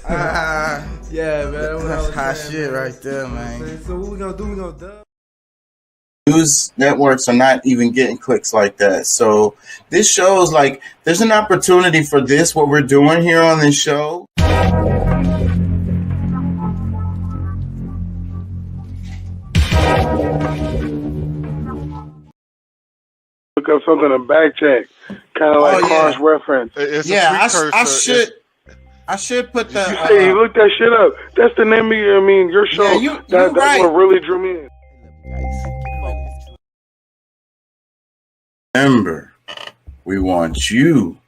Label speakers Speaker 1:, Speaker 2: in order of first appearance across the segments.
Speaker 1: Yeah, man.
Speaker 2: That's hot shit right there, man.
Speaker 1: So what we gonna do? We gonna dub.
Speaker 2: News networks are not even getting clicks like that. So this shows like there's an opportunity for this, what we're doing here on this show.
Speaker 3: Look up something in back check, kind of like cross reference.
Speaker 2: Yeah, I should put the.
Speaker 3: Hey, look that shit up. That's the name of your show.
Speaker 2: Yeah,
Speaker 3: that's
Speaker 2: right.
Speaker 3: what really drew me in.
Speaker 2: Remember, we want you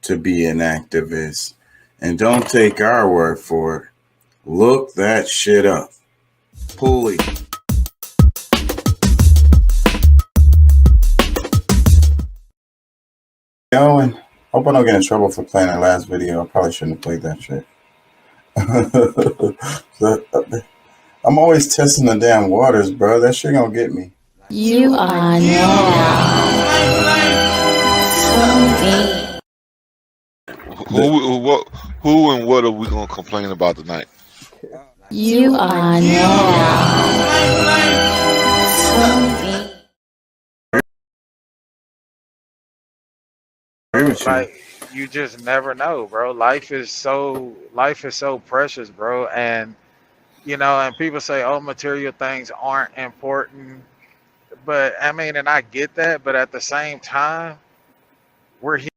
Speaker 2: to be an activist, and don't take our word for it. Look that shit up. Pulley. And hope I don't get in trouble for playing that last video. I probably shouldn't have played that shit. I'm always testing the damn waters, bro. That shit gonna get me.
Speaker 4: You are now
Speaker 5: Who and what are we gonna complain about tonight?
Speaker 4: You are now
Speaker 6: Like, you just never know, bro. Life is so precious, bro. And and people say, oh, material things aren't important. But I mean, and I get that, but at the same time, we're here.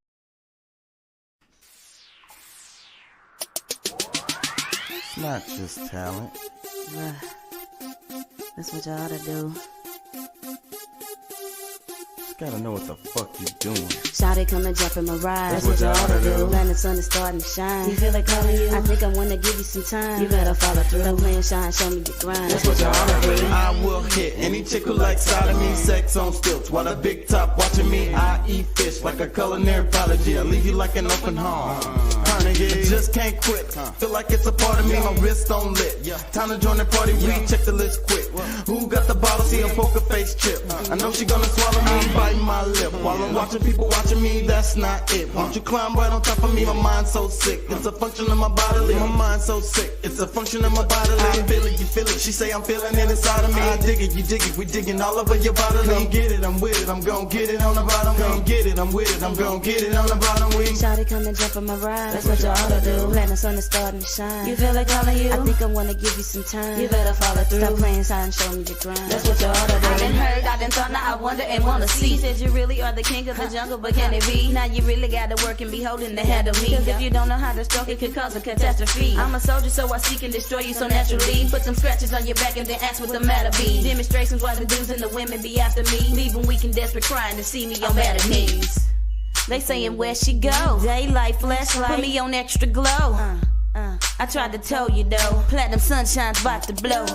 Speaker 2: It's not just talent.
Speaker 7: That's what you ought to do.
Speaker 2: Gotta know what the fuck you doing.
Speaker 7: Shawty come and jump in my ride. That's what you ought to do. Land the sun is starting to shine. You feel like calling you? I think I wanna give you some time. You better follow through. Don't play and shine, show me your grind. That's what you ought to do.
Speaker 8: I will hit any chick who likes sodomy, sex on stilts. While a big top watching me, I eat fish like a culinary apology. I leave you like an open heart. I just can't quit. Feel like it's a part of me. My wrist on lit. Time to join the party. We check the list quick. Who got the bottle? See a poker face chip. I know she gonna swallow me, bite my lip. While I'm watching people watching me, that's not it. Won't you climb right on top of me? My mind's so sick. It's a function of my body. My mind's so sick. It's a function of my body. I feel it, you feel it. She say I'm feeling it inside of me. I dig it, you dig it. We digging all over your body. Come get it, I'm with it. I'm gon' get it on the bottom. Come get it, I'm with it. I'm gon' get it on the bottom.
Speaker 7: Shawty come and jump in my ride. That's what you ought to do. Land the sun is starting to shine. You feel like calling you? I think I wanna give you some time. You better follow through. Stop playing sign, show me your grind. That's what you ought to do.
Speaker 9: I done heard, I done thought, now I wonder and wanna see.
Speaker 7: You said you really are the king of the jungle, but can it be? Now you really gotta work and be holding the head of me. Cause if you don't know how to stroke, it could cause a catastrophe. I'm a soldier, so I seek and destroy you so naturally. Put some scratches on your back and then ask what the matter be. Demonstrations why the dudes and the women be after me. Leaving weak and desperate, crying to see me on better knees. They saying where she go? Daylight, flashlight, put me on extra glow. I tried to tell you though, platinum sunshine's about to blow.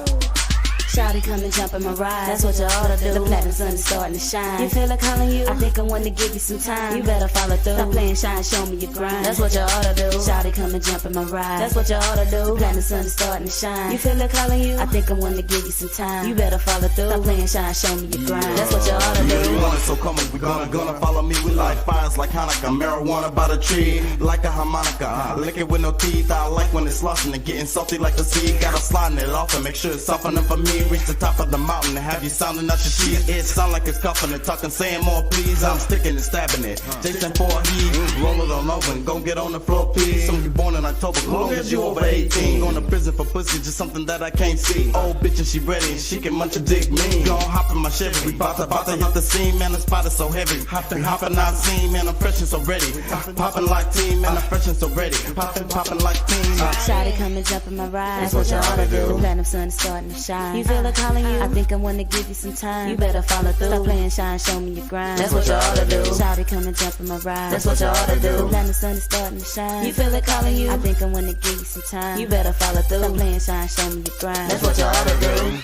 Speaker 7: Shawty come and jump in my ride. That's what you ought to do. The platinum sun is starting to shine. You feel like calling you? I think I want to give you some time. You better follow through. Stop playing shine, show me your grind. That's what you ought to do. Shawty come and jump in my ride. That's what you ought to do. Platinum sun is starting to shine. You feel like calling you? I think I want to give you some time. You better follow through. Stop playing shine, show me your grind. That's what you ought to do.
Speaker 8: We want it, so come on, we gonna follow me. We like fires like Hanukkah, marijuana by the tree, like a harmonica. I lick it with no teeth. I like when it's sloshing and getting salty like the sea. Gotta slide it off and make sure it's softening for me. Reach the top of the mountain and have you sounding out your teeth. It sound like it's coughing and talking, saying more please. I'm sticking and stabbing it. Jason for a heat, roll it on over and go get on the floor, please. Some you born in October, long as you over 18. Going to prison for pussy, just something that I can't see. Old bitch and she ready, and she can munch a dick me. Gon' hop in my Chevy, we bout to hit the scene, man. The spot is so heavy. Hopping not seen, man. I'm fresh and so ready. Popping like team, man. I'm fresh and so ready. Popping like team.
Speaker 7: Shawty come and jump in my ride. That's what you ought to do. The platinum sun is starting to shine. You feel like calling you? I think I wanna give you some time. You better follow through. Stop playing shine, show me your grind. That's what you ought to do. Shawty come and jump in my ride. That's what you ought to do. The platinum sun is starting to shine. You feel like calling you? I think I wanna give you some time. You better follow through. Stop playing shine, show me your grind. That's what you ought to do.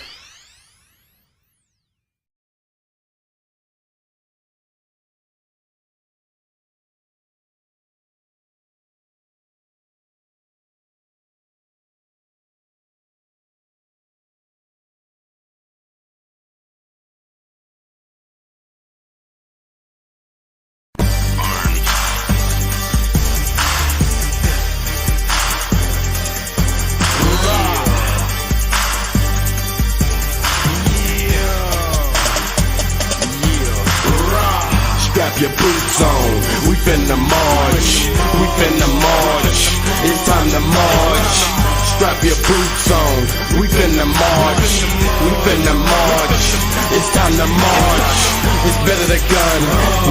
Speaker 8: on. We finna march. We finna march. It's time to march. Strap your boots on. We finna march. We finna march. It's time to march. It's better to gun,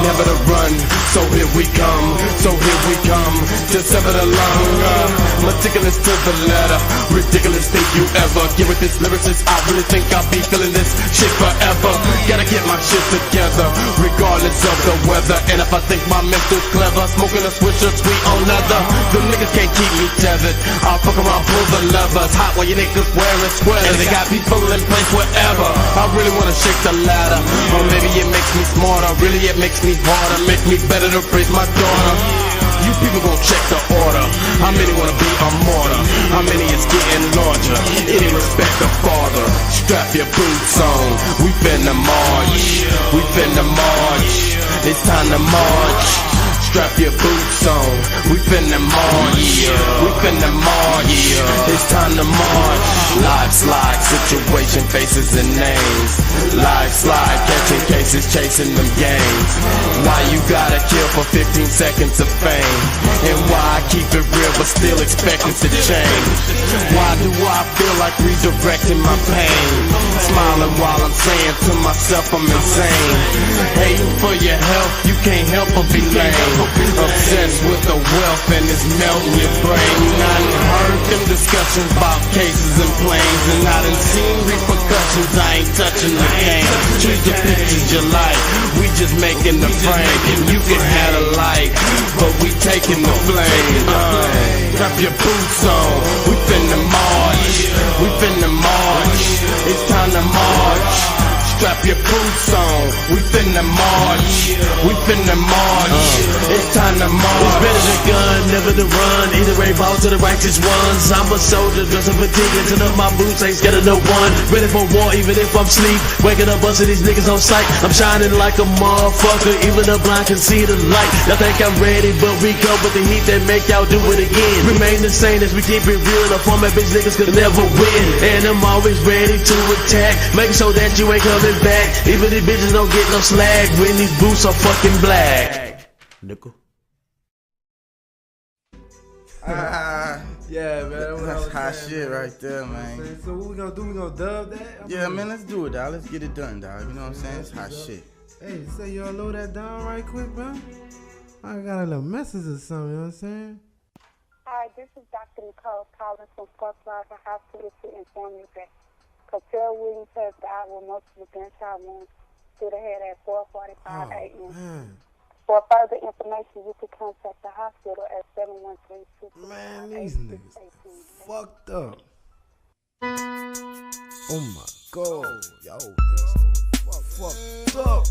Speaker 8: never to run. So here we come. So here we come. To sever the lung. Meticulous to the letter. Ridiculous think you ever get with this lyricist. I really think I'll be feeling this shit forever. Gotta get my shit together, regardless of the weather. And if I think my mental's clever, smoking a swisher, sweet on leather. The niggas can't keep me tethered. I'll fuck around, pull the levers. Hot while you niggas wearing squares. And they got people in place wherever. I really wanna shake the ladder. Or maybe it makes me smarter. Really it makes me harder. Makes me better to praise my daughter. You people gon' check the order. How many wanna be a martyr? How many is getting larger? Any respect the father. Strap your boots on. We finna march. We finna march. It's time to march. Strap your boots on. We finna march. We finna march. It's time to march. Live slide, situation, faces and names. Live slide, catching cases, chasing them games. Why you gotta kill for 15 seconds of fame? And why I keep it real but still expecting to change? Why do I feel like redirecting my pain? Smiling while I'm saying to myself I'm insane. Hating for your health, you can't help but be lame. Obsessed with the wealth and it's melting your brain. I done heard them discussions about cases and planes, and I done seen repercussions. I ain't touching the game. Choose the pictures you like, we just making the frame. You can have a light, but we taking the flame. Strap your boots on, we finna march. We finna march, it's time to march. Strap your boots on, we finna march. We finna march, it's time to march.
Speaker 10: It's better to gun, never to run. Either way, ball to the righteous ones. I'm a soldier, dressed in fatigue, and turn up my boots, ain't scared of no one. Ready for war, even if I'm sleep. Waking up, busting these niggas on sight. I'm shining like a motherfucker, even the blind can see the light. Y'all think I'm ready, but we come with the heat that make y'all do it again. Remain the same as we keep it real. The format bitch niggas could never win. And I'm always ready to attack, making sure that you ain't coming back. Even these bitches don't get no slag when these boots are fucking black. Nickel.
Speaker 1: Yeah, man.
Speaker 2: That's hot shit right there, man.
Speaker 1: So what we gonna do? We gonna dub that?
Speaker 2: Yeah, man, let's do it, dog. Let's get it done, dog. You know what I'm saying? It's hot shit.
Speaker 1: Hey, say y'all load that down right quick, bro. I got a little message or something, you know what I'm saying?
Speaker 11: Hi, this is Dr. Nicole calling from Fort Plaza Hospital to inform you that Cassell Williams has died with multiple gunshot wounds to the head at 4:45 a.m. For further information, you can contact the hospital at 713-225-8618.
Speaker 1: Man, these niggas fucked up. Oh my God, yo, fucked up.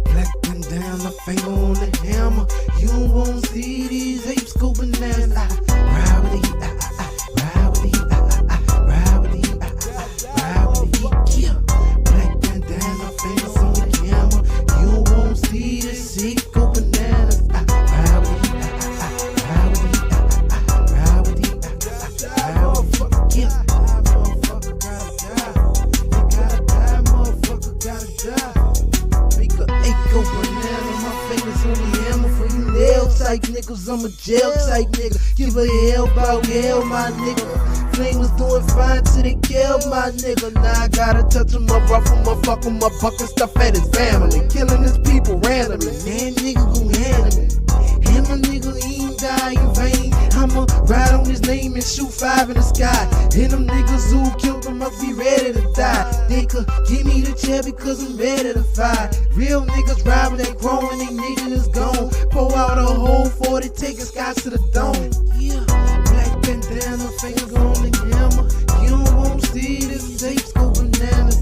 Speaker 1: Black bandana, finger on the hammer. You won't see these apes go bananas. Ride with the heat, ride with the heat, ride with the heat, ride with the heat. Yeah. Black bandana, fingers on the hammer. You won't see this ape go bananas. Ride with the heat, ride with the heat, ride with the heat, ride with the heat. Yeah. Motherfucker gotta die. You gotta die, motherfucker gotta die. Go banana, my fingers on the hammer for you nail type niggas. I'm a jail type nigga. Give a hell about hell, my nigga. Flame was doing fine till they killed my nigga. Now I gotta touch him up, rough him up, fuck him up, bucking stuff at his family. Killing his people randomly. Man, nigga gon' handle me. Him a nigga, he ain't die in vain. I'ma ride on his name and shoot 5 in the sky. And them niggas who killed him must be ready to die. They could give me the chair because I'm ready to fight. Real niggas ride with that chrome and they niggas is gone. Pull out a whole 40, take a scotch to the dome. Yeah, black bandana, fingers on the hammer. You won't see the tapes go bananas.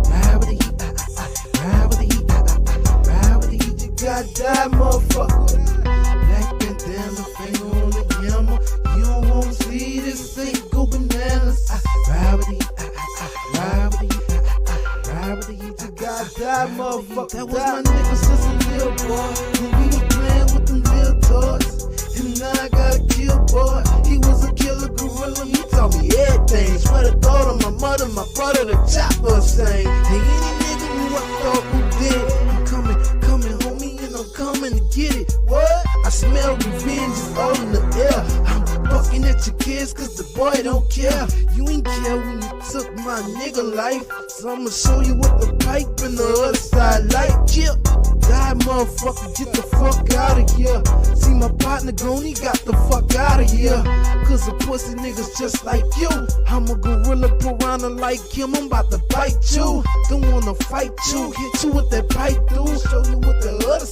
Speaker 1: Ride with the heat, ride with the heat, ride with the heat. You gotta die, motherfucker. Black bandana, finger on the hammer. You won't see this thing go bananas. Ride with the heat, ride with the heat, ride with the heat. You gotta die, motherfucker. That was my nigga since a little boy. When we was playing with them little toys. And now I got a kill boy. He was a killer gorilla. He taught me everything. Swear to God on my mother, my brother, the chopper sang. Hey, any nigga who I thought who did, I'm coming, homie, and I'm coming get it. What? I smell revenge is all in the air. I'm fucking at your kids cause the boy don't care. You ain't care when you took my nigga life. So I'ma show you what the pipe and the other side like. Chip, die motherfucker, get the fuck out of here. See my partner gone, he got the fuck out of here. Cause the pussy niggas just like you. I'm a gorilla piranha like him, I'm about to bite you. Don't wanna fight you, hit you with that pipe, dude. Show you what the other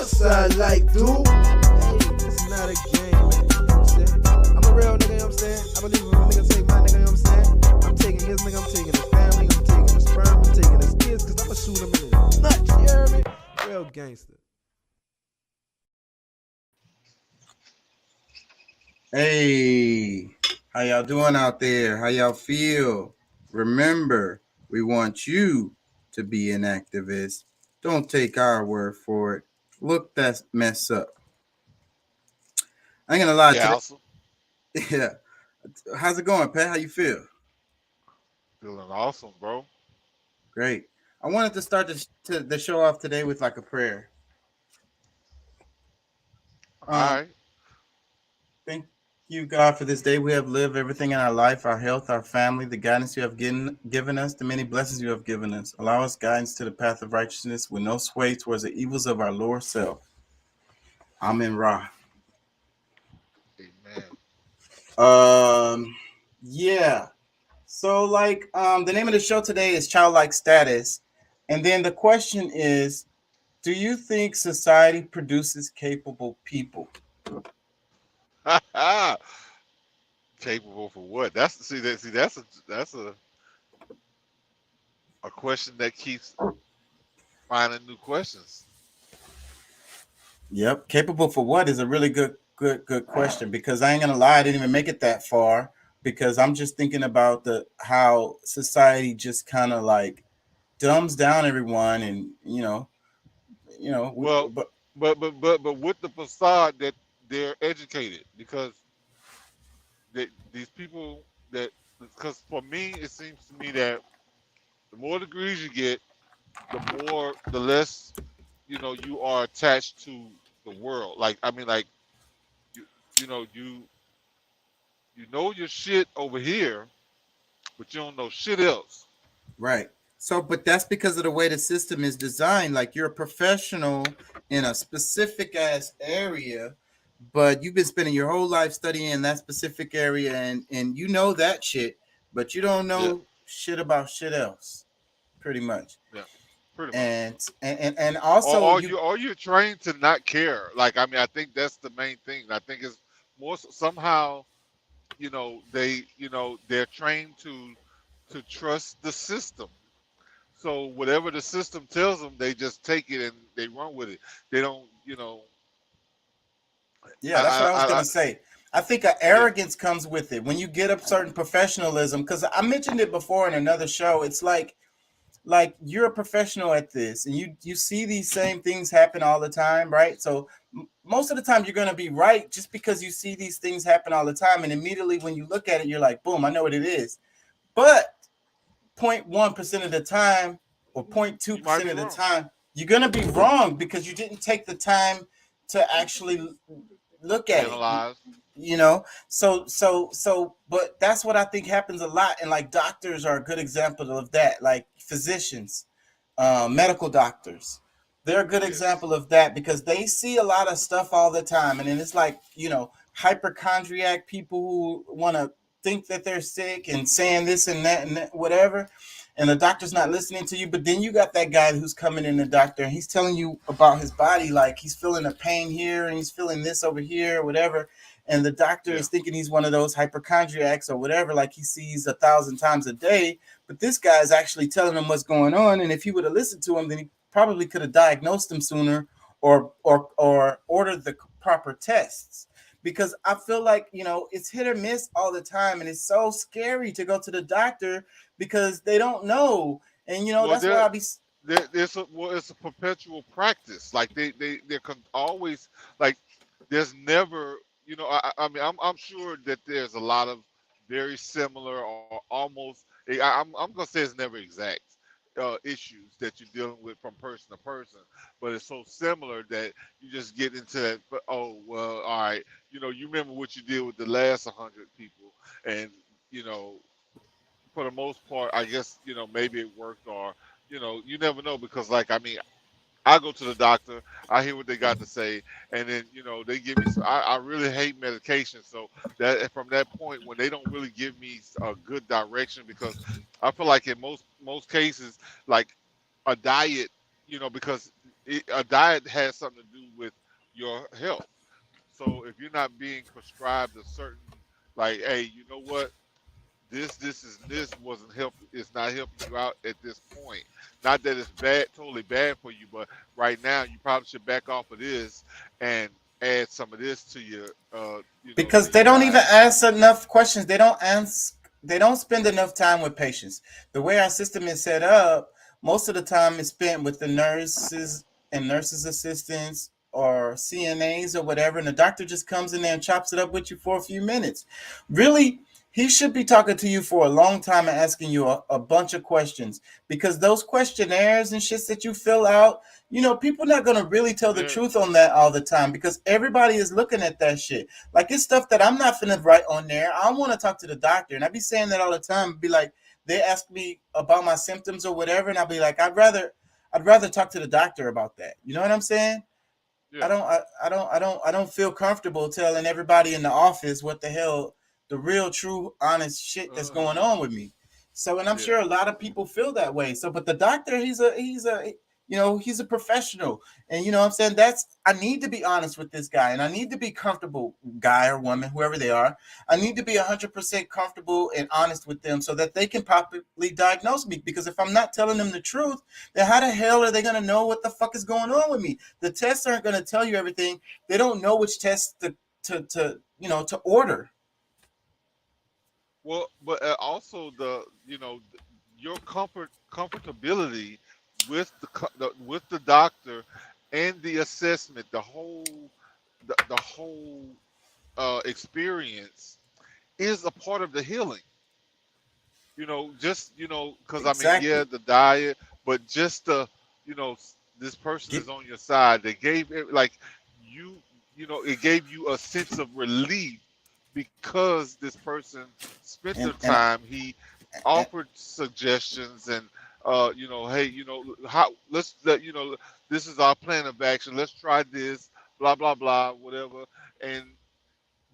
Speaker 1: side like, dude. Hey, it's not a game, man. You know what I'm saying? I'm a real nigga, you know what I'm saying? I believe when a nigga take my nigga, you know what I'm saying? I'm taking his nigga, I'm taking his family, I'm taking his sperm, I'm taking his kids, cause I'ma shoot him in his nuts, you hear me? Real gangster.
Speaker 2: Hey, how y'all doing out there? How y'all feel? Remember, we want you to be an activist. Don't take our word for it. Look that mess up. I ain't gonna lie
Speaker 5: Yeah,
Speaker 2: today.
Speaker 5: awesome.
Speaker 2: Yeah. How's it going, Pat? How you feel?
Speaker 5: Feeling awesome, bro.
Speaker 2: Great. I wanted to start the show off today with like a prayer.
Speaker 5: All right.
Speaker 2: Thank you, God, for this day we have lived, everything in our life, our health, our family, the guidance you have given us, the many blessings you have given us. Allow us guidance to the path of righteousness with no sway towards the evils of our lower self. Amen, Ra.
Speaker 5: Amen.
Speaker 2: Yeah. So, like, the name of the show today is Childlike Status. And then the question is, do you think society produces capable people?
Speaker 5: Capable for what? That's a question that keeps finding new questions.
Speaker 2: Yep. Capable for what is a really good question, because I ain't gonna lie, I didn't even make it that far because I'm just thinking about the how society just kind of like dumbs down everyone, and
Speaker 5: Well,
Speaker 2: but
Speaker 5: but with the facade that they're educated, because these people that, because for me it seems to me that the more degrees you get, the less you are attached to the world. Like, I mean, like, you you know you you know your shit over here, but you don't know shit else.
Speaker 2: right. So, but that's because of the way the system is designed. Like you're a professional in a specific ass area, but you've been spending your whole life studying in that specific area, and you know that shit, but you don't
Speaker 5: Yeah,
Speaker 2: know shit about shit else, pretty much.
Speaker 5: yeah, pretty much.
Speaker 2: And also
Speaker 5: Or
Speaker 2: you
Speaker 5: you're trained to not care. Like, I mean, I think that's the main thing. I think it's more somehow, they're trained to trust the system. So whatever the system tells them, they just take it and they run with it. They don't,
Speaker 2: Yeah, that's what I was
Speaker 5: I
Speaker 2: gonna say. I think a
Speaker 5: yeah,
Speaker 2: arrogance comes with it when you get up certain professionalism. Because I mentioned it before in another show. It's like you're a professional at this, and you see these same things happen all the time, right? So most of the time you're gonna be right just because you see these things happen all the time, and immediately when you look at it, you're like, boom, I know what it is. But 0.1% of the time or
Speaker 5: you might
Speaker 2: 0.2%
Speaker 5: be
Speaker 2: of the
Speaker 5: wrong.
Speaker 2: time, you're gonna be wrong because you didn't take the time to actually look at it.
Speaker 5: Analyze.
Speaker 2: But that's what I think happens a lot, and like doctors are a good example of that, like physicians, medical doctors, they're a good
Speaker 5: Yes.
Speaker 2: example of that because they see a lot of stuff all the time, and then it's like hypochondriac people who want to think that they're sick and saying this and that, whatever, and the doctor's not listening to you. But then you got that guy who's coming in, the doctor, and he's telling you about his body, like he's feeling a pain here and he's feeling this over here or whatever, and the doctor
Speaker 5: Yeah.
Speaker 2: is thinking he's one of those hypochondriacs or whatever, like he sees 1,000 times a day. But this guy is actually telling him what's going on, and if he would have listened to him, then he probably could have diagnosed him sooner or ordered the proper tests. Because I feel like it's hit or miss all the time, and it's so scary to go to the doctor because they don't know, and
Speaker 5: Well,
Speaker 2: that's why I be.
Speaker 5: it's a perpetual practice. Like they're always like, there's never, I mean, I'm sure that there's a lot of very similar or almost. I'm gonna say it's never exact. issues that you're dealing with from person to person, but it's so similar that you just get into that. But oh well, all right, you remember what you did with the last 100 people, and you know, for the most part, I guess maybe it worked, or you never know because like I mean, I go to the doctor, I hear what they got to say, and then they give me. I really hate medication, so that from that point when they don't really give me a good direction, because I feel like in most cases, like a diet, because a diet has something to do with your health. So if you're not being prescribed a certain, like, hey, you know what? This wasn't helping. It's not helping you out at this point. Not that it's bad, totally bad for you, but right now you probably should back off of this and add some of this to your,
Speaker 2: because
Speaker 5: to your
Speaker 2: they don't even
Speaker 5: diet.
Speaker 2: ask enough questions. They don't spend enough time with patients. The way our system is set up, most of the time is spent with the nurses and nurses assistants or CNAs or whatever, and the doctor just comes in there and chops it up with you for a few minutes. Really, he should be talking to you for a long time and asking you a bunch of questions, because those questionnaires and shits that you fill out, people not going to really tell the
Speaker 5: Yeah,
Speaker 2: truth on that all the time, because everybody is looking at that shit. Like, it's stuff that I'm not finna write on there. I want to talk to the doctor. And I be saying that all the time. Be like, they ask me about my symptoms or whatever, and I'll be like, I'd rather talk to the doctor about that. You know what I'm saying? I
Speaker 5: yeah,
Speaker 2: don't I don't feel comfortable telling everybody in the office what the hell the real true honest shit that's going on with me. So, and I'm
Speaker 5: yeah.
Speaker 2: sure a lot of people feel that way. So, but the doctor, he's a professional. And what I'm saying, I need to be honest with this guy, and I need to be comfortable, guy or woman, whoever they are. I need to be 100% comfortable and honest with them so that they can properly diagnose me, because if I'm not telling them the truth, then how the hell are they going to know what the fuck is going on with me? The tests aren't going to tell you everything. They don't know which tests to order.
Speaker 5: Well, but also your comfortability with with the doctor and the assessment, the whole experience is a part of the healing. Just because I mean, yeah,
Speaker 2: Exactly.
Speaker 5: the diet, but just this person
Speaker 2: Get
Speaker 5: is on your side. They gave like you, it gave you a sense of relief because this person spent their
Speaker 2: and
Speaker 5: time. He offered suggestions and hey, how this is our plan of action. Let's try this, blah blah blah, whatever, and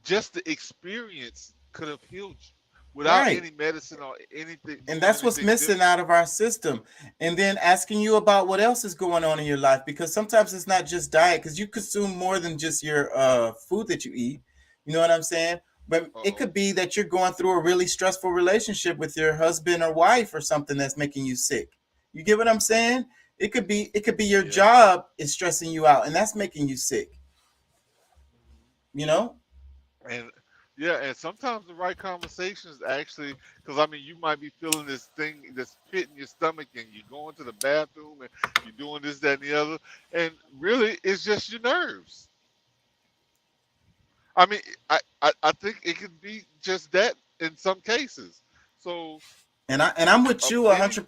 Speaker 5: just the experience could have healed you without
Speaker 2: right.
Speaker 5: any medicine or anything
Speaker 2: And
Speaker 5: doing
Speaker 2: that's what's
Speaker 5: anything
Speaker 2: missing
Speaker 5: different.
Speaker 2: out of our system. And then asking you about what else is going on in your life, because sometimes it's not just diet, because you consume more than just your food that you eat. You know what I'm saying? But
Speaker 5: Uh
Speaker 2: it
Speaker 5: oh.
Speaker 2: could be that you're going through a really stressful relationship with your husband or wife or something that's making you sick. You get what I'm saying? It could be your
Speaker 5: Yeah.
Speaker 2: job is stressing you out and that's making you sick, you know?
Speaker 5: And yeah, and sometimes the right conversations actually, because I mean, you might be feeling this thing, this pit in your stomach, and you're going to the bathroom and you're doing this, that, and the other, and really, it's just your nerves. I mean, I think it could be just that in some cases. So
Speaker 2: And I'm with you
Speaker 5: any
Speaker 2: 100%.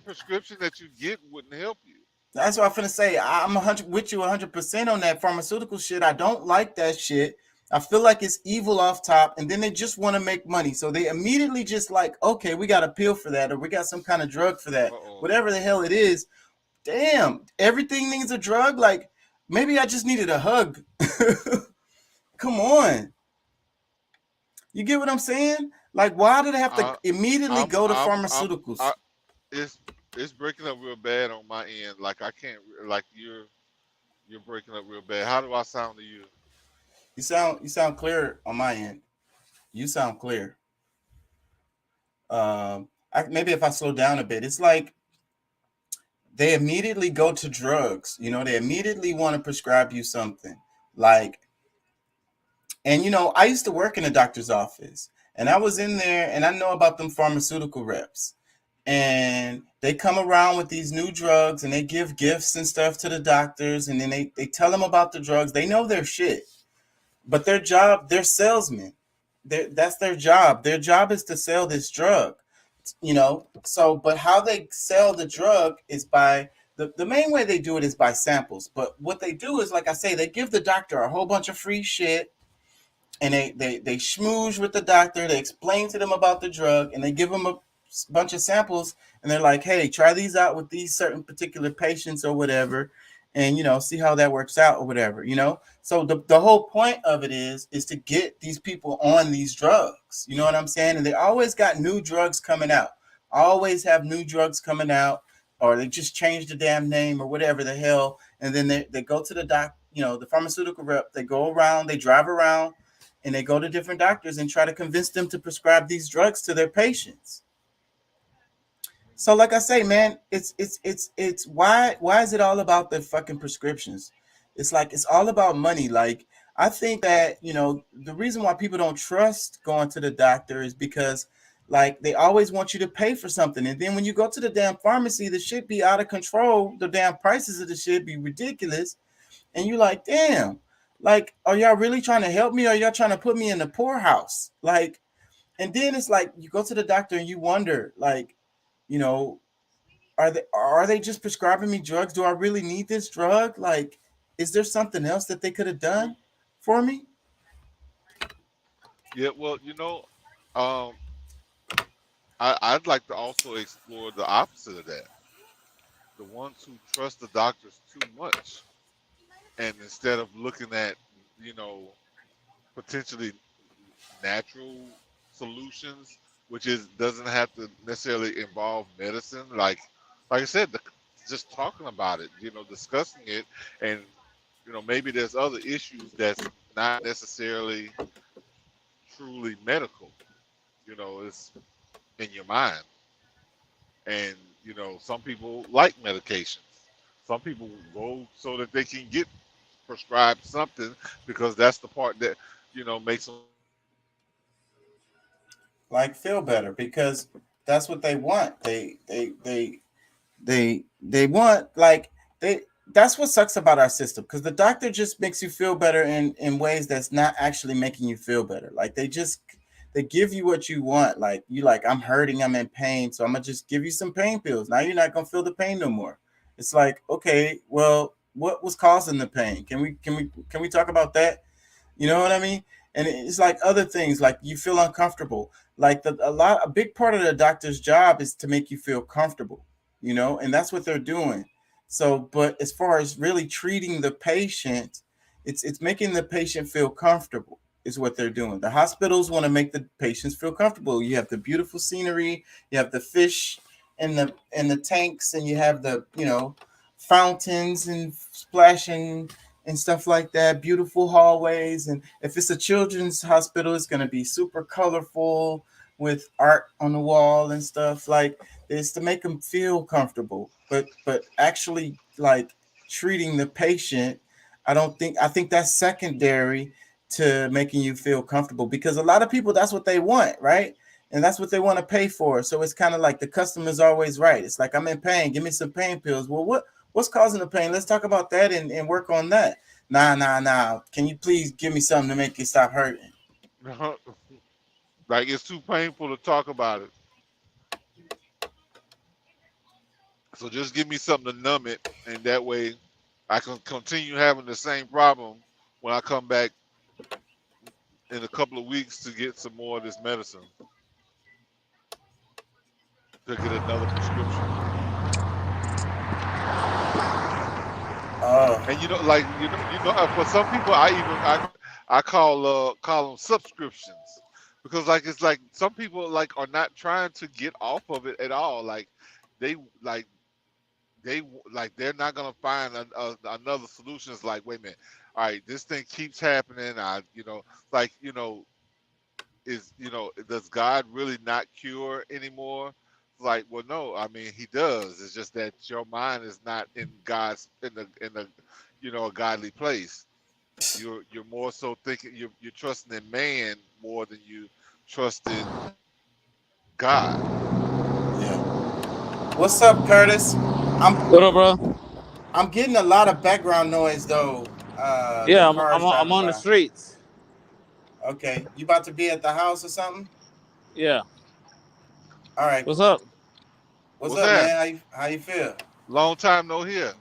Speaker 5: prescription that you get wouldn't help you.
Speaker 2: That's what I'm finna say. I'm 100 with you 100% on that pharmaceutical shit. I don't like that shit. I feel like it's evil off top, and then they just want to make money. So they immediately just like, okay, we got a pill for that, or we got some kind of drug for that,
Speaker 5: Uh oh.
Speaker 2: whatever the hell it is. Damn, everything needs a drug. Like, maybe I just needed a hug. Come on, you get what I'm saying? Like, why did I have to
Speaker 5: I,
Speaker 2: immediately go to
Speaker 5: I,
Speaker 2: pharmaceuticals?
Speaker 5: it's it's breaking up real bad on my end. Like I can't, like you're breaking up real bad. How do I sound to you?
Speaker 2: You sound clear on my end. You sound clear. Maybe if I slow down a bit, it's like they immediately go to drugs. They immediately want to prescribe you something. Like, and I used to work in a doctor's office, and I was in there, and I know about them pharmaceutical reps. And they come around with these new drugs, and they give gifts and stuff to the doctors, and then they tell them about the drugs. They know their shit. But their job, they're salesmen. That's their job. Their job is to sell this drug So but how they sell the drug is by the main way they do it is by samples. But what they do is, like I say, they give the doctor a whole bunch of free shit, and they schmooze with the doctor. They explain to them about the drug, and they give them a bunch of samples, and they're like, hey, try these out with these certain particular patients or whatever, and see how that works out or whatever. So the whole point of it is to get these people on these drugs. You know what I'm saying? And they always got new drugs coming out, always have new drugs coming out, or they just change the damn name or whatever the hell. And then they go to the the pharmaceutical rep. They go around, they drive around, and they go to different doctors and try to convince them to prescribe these drugs to their patients. So like I say, man, it's why is it all about the fucking prescriptions? It's like it's all about money. Like I think that, the reason why people don't trust going to the doctor is because like they always want you to pay for something. And then when you go to the damn pharmacy, the shit be out of control. The damn prices of the shit be ridiculous. And you're like, damn, like, are y'all really trying to help me, or y'all trying to put me in the poorhouse? Like, and then it's like you go to the doctor and you wonder, like, are they just prescribing me drugs? Do I really need this drug? Like, is there something else that they could have done for me?
Speaker 5: Yeah, well, um, I'd like to also explore the opposite of that. The ones who trust the doctors too much, and instead of looking at, you know, potentially natural solutions, which is doesn't have to necessarily involve medicine. Like I said, just talking about it, discussing it, and maybe there's other issues that's not necessarily truly medical. It's in your mind, and some people like medications. Some people go so that they can get prescribed something because that's the part that makes them
Speaker 2: Like feel better, because that's what they want. They want, like, they that's what sucks about our system, because the doctor just makes you feel better in ways that's not actually making you feel better. Like they give you what you want. Like you like, I'm hurting, I'm in pain, so I'm gonna just give you some pain pills. Now you're not gonna feel the pain no more. It's like, okay, well, what was causing the pain? Can we talk about that? You know what I mean? And it's like other things, like you feel uncomfortable. Like a big part of the doctor's job is to make you feel comfortable, and that's what they're doing. So, but as far as really treating the patient, it's making the patient feel comfortable is what they're doing. The hospitals want to make the patients feel comfortable. You have the beautiful scenery, you have the fish in the tanks, and you have the fountains and splashing and stuff like that, beautiful hallways. And if it's a children's hospital, it's going to be super colorful with art on the wall and stuff. Like, it's to make them feel comfortable, but actually, like, treating the patient, I think that's secondary to making you feel comfortable, because a lot of people, that's what they want, right? And that's what they want to pay for. So it's kind of like the customer's always right. It's like, I'm in pain, give me some pain pills. Well, what's causing the pain? Let's talk about that and work on that. Nah. Can you please give me something to make you stop hurting?
Speaker 5: like it's too painful to talk about it. So just give me something to numb it, and that way I can continue having the same problem when I come back in a couple of weeks to get some more of this medicine, to get another prescription. And like for some people, I call them subscriptions, because like it's like some people like are not trying to get off of it at all. Like they like they're not gonna find another solution. It's like, wait a minute, all right, this thing keeps happening. Does God really not cure anymore? Like, well, no, I mean, he does. It's just that your mind is not in God's in the a godly place. You're more so thinking you're trusting in man more than you trust in God.
Speaker 2: Yeah. What's up, Curtis?
Speaker 12: What up, bro?
Speaker 2: I'm getting a lot of background noise though. The
Speaker 12: Yeah,
Speaker 2: cars
Speaker 12: I'm
Speaker 2: driving
Speaker 12: on the
Speaker 2: by.
Speaker 12: streets.
Speaker 2: Okay, you about to be at the house or something?
Speaker 12: Yeah.
Speaker 2: All right.
Speaker 12: What's up?
Speaker 2: What's
Speaker 5: What's
Speaker 2: up,
Speaker 5: that?
Speaker 2: man? How you feel?
Speaker 5: Long time no hear.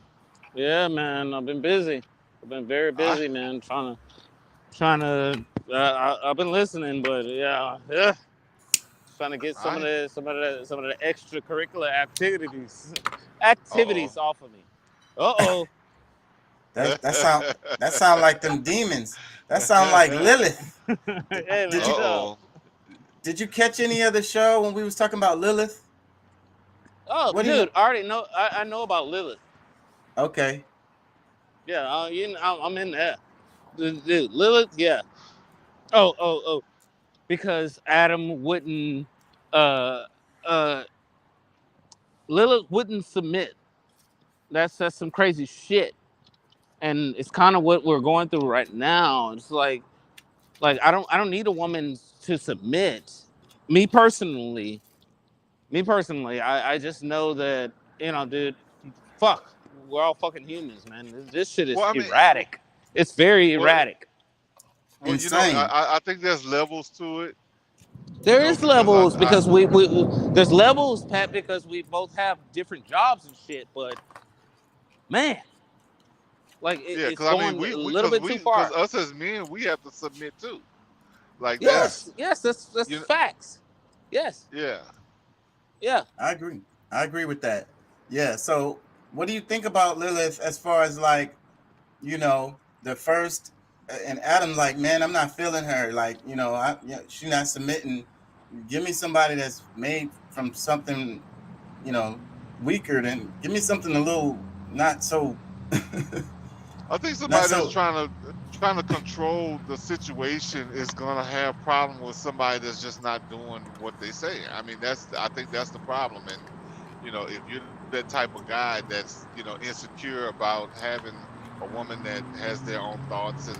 Speaker 12: Yeah, man. I've been busy. I've been very
Speaker 5: I
Speaker 12: busy, man. Trying to. I've been listening, but yeah. Trying to get
Speaker 5: I
Speaker 12: some of the extracurricular activities
Speaker 5: uh
Speaker 12: off of me. Uh
Speaker 2: That sound like them demons. That sound like Lilith.
Speaker 12: oh. Hey,
Speaker 2: Did
Speaker 12: man.
Speaker 2: you
Speaker 5: oh.
Speaker 2: did you catch any of the show when we was talking about Lilith?
Speaker 12: Oh,
Speaker 2: What do you know?
Speaker 12: dude, I already know. I know about Lilith.
Speaker 2: Okay.
Speaker 12: Yeah, I'm in that. Dude, Lilith. Yeah. Oh. Because Adam wouldn't. Uh, uh, Lilith wouldn't submit. That's some crazy shit, and it's kind of what we're going through right now. It's like I don't need a woman to submit. Me personally, I just know that dude, fuck, we're all fucking humans, man. This shit
Speaker 5: Well,
Speaker 12: is
Speaker 5: I mean,
Speaker 12: erratic. It's very
Speaker 5: well,
Speaker 12: erratic.
Speaker 5: you know,
Speaker 2: Insane.
Speaker 5: I think there's levels to it. You
Speaker 12: There
Speaker 5: know,
Speaker 12: is
Speaker 5: because
Speaker 12: levels
Speaker 5: I
Speaker 12: because we there's levels, Pat, because we both have different jobs and shit. But man, like
Speaker 5: yeah,
Speaker 12: it's
Speaker 5: because I mean,
Speaker 12: going a little bit too
Speaker 5: because
Speaker 12: far.
Speaker 5: us as men, we have to submit too. Like
Speaker 2: Yeah.
Speaker 12: Yes, that's
Speaker 5: you know,
Speaker 12: facts. Yes,
Speaker 5: yeah.
Speaker 12: yeah.
Speaker 2: I agree with that. Yeah. So, what do you think about Lilith as far as like, the first and Adam like, man, I'm not feeling her. Like, she's not submitting. Give me somebody that's made from something, weaker than give me something a little not so
Speaker 5: I think
Speaker 2: not
Speaker 5: somebody that's
Speaker 2: so
Speaker 5: trying to control the situation is gonna have problem with somebody that's just not doing what they say. I mean, I think that's the problem. And if you're that type of guy that's insecure about having a woman that has their own thoughts and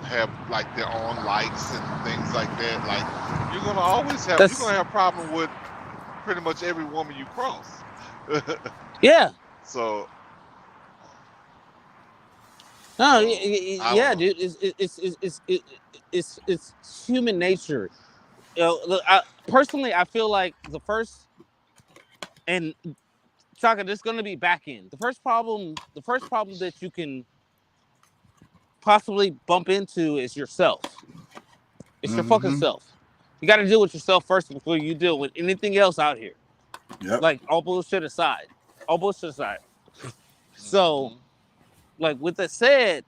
Speaker 5: have like their own likes and things like that, like you're
Speaker 12: That's
Speaker 5: gonna have problem with pretty much every woman you cross.
Speaker 12: yeah.
Speaker 5: So
Speaker 12: No,
Speaker 5: I don't
Speaker 12: yeah,
Speaker 5: know.
Speaker 12: dude. It's human nature. Look, personally, I feel like the first and Chaka, this is gonna be back end. The first problem that you can possibly bump into is yourself. It's your fucking
Speaker 2: mm-hmm.
Speaker 12: self. You got to deal with yourself first before you deal with anything else out here.
Speaker 2: Yep.
Speaker 12: Like all bullshit aside. So,
Speaker 5: Hmm.
Speaker 12: like with that said,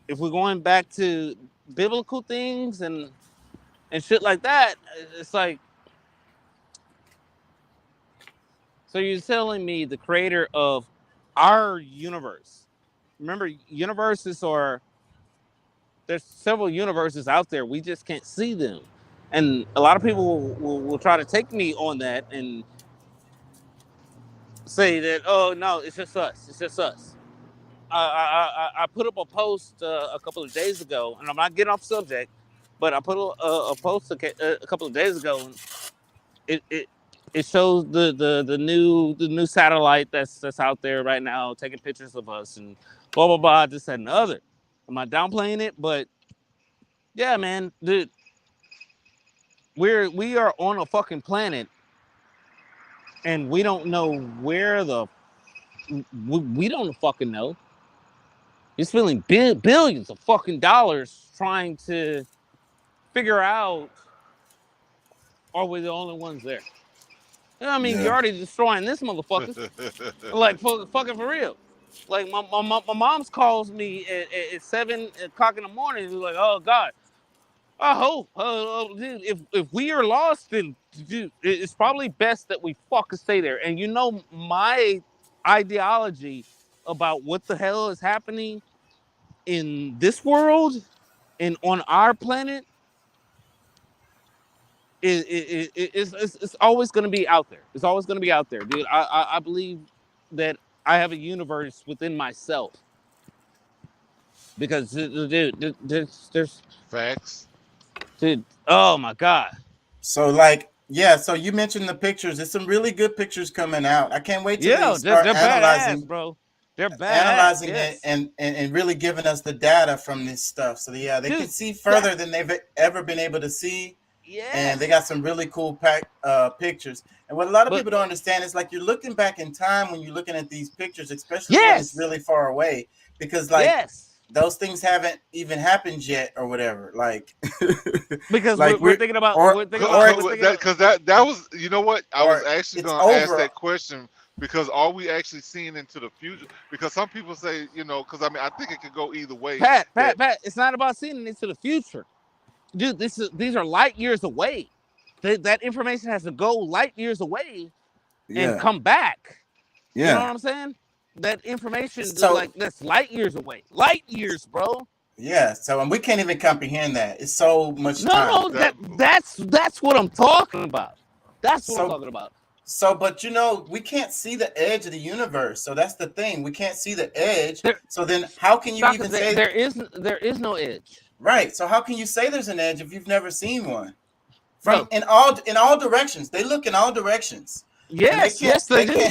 Speaker 12: if we're going back to biblical things and shit like that, it's like, so you're telling me the creator of our universe. Remember, universes are there's several universes out there. We just can't see them. And a lot of people will try to take me on that and say that, oh no, it's just us. It's just us. I put up a post a couple of days ago, and I'm not getting off subject, but I put a post a couple of days ago, and it shows the new satellite that's out there right now taking pictures of us and blah blah blah, this that, and the other. Am I downplaying it? But yeah, man, dude, we are on a fucking planet, and we don't know where we don't fucking know. You're spending billions of fucking dollars trying to figure out, are we the only ones there? You know what I mean? You're
Speaker 2: Yeah.
Speaker 12: already destroying this motherfucker. Like, fucking for real. Like, my mom's calls me at 7 o'clock in the morning. She's like, oh, God. I hope, dude, if we are lost, then, dude, it's probably best that we fucking stay there. And you know, my ideology about what the hell is happening in this world and on our planet it's always going to be out there. It's always going to be out there, dude. I believe that I have a universe within myself because, dude, there's
Speaker 5: Facts.
Speaker 12: dude. Oh my God.
Speaker 2: So like, yeah, so you mentioned the pictures. There's some really good pictures coming out. I can't wait till they
Speaker 12: Yeah,
Speaker 2: start
Speaker 12: they're badass, bro. They're badass.
Speaker 2: analyzing it
Speaker 12: Yes,
Speaker 2: and really giving us the data from this stuff. So yeah, they can
Speaker 12: dude.
Speaker 2: see further than they've ever been able to see. and they got some really cool pictures. And what a lot of people don't understand is like you're looking back in time when you're looking at these pictures, especially when it's really far away, because like those things haven't even happened yet or whatever. Like
Speaker 12: because
Speaker 2: like
Speaker 12: we're thinking about
Speaker 5: because that was, you know what, I was actually going to ask that question, because are we actually seeing into the future? Because some people say, you know, because I mean I think it could go either way.
Speaker 12: Pat, it's not about seeing into the future, dude. These are light years away. That information has to go light years away and come back. You know what I'm saying? That information, that's light years away. Light years, bro.
Speaker 2: Yeah. So, and we can't even comprehend that. It's so much time.
Speaker 12: No, that's what I'm talking about. That's what I'm talking about.
Speaker 2: So, but you know, we can't see the edge of the universe. So that's the thing. We can't see the edge. So then, how can you even say
Speaker 12: there is no edge?
Speaker 2: Right. So how can you say there's an edge if you've never seen one? From in all directions, they look in all directions.
Speaker 12: Yes, they do.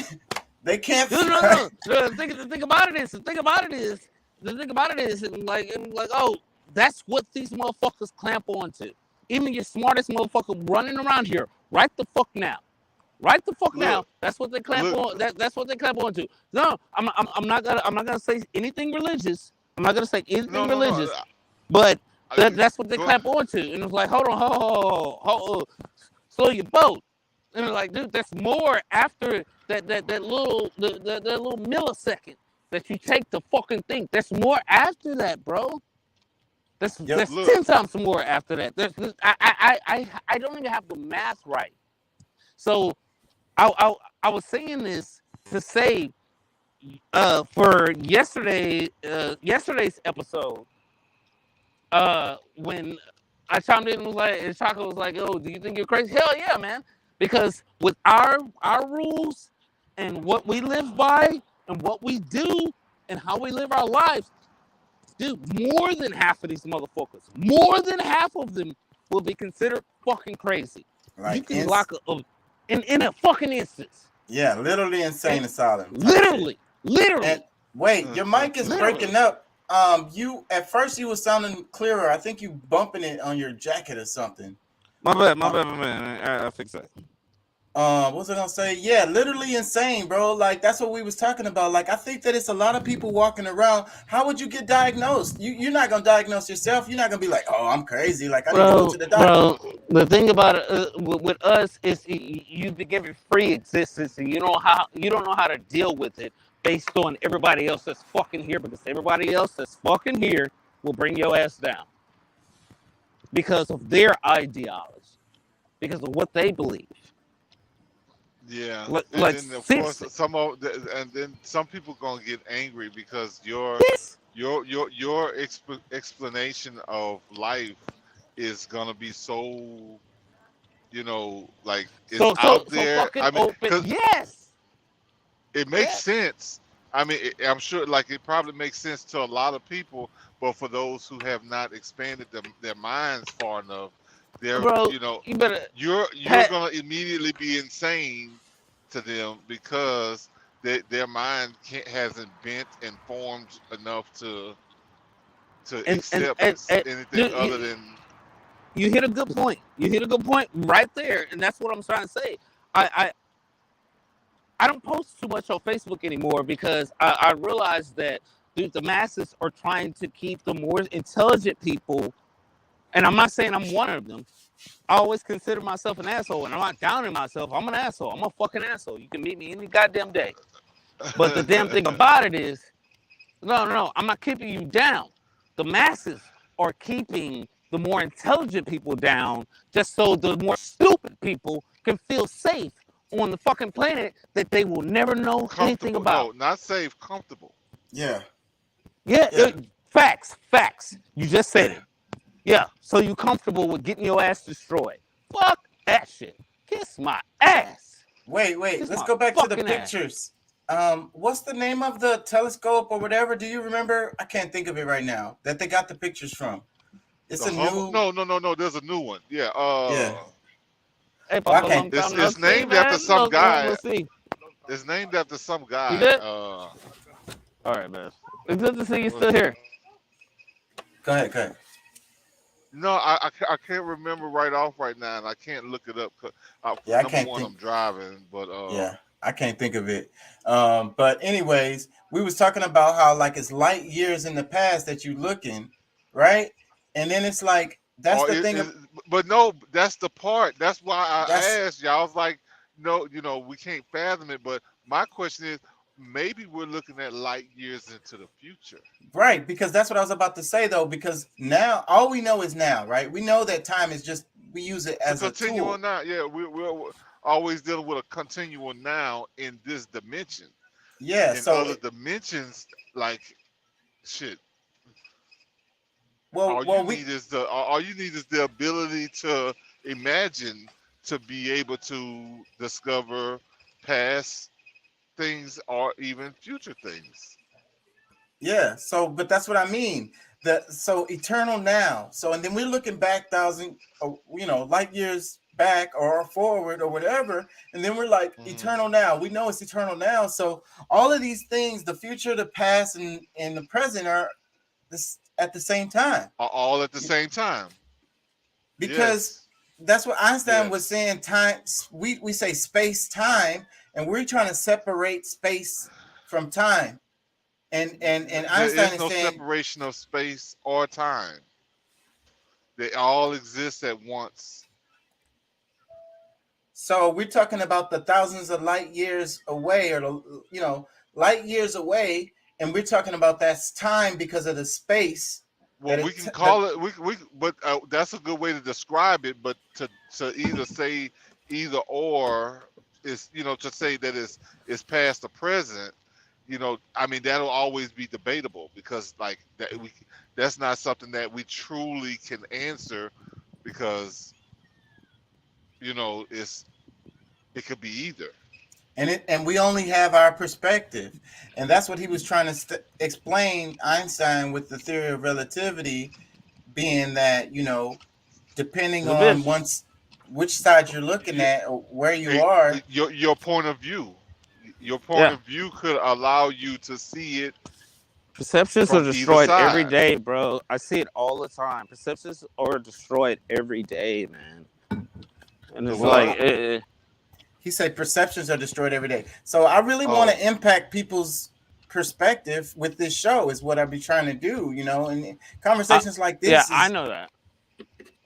Speaker 2: They can't.
Speaker 12: No. The thing about it is, like, oh, that's what these motherfuckers clamp onto. Even your smartest motherfucker running around here, right the fuck now. Now. That's what they clamp on. That's what they clamp onto. No, I'm not gonna say anything religious. I'm not gonna say anything religious. But that's what they clamp onto. And it's like, hold on, slow your boat. And it's like, dude, there's more after that little millisecond that you take to fucking think. There's more after that, bro. There's 10 times more after that. I don't even have the math right. So I was saying this to say for yesterday's episode, when I chimed in and was like, and Shaka was like, "Oh, do you think you're crazy?" Hell yeah, man! Because with our rules and what we live by and what we do and how we live our lives, dude, more than half of these motherfuckers, more than half of them will be considered fucking crazy. Like you can lock up in a fucking instance.
Speaker 2: Yeah, literally insane asylum.
Speaker 12: Literally.
Speaker 2: And wait, your mic is breaking up. You at first you were sounding clearer. I think you bumping it on your jacket or something.
Speaker 12: My bad, man. I fix that.
Speaker 2: What was I gonna say? Yeah, literally insane, bro. Like that's what we was talking about. Like I think that it's a lot of people walking around. How would you get diagnosed? You're not gonna diagnose yourself. You're not gonna be like, oh, I'm crazy. Like I need to go to the doctor.
Speaker 12: Bro, the thing about it with us is you've been given free existence, and you don't know how to deal with it based on everybody else that's fucking here, because everybody else that's fucking here will bring your ass down because of their ideology, because of what they believe.
Speaker 5: Yeah,
Speaker 12: like
Speaker 5: and then of course and then some people gonna get angry because your explanation of life is gonna be so, you know, like it's out there. I mean,
Speaker 12: yes,
Speaker 5: it makes sense. I mean, I'm sure, like it probably makes sense to a lot of people, but for those who have not expanded their minds far enough, you know, you're gonna immediately be insane to them because their mind hasn't bent and formed enough to accept anything other than.
Speaker 12: You hit a good point. Right there, and that's what I'm trying to say. I don't post too much on Facebook anymore because I realize that, dude, the masses are trying to keep the more intelligent people, and I'm not saying I'm one of them. I always consider myself an asshole, and I'm not downing myself. I'm an asshole. I'm a fucking asshole. You can meet me any goddamn day. But the damn thing about it is, no, I'm not keeping you down. The masses are keeping the more intelligent people down just so the more stupid people can feel safe on the fucking planet that they will never know anything about.
Speaker 5: No, not safe, comfortable.
Speaker 2: Yeah.
Speaker 12: Facts. You just said it. Yeah, so you comfortable with getting your ass destroyed. Fuck that shit. Kiss my ass.
Speaker 2: Wait. Let's go back to the pictures. What's the name of the telescope or whatever? Do you remember? I can't think of it right now. That they got the pictures from. It's a new.
Speaker 5: No. There's a new one. Yeah.
Speaker 2: Yeah.
Speaker 12: Hey,
Speaker 5: it's named after some guy. It's named after some guy.
Speaker 12: All right, man. It's good to see you still here.
Speaker 2: Go ahead.
Speaker 5: No, I can't remember right off right now, and I can't look it up.
Speaker 2: Yeah, I
Speaker 5: Number
Speaker 2: can't
Speaker 5: one,
Speaker 2: think.
Speaker 5: I'm driving, but
Speaker 2: Yeah, I can't think of it. But anyways, we was talking about how like it's light years in the past that you looking, right? And then it's like that's
Speaker 5: or
Speaker 2: the thing.
Speaker 5: but no, that's the part. That's why I
Speaker 2: That's
Speaker 5: asked you. I was like, no, we can't fathom it. But my question is, maybe we're looking at light years into the future.
Speaker 2: right, because that's what I was about to say though. Because now all we know is now, right? We know that time is just we use it
Speaker 5: To
Speaker 2: as a
Speaker 5: continue
Speaker 2: tool.
Speaker 5: on now, yeah, we're always dealing with a continuum now in this dimension.
Speaker 2: Yeah.
Speaker 5: In
Speaker 2: So
Speaker 5: other dimensions, like shit,
Speaker 2: well,
Speaker 5: all you need is the ability to imagine, to be able to discover past things or even future things.
Speaker 2: yeah. So, but that's what I mean. So eternal now. So, and then we're looking back light years back or forward or whatever, and then we're like eternal now. We know it's eternal now. So all of these things, the future, the past, and the present are this at the same time.
Speaker 5: All at the same time.
Speaker 2: Because
Speaker 5: Yes.
Speaker 2: that's what Einstein was
Speaker 5: Yes.
Speaker 2: saying. Time. We say space time, and we're trying to separate space from time. And
Speaker 5: There
Speaker 2: Einstein
Speaker 5: is
Speaker 2: is
Speaker 5: no
Speaker 2: saying,
Speaker 5: separation of space or time. They all exist at once.
Speaker 2: so we're talking about the thousands of light years away, or light years away, and we're talking about that's time because of the space.
Speaker 5: Well, we can call it but that's a good way to describe it. But to either say either or is to say that it's past the present. I mean that'll always be debatable because like that's not something that we truly can answer because it could be either.
Speaker 2: And we only have our perspective, and that's what he was trying to explain Einstein with the theory of relativity, being that depending on which side you're looking at or where you are.
Speaker 5: Your point of view. Your point of view could allow you to see it.
Speaker 12: Perceptions are
Speaker 5: from either
Speaker 12: destroyed every
Speaker 5: side.
Speaker 12: day, bro. I see it all the time. Perceptions are destroyed every day, man. And it's like
Speaker 2: he said perceptions are destroyed every day. So I really want to impact people's perspective with this show is what I be trying to do, and conversations like this
Speaker 12: I know that.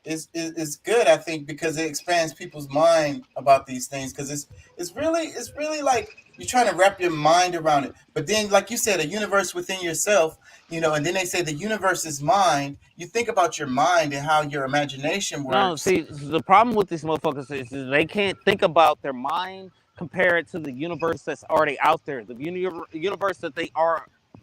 Speaker 2: Is good, I think, because it expands people's mind about these things, because it's really like you're trying to wrap your mind around it. But then, like you said, a universe within yourself, and then they say the universe is mind. You think about your mind and how your imagination works.
Speaker 12: No, see, the problem with these motherfuckers is they can't think about their mind, compare it to the universe that's already out there, the universe that they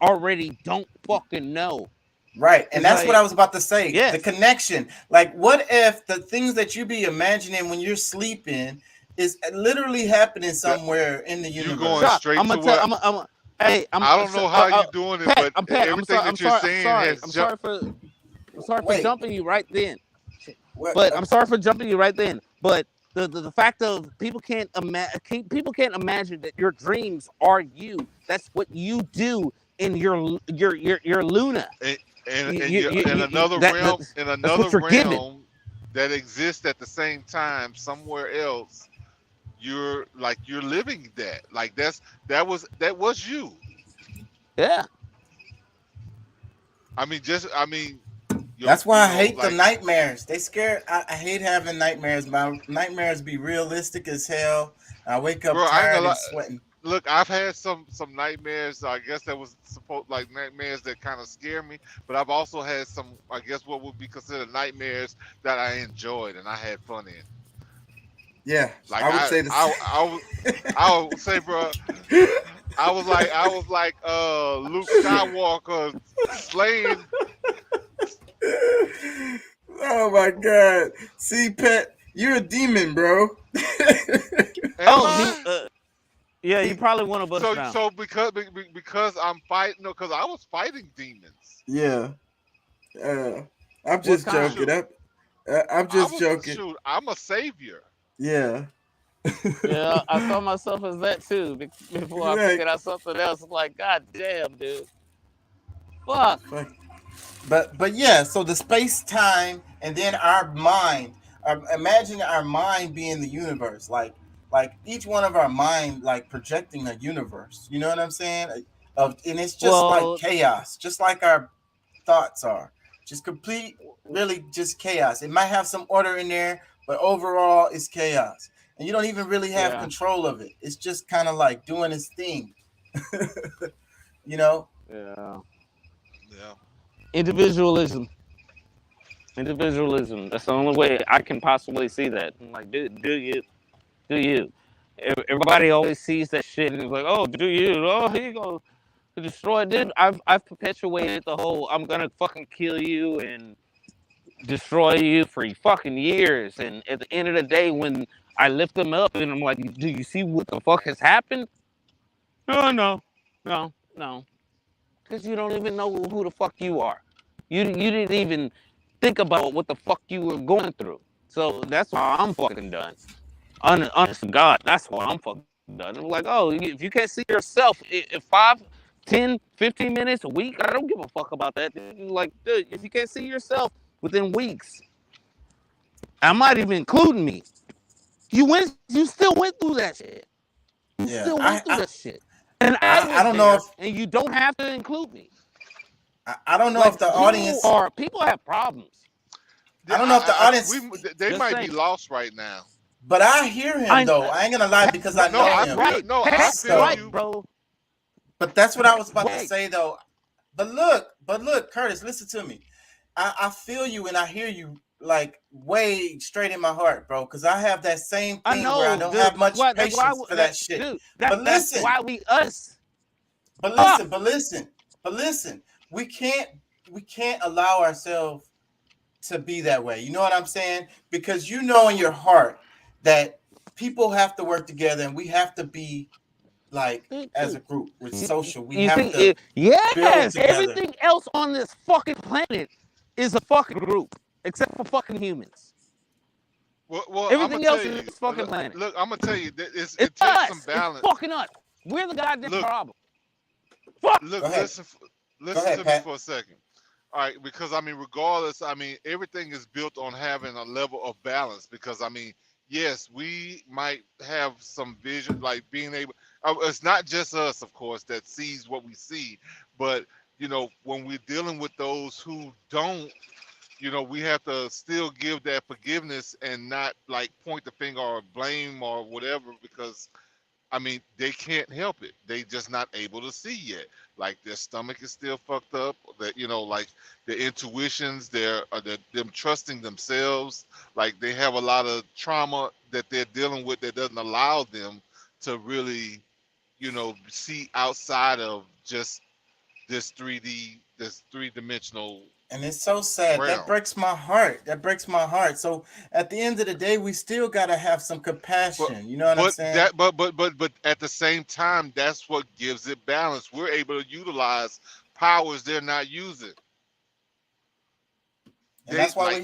Speaker 12: already don't fucking know.
Speaker 2: Right, and that's what I was about to say.
Speaker 12: Yes.
Speaker 2: The connection. Like, what if the things that you be imagining when you're sleeping is literally happening somewhere in the universe?
Speaker 5: You're going straight to what? I don't know how you're doing it, but everything that you're saying has jumped.
Speaker 12: I'm sorry for jumping you right then. But I'm sorry for jumping you right then. But the fact of people can't imagine that your dreams are you. That's what you do in your Luna.
Speaker 5: In another realm that exists at the same time somewhere else, you're living that. Like that was you.
Speaker 12: Yeah.
Speaker 2: That's why I hate the nightmares. They scare. I hate having nightmares. My nightmares be realistic as hell. I wake up tired and sweating.
Speaker 5: Look, I've had some nightmares. I guess that was supposed like nightmares that kind of scare me. But I've also had some, I guess, what would be considered nightmares that I enjoyed and I had fun in.
Speaker 2: Yeah,
Speaker 5: like
Speaker 2: I would say the
Speaker 5: same. I would say, bro, I was like Luke Skywalker slaying.
Speaker 2: Oh my God! See, Pet, you're a demon, bro.
Speaker 12: Yeah, you probably want to bust down.
Speaker 5: So because I'm fighting, because I was fighting demons.
Speaker 2: Yeah, I'm just joking. I'm just joking.
Speaker 5: Shoot, I'm a savior.
Speaker 2: Yeah.
Speaker 12: Yeah, I saw myself as that too before I figured out something else. Like, God damn, dude. Fuck.
Speaker 2: but yeah, so the space time and then our mind, imagine our mind being the universe, like each one of our mind like projecting a universe, you know what I'm saying, of, and it's just like
Speaker 12: Well,
Speaker 2: chaos, just like our thoughts are, just complete, really just chaos. It might have some order in there, but overall it's chaos, and you don't even really have
Speaker 12: yeah,
Speaker 2: control of it. It's just kind of like doing its thing. you know
Speaker 12: yeah.
Speaker 5: Yeah.
Speaker 12: Individualism. Individualism. That's the only way I can possibly see that. I'm like, dude, do you? Everybody always sees that shit and is like, oh, do you? Oh, here you go to destroy. Dude, I've perpetuated the whole I'm gonna fucking kill you and destroy you for fucking years. And at the end of the day, when I lift them up and I'm like, do you see what the fuck has happened? No, no. Because you don't even know who the fuck you are. You didn't even think about what the fuck you were going through. So that's why I'm fucking done. Honest to God, that's why I'm fucking done. I'm like, oh, if you can't see yourself in 5, 10, 15 minutes a week, I don't give a fuck about that. Like, dude, if you can't see yourself within weeks, I might even including me. You still went through that shit. You
Speaker 2: yeah
Speaker 12: still
Speaker 2: i
Speaker 12: went through
Speaker 2: i
Speaker 12: that shit. And I
Speaker 2: I
Speaker 12: was
Speaker 2: don't know
Speaker 12: there,
Speaker 2: if
Speaker 12: and you don't have to include me.
Speaker 2: I don't know if
Speaker 12: Like
Speaker 2: the audience.
Speaker 12: people have problems.
Speaker 2: I don't know if the audience.
Speaker 5: They
Speaker 12: Just
Speaker 5: might be
Speaker 12: saying.
Speaker 5: lost right now.
Speaker 2: But I hear him though. I ain't gonna lie because I
Speaker 5: No,
Speaker 2: know
Speaker 5: I
Speaker 2: him.
Speaker 5: feel no, I
Speaker 12: That's
Speaker 5: feel
Speaker 12: right,
Speaker 5: you.
Speaker 12: bro.
Speaker 2: But that's what I was about to
Speaker 12: Wait.
Speaker 2: say though. But look, Curtis, listen to me. I feel you and I hear you like way straight in my heart, bro. Because I have that same
Speaker 12: I
Speaker 2: thing where I
Speaker 12: know,
Speaker 2: don't
Speaker 12: dude.
Speaker 2: have much
Speaker 12: That's why,
Speaker 2: patience for that shit.
Speaker 12: dude.
Speaker 2: But
Speaker 12: That's
Speaker 2: listen,
Speaker 12: why we us.
Speaker 2: but listen, but listen, but listen. We can't allow ourselves to be that way. You know what I'm saying? Because you know in your heart that people have to work together and we have to be like as a group with social. We
Speaker 12: You
Speaker 2: have
Speaker 12: see,
Speaker 2: to build
Speaker 12: yes,
Speaker 2: together.
Speaker 12: everything else on this fucking planet is a fucking group, except for fucking humans.
Speaker 5: Well, I'm gonna
Speaker 12: Everything
Speaker 5: tell
Speaker 12: else in
Speaker 5: you.
Speaker 12: this fucking planet.
Speaker 5: Look, I'm gonna tell you that
Speaker 12: It's
Speaker 5: it takes some
Speaker 12: us.
Speaker 5: balance.
Speaker 12: It's fucking us. We're the goddamn
Speaker 5: Look,
Speaker 12: problem. Fuck.
Speaker 5: look,
Speaker 2: Go ahead.
Speaker 5: listen
Speaker 2: ahead,
Speaker 5: to me
Speaker 2: Pat.
Speaker 5: for a second. All right, because I mean, regardless, I mean, everything is built on having a level of balance. Because I mean, yes, we might have some vision, like being able. It's not just us, of course, that sees what we see, but you know, when we're dealing with those who don't, you know, we have to still give that forgiveness and not like point the finger or blame or whatever, because I mean, they can't help it. They just not able to see yet. Like their stomach is still fucked up. That you know, like their intuitions, them trusting themselves. Like they have a lot of trauma that they're dealing with that doesn't allow them to really, you know, see outside of just this three-dimensional
Speaker 2: And it's so sad. That
Speaker 5: realm.
Speaker 2: breaks my heart. That breaks my heart. So at the end of the day, we still gotta have some
Speaker 5: But
Speaker 2: compassion. You know what I'm saying?
Speaker 5: but at the same time, that's what gives it balance. We're able to utilize powers they're not using.
Speaker 2: And
Speaker 5: They
Speaker 2: that's why
Speaker 5: like
Speaker 2: we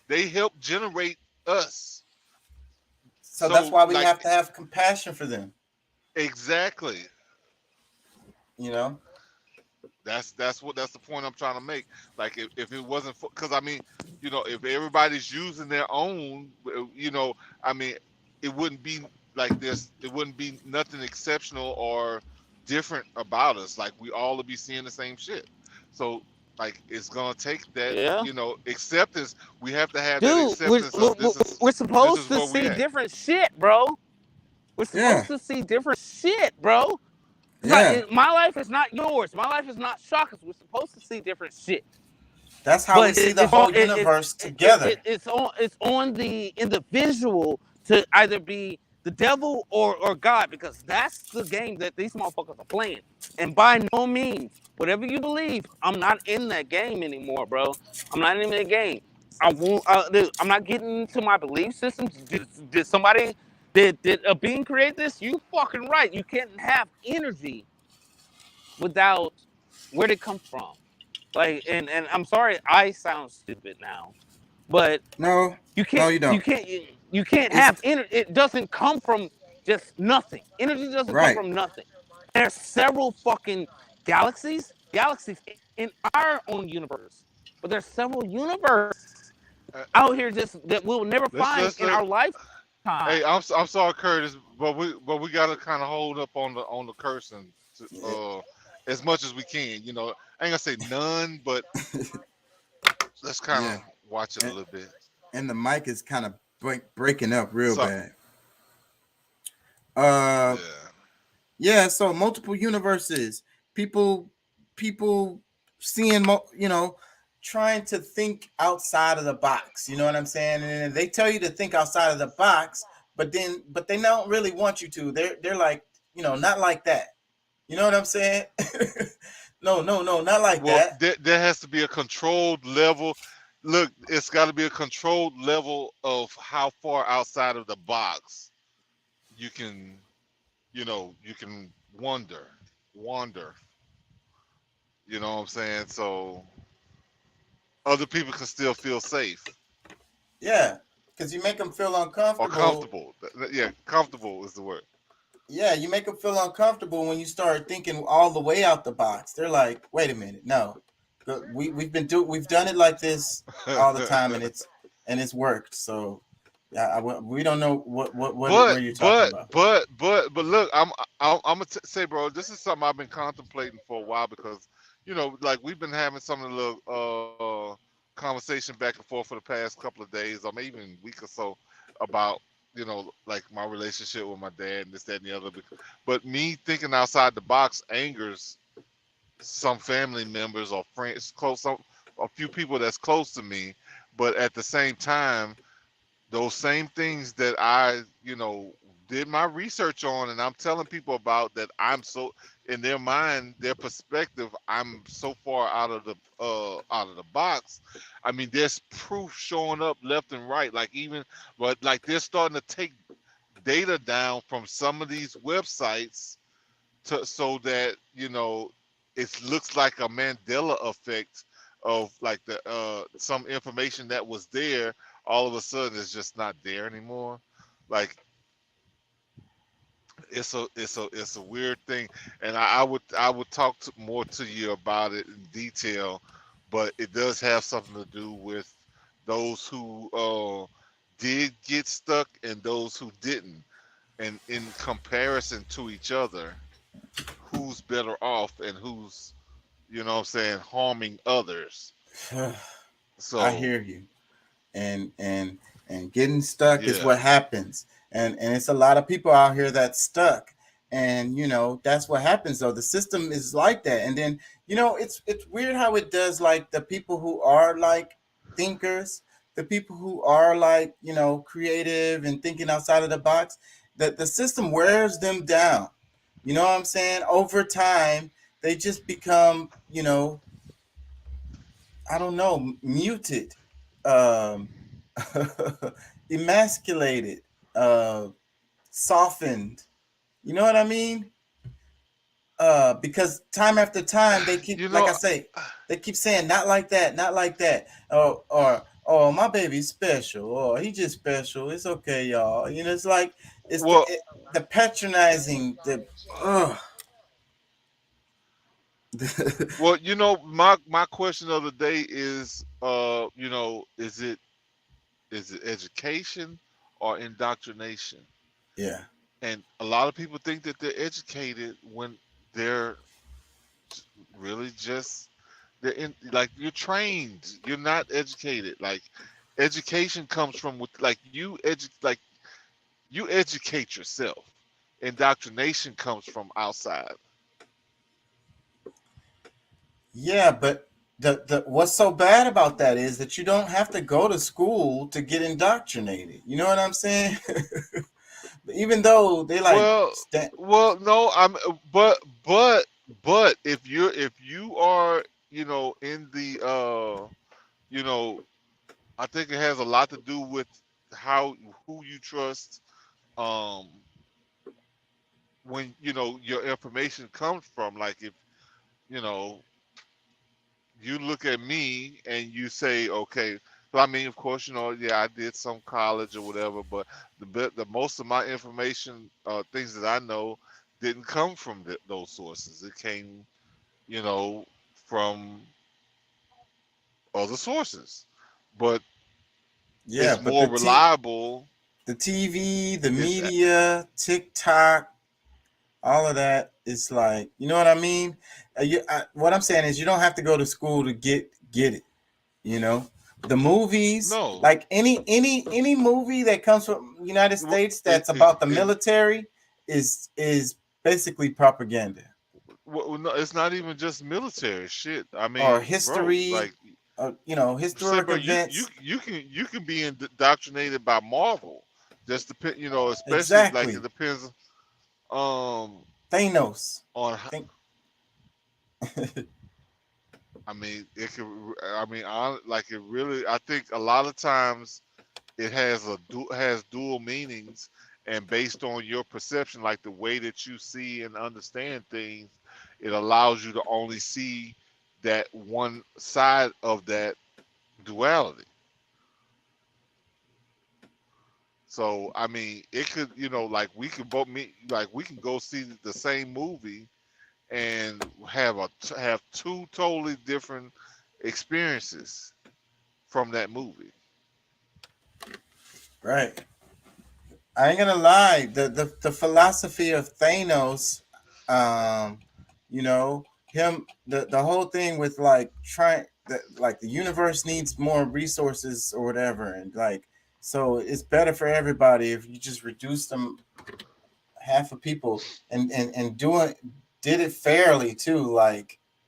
Speaker 5: they help generate us.
Speaker 2: so that's
Speaker 5: So
Speaker 2: why we
Speaker 5: like
Speaker 2: have to have compassion for them.
Speaker 5: exactly.
Speaker 2: You know?
Speaker 5: That's the point I'm trying to make. Like if it wasn't for, because I mean, you know, if everybody's using their own, you know, I mean, it wouldn't be like this. It wouldn't be nothing exceptional or different about us. Like we all would be seeing the same shit. So like it's gonna take that,
Speaker 12: Yeah.
Speaker 5: you know, acceptance. We have to have that
Speaker 12: Dude,
Speaker 5: acceptance of
Speaker 12: we're
Speaker 5: this
Speaker 12: supposed
Speaker 5: is
Speaker 12: to
Speaker 5: where we
Speaker 12: see
Speaker 5: at.
Speaker 12: different shit, bro. We're
Speaker 2: Yeah.
Speaker 12: supposed to see different shit, bro.
Speaker 2: Yeah.
Speaker 12: My life is not yours. My life is not Shaka's. We're supposed to see different shit.
Speaker 2: That's how we
Speaker 12: But
Speaker 2: see the whole universe together.
Speaker 12: it's on the individual to either be the devil or God, because that's the game that these motherfuckers are playing. And by no means, whatever you believe, I'm not in that game anymore, bro. I'm not in that game. I won't. Dude, I'm not getting into my belief systems. Did somebody did a being create this? You fucking right. You can't have energy without where'd it come from? Like, and I'm sorry, I sound stupid now, but
Speaker 2: No,
Speaker 12: you
Speaker 2: no,
Speaker 12: can't
Speaker 2: you
Speaker 12: you
Speaker 2: don't.
Speaker 12: can't you can't
Speaker 2: It's
Speaker 12: have energy. It doesn't come from just nothing. Energy doesn't come
Speaker 2: right.
Speaker 12: from nothing. There's several fucking galaxies. Galaxies in our own universe, but there's several universes
Speaker 5: Uh,
Speaker 12: out here just that we'll never find
Speaker 5: let's
Speaker 12: in
Speaker 5: let.
Speaker 12: our lifetime.
Speaker 5: Hey, I'm sorry, Curtis, but we gotta kind of hold up on the cursing
Speaker 2: Yeah,
Speaker 5: as much as we can. I ain't gonna say none, but let's kind of
Speaker 2: yeah.
Speaker 5: watch it a
Speaker 2: And,
Speaker 5: little bit.
Speaker 2: and the mic is kind of breaking up real
Speaker 5: So
Speaker 2: bad. Uh,
Speaker 5: yeah,
Speaker 2: yeah. So multiple universes. People, people seeing, trying to think outside of the box. You know what I'm saying? And they tell you to think outside of the box, but they don't really want you to. They're like, not like that. You know what I'm saying? No, no, no, not like
Speaker 5: well,
Speaker 2: that.
Speaker 5: there has to be a controlled level. Look, it's got to be a controlled level of how far outside of the box you can, you can wander. You know what I'm saying? So other people can still feel safe
Speaker 2: Yeah, because you make them feel
Speaker 5: or
Speaker 2: uncomfortable.
Speaker 5: comfortable. Yeah, comfortable is the word.
Speaker 2: Yeah, you make them feel uncomfortable when you start thinking all the way out the box. They're like, "Wait a minute, no, we've done it like this all the time, and it's worked." So, yeah, we don't know what
Speaker 5: but
Speaker 2: you're talking
Speaker 5: but
Speaker 2: about.
Speaker 5: but but look, I'm gonna say, bro, this is something I've been contemplating for a while because like we've been having some of the little conversation back and forth for the past couple of days or maybe even a week or so about like my relationship with my dad and this, that, and the other. But me thinking outside the box angers some family members or friends, a few people that's close to me. But at the same time, those same things that I, did my research on and I'm telling people about that I'm so in their mind, their perspective, I'm so far out of the box. I mean, there's proof showing up left and right. Like even but like they're starting to take data down from some of these websites so that it looks like a Mandela effect of like the some information that was there all of a sudden is just not there anymore. Like it's a weird thing, and I would talk more to you about it in detail, but it does have something to do with those who did get stuck and those who didn't, and in comparison to each other, who's better off and who's what I'm saying harming others.
Speaker 2: I
Speaker 5: So
Speaker 2: hear you. And getting stuck is
Speaker 5: yeah,
Speaker 2: what happens, and it's a lot of people out here that's stuck, and that's what happens. Though the system is like that, and then it's weird how it does. Like the people who are like thinkers, the people who are like creative and thinking outside of the box, that the system wears them down. You know what I'm saying? Over time they just become I don't know, muted, um, emasculated, softened. You know what I mean? Because time after time they keep,
Speaker 5: you
Speaker 2: like
Speaker 5: know,
Speaker 2: I say, they keep saying not like that, not like that, or oh my baby's special, or he just special. It's okay, y'all. It's like it's
Speaker 5: well,
Speaker 2: the patronizing, the ugh.
Speaker 5: my question of the day is, is it education or indoctrination?
Speaker 2: Yeah,
Speaker 5: And a lot of people think that they're educated when they're really just they're in like you're trained. You're not educated. Like education comes from with you educate yourself. Indoctrination comes from outside.
Speaker 2: yeah, but the what's so bad about that is that you don't have to go to school to get indoctrinated. You know what I'm saying? Even though they like
Speaker 5: Well, no, but but if you are in the you know I think it has a lot to do with how who you trust um when your information comes from. Like if you know you look at me and you say, okay, so I mean, of course, yeah, I did some college or whatever, but the most of my information, things that I know, didn't come from those sources. It came, you know, from other sources, but
Speaker 2: Yeah,
Speaker 5: it's
Speaker 2: but
Speaker 5: more reliable.
Speaker 2: the TV, the
Speaker 5: It's
Speaker 2: media, TikTok, all of that is like, you know what I mean? What I'm saying is, you don't have to go to school to get it. You know, the movies,
Speaker 5: no.
Speaker 2: like any movie that comes from United States
Speaker 5: It,
Speaker 2: that's
Speaker 5: it,
Speaker 2: about the
Speaker 5: it,
Speaker 2: military is basically propaganda
Speaker 5: well, no, it's not even just military shit. I
Speaker 2: or
Speaker 5: mean, bro,
Speaker 2: history,
Speaker 5: like, say,
Speaker 2: historic
Speaker 5: bro,
Speaker 2: events.
Speaker 5: you can be indoctrinated by Marvel. Just depend, especially like it
Speaker 2: Exactly.
Speaker 5: depends um
Speaker 2: Thanos.
Speaker 5: on.
Speaker 2: Think.
Speaker 5: I mean, it could. I mean, like it really. I think a lot of times it has dual meanings, and based on your perception, like the way that you see and understand things, it allows you to only see that one side of that duality. So I mean, it could, like we could both meet, like we can go see the same movie and have two totally different experiences from that movie.
Speaker 2: Right. I ain't gonna lie. The philosophy of Thanos, you know, the whole thing with like trying like the universe needs more resources or whatever, and like so it's better for everybody if you just reduce them half of people and did it fairly too,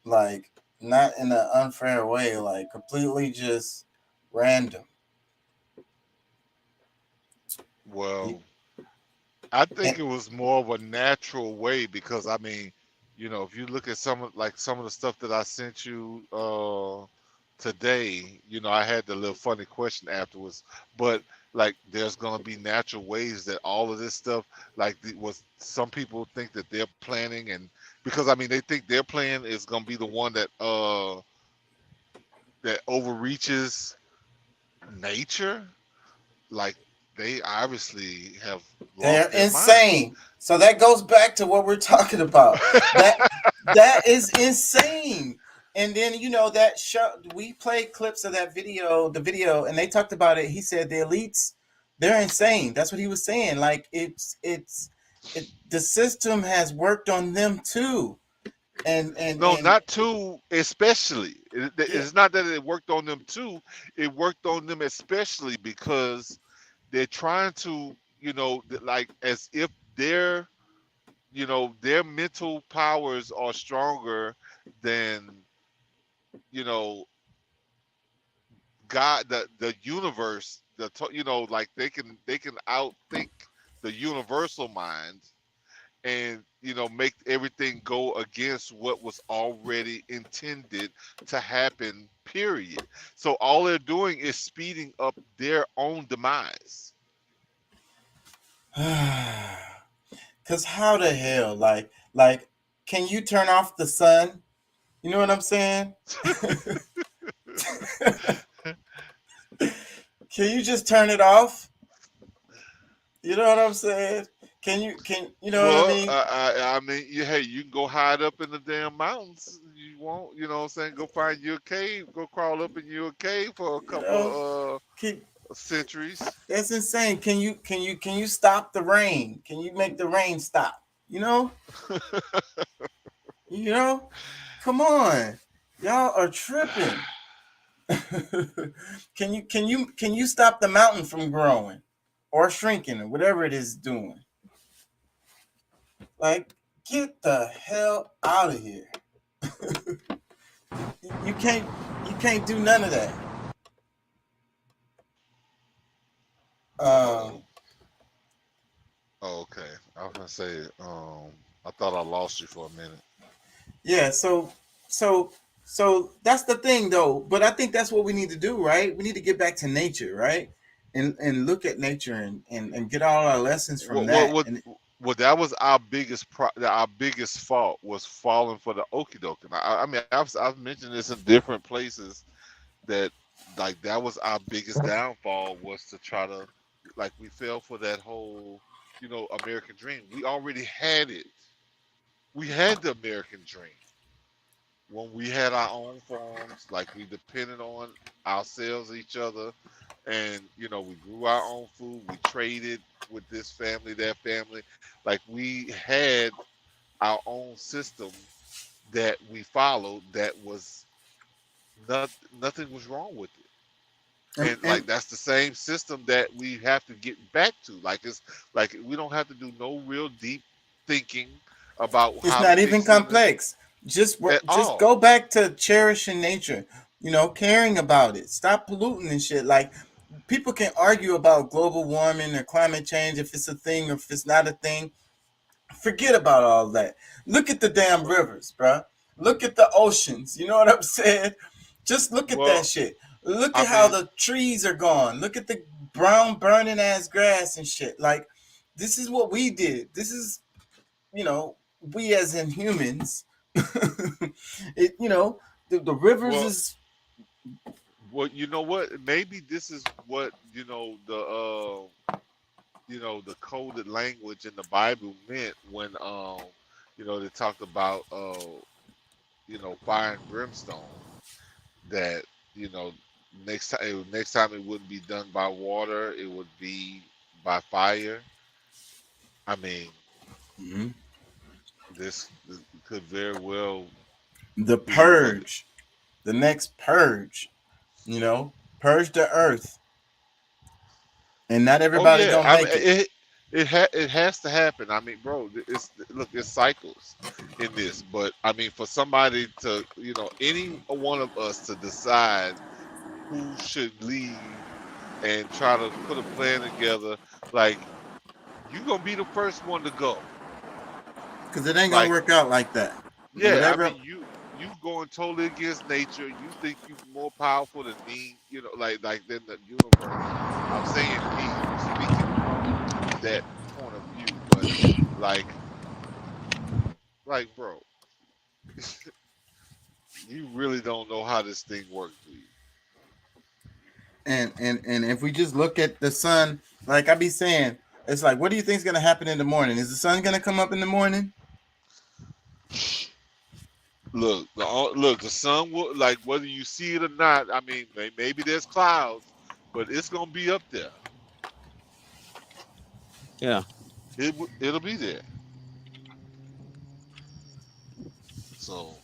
Speaker 2: like not in an unfair way, like completely just random.
Speaker 5: Well, I think it was more of a natural way because I mean, if you look at some of the stuff that I sent you today, I had the little funny question afterwards, but like there's gonna be natural ways that all of this stuff, like was some people think that they're planning, and because I mean they think their plan is gonna be the one that overreaches nature, like they obviously have
Speaker 2: They're
Speaker 5: lost their minds.
Speaker 2: insane. So that goes back to what we're talking about. That that is insane. And then that show, we played clips of that video, the video, and they talked about it. He said the elites, they're insane. That's what he was saying. Like the system has worked on them too.
Speaker 5: No,
Speaker 2: And
Speaker 5: not too, especially.
Speaker 2: yeah,
Speaker 5: It's not that it worked on them too. It worked on them especially because they're trying to, like as if their mental powers are stronger than, you know, God, the universe, like they can outthink the universal mind and make everything go against what was already intended to happen, period. So all they're doing is speeding up their own demise.
Speaker 2: cause how the hell, like, can you turn off the sun? You know what I'm saying? Can you just turn it off? You know what I'm saying? Can you know what I
Speaker 5: Well,
Speaker 2: mean?
Speaker 5: I mean, hey, you can go hide up in the damn mountains. You won't, what I'm saying? Go find you a cave. Go crawl up in your cave for a
Speaker 2: You know,
Speaker 5: couple
Speaker 2: keep
Speaker 5: centuries.
Speaker 2: that's insane. Can you stop the rain? Can you make the rain stop? You know? You know? Come on. Y'all are tripping. Can you stop the mountain from growing or shrinking or whatever it is doing? Like, get the hell out of here. You can't do none of that.
Speaker 5: Oh,
Speaker 2: Um
Speaker 5: okay. I was gonna say, I thought I lost you for a minute.
Speaker 2: yeah, so that's the thing though. But I think that's what we need to do, right? We need to get back to nature, right? And look at nature and get all our lessons from
Speaker 5: What what
Speaker 2: that.
Speaker 5: what
Speaker 2: And
Speaker 5: what that was our biggest fault was falling for the okie doke. And I mean, I've mentioned this in different places that like that was our biggest downfall was to try to like we fell for that whole American dream. We already had it. We had the American dream. when we had our own farms, like we depended on ourselves, each other, and we grew our own food. We traded with this family, that family. Like we had our own system that we followed. That was nothing was wrong with it. And like
Speaker 2: And
Speaker 5: that's the same system that we have to get back to. Like it's like we don't have to do no real deep thinking about
Speaker 2: it's
Speaker 5: how to
Speaker 2: not even
Speaker 5: fix it
Speaker 2: complex.
Speaker 5: at
Speaker 2: Just
Speaker 5: all.
Speaker 2: go back to cherishing nature. Caring about it. Stop polluting and shit. Like people can argue about global warming or climate change if it's a thing or if it's not a thing. Forget about all that. Look at the damn rivers, bruh. Look at the oceans. You know what I'm saying? Just look at that
Speaker 5: Well,
Speaker 2: shit. Look
Speaker 5: I
Speaker 2: at how
Speaker 5: mean,
Speaker 2: the trees are gone. Look at the brown burning ass grass and shit. Like this is what we did. This is, we as in humans. The rivers
Speaker 5: well,
Speaker 2: is
Speaker 5: you know what? Maybe this is what the coded language in the Bible meant when they talked about fire and brimstone. That you know next time it wouldn't be done by water, it would be by fire. I mean,
Speaker 2: Mhm.
Speaker 5: this could very well
Speaker 2: The
Speaker 5: be what.
Speaker 2: purge. The next purge. Purge the earth. And not
Speaker 5: Oh
Speaker 2: everybody
Speaker 5: yeah,
Speaker 2: gonna
Speaker 5: I mean
Speaker 2: make it.
Speaker 5: it has to happen. I mean, bro, it's cycles in this. But I mean, for somebody to any one of us to decide who should lead and try to put a plan together, like you gonna be the first one to go.
Speaker 2: Because it ain't gonna
Speaker 5: Like
Speaker 2: work out like that.
Speaker 5: yeah, I
Speaker 2: Whatever.
Speaker 5: mean you going totally against nature. You think you more powerful than me. Like than the universe. I'm saying me speaking from that point of view, but like bro, you really don't know how this thing works, do you?
Speaker 2: And if we just look at the sun, like I be saying, it's like, what do you think's gonna happen in the morning? Is the sun gonna come up in the morning?
Speaker 5: Look, the sun will, like, whether you see it or not. I mean, maybe there's clouds, but it's gonna be up there.
Speaker 12: Yeah.
Speaker 5: It'll be there. So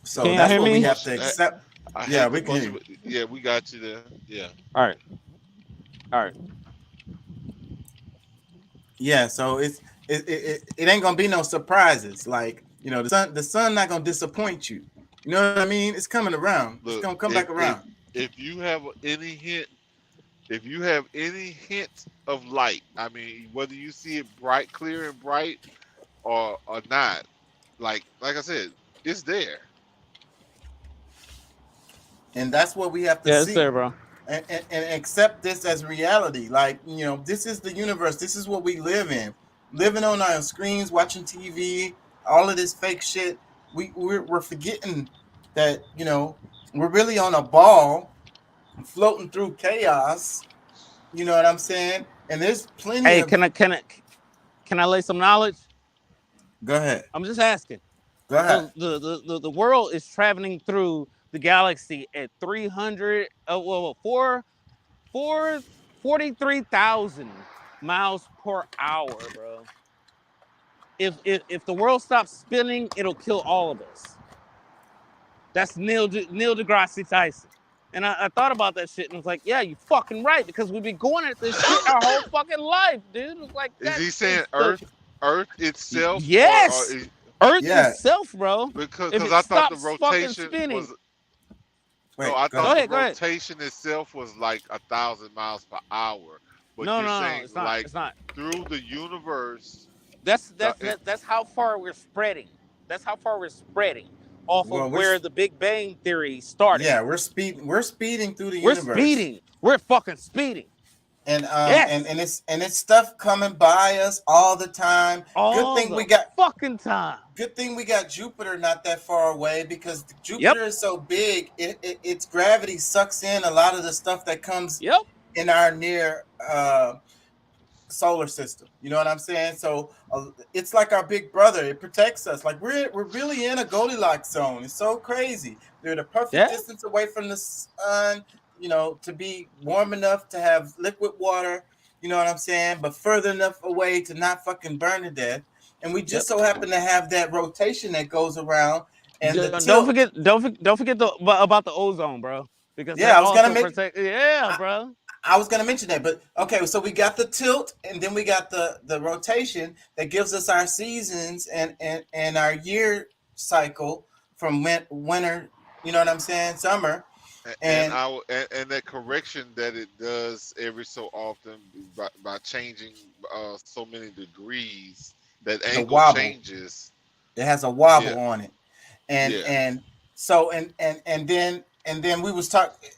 Speaker 2: So
Speaker 12: Can y'all
Speaker 5: I
Speaker 2: that's
Speaker 12: hear
Speaker 5: hate
Speaker 2: what
Speaker 5: to
Speaker 2: we
Speaker 12: me?
Speaker 2: have
Speaker 5: bust.
Speaker 2: to accept.
Speaker 5: I
Speaker 2: Yeah,
Speaker 5: hate to
Speaker 2: we can hear
Speaker 5: bust.
Speaker 2: you.
Speaker 5: Yeah, we got you there. Yeah.
Speaker 12: All right. All right.
Speaker 2: Yeah, so it ain't gonna be no surprises. Like, the sun not gonna disappoint you. You know what I mean? It's coming around. It's
Speaker 5: Look,
Speaker 2: gonna come
Speaker 5: if
Speaker 2: back
Speaker 5: if
Speaker 2: around.
Speaker 5: if you have any hint, if you have any hint of light, I mean, whether you see it bright, clear, and bright, or not, like I said, it's there.
Speaker 2: And that's what we have to
Speaker 12: Yeah, it's
Speaker 2: see.
Speaker 12: there, bro.
Speaker 2: And accept this as reality. Like, this is the universe. This is what we live in. Living on our screens, watching TV, all of this fake shit. We're forgetting that, we're really on a ball floating through chaos. You know what I'm saying? And there's plenty
Speaker 12: Hey,
Speaker 2: of.
Speaker 12: can I lay some knowledge?
Speaker 2: Go ahead.
Speaker 12: I'm just asking.
Speaker 2: Go ahead.
Speaker 12: So the world is traveling through the galaxy at 300 43,000 miles per hour, bro. If the world stops spinning, it'll kill all of us. That's Neil deGrasse Tyson. And I thought about that shit and was like, yeah, you fucking right, because we've been going at this shit our whole fucking life, dude. It's like
Speaker 5: Is
Speaker 12: that
Speaker 5: he saying
Speaker 12: is the
Speaker 5: Earth itself, or
Speaker 12: yes, Earth
Speaker 2: Yeah.
Speaker 12: itself, bro. If
Speaker 5: because
Speaker 12: it
Speaker 5: I thought the
Speaker 12: stops fucking
Speaker 5: rotation
Speaker 12: spinning,
Speaker 5: was no,
Speaker 2: Wait,
Speaker 5: I
Speaker 2: go
Speaker 5: thought
Speaker 2: ahead.
Speaker 5: the
Speaker 12: go ahead.
Speaker 5: rotation itself was like 1,000 miles per hour. But
Speaker 12: No,
Speaker 5: you're
Speaker 12: no, no,
Speaker 5: saying
Speaker 12: it's not.
Speaker 5: like
Speaker 12: It's not.
Speaker 5: through the universe,
Speaker 12: That's
Speaker 5: the
Speaker 12: that's that, that's how far we're spreading. That's how far we're spreading off
Speaker 2: Well,
Speaker 12: of where the Big Bang Theory started.
Speaker 2: yeah, we're speeding through the
Speaker 12: We're
Speaker 2: universe.
Speaker 12: speeding. We're fucking speeding.
Speaker 2: And
Speaker 12: Yes,
Speaker 2: it's stuff coming by us all the time. Good
Speaker 12: all
Speaker 2: thing
Speaker 12: the
Speaker 2: we got
Speaker 12: fucking time.
Speaker 2: good thing we got Jupiter not that far away, because
Speaker 12: Yep,
Speaker 2: Jupiter is so big, its gravity sucks in a lot of the stuff that comes
Speaker 12: yep.
Speaker 2: in our near solar system. You know what I'm saying? So it's like our big brother. It protects us. Like we're really in a Goldilocks zone. It's so crazy. They're the perfect distance away from the sun, you know, to be warm enough to have liquid water. You know what I'm saying? But further enough away to not fucking burn to death. And we just so happen to have that rotation that goes around. And the
Speaker 12: don't forget about the ozone, bro. Because
Speaker 2: I was gonna
Speaker 12: protect. Bro.
Speaker 2: I was going to mention that, but okay, so we got the tilt, and then we got the rotation that gives us our seasons and our year cycle from winter, you know what I'm saying, summer,
Speaker 5: and that correction that it does every so often by changing so many degrees, that angle changes.
Speaker 2: It has a wobble on it, and so and then we was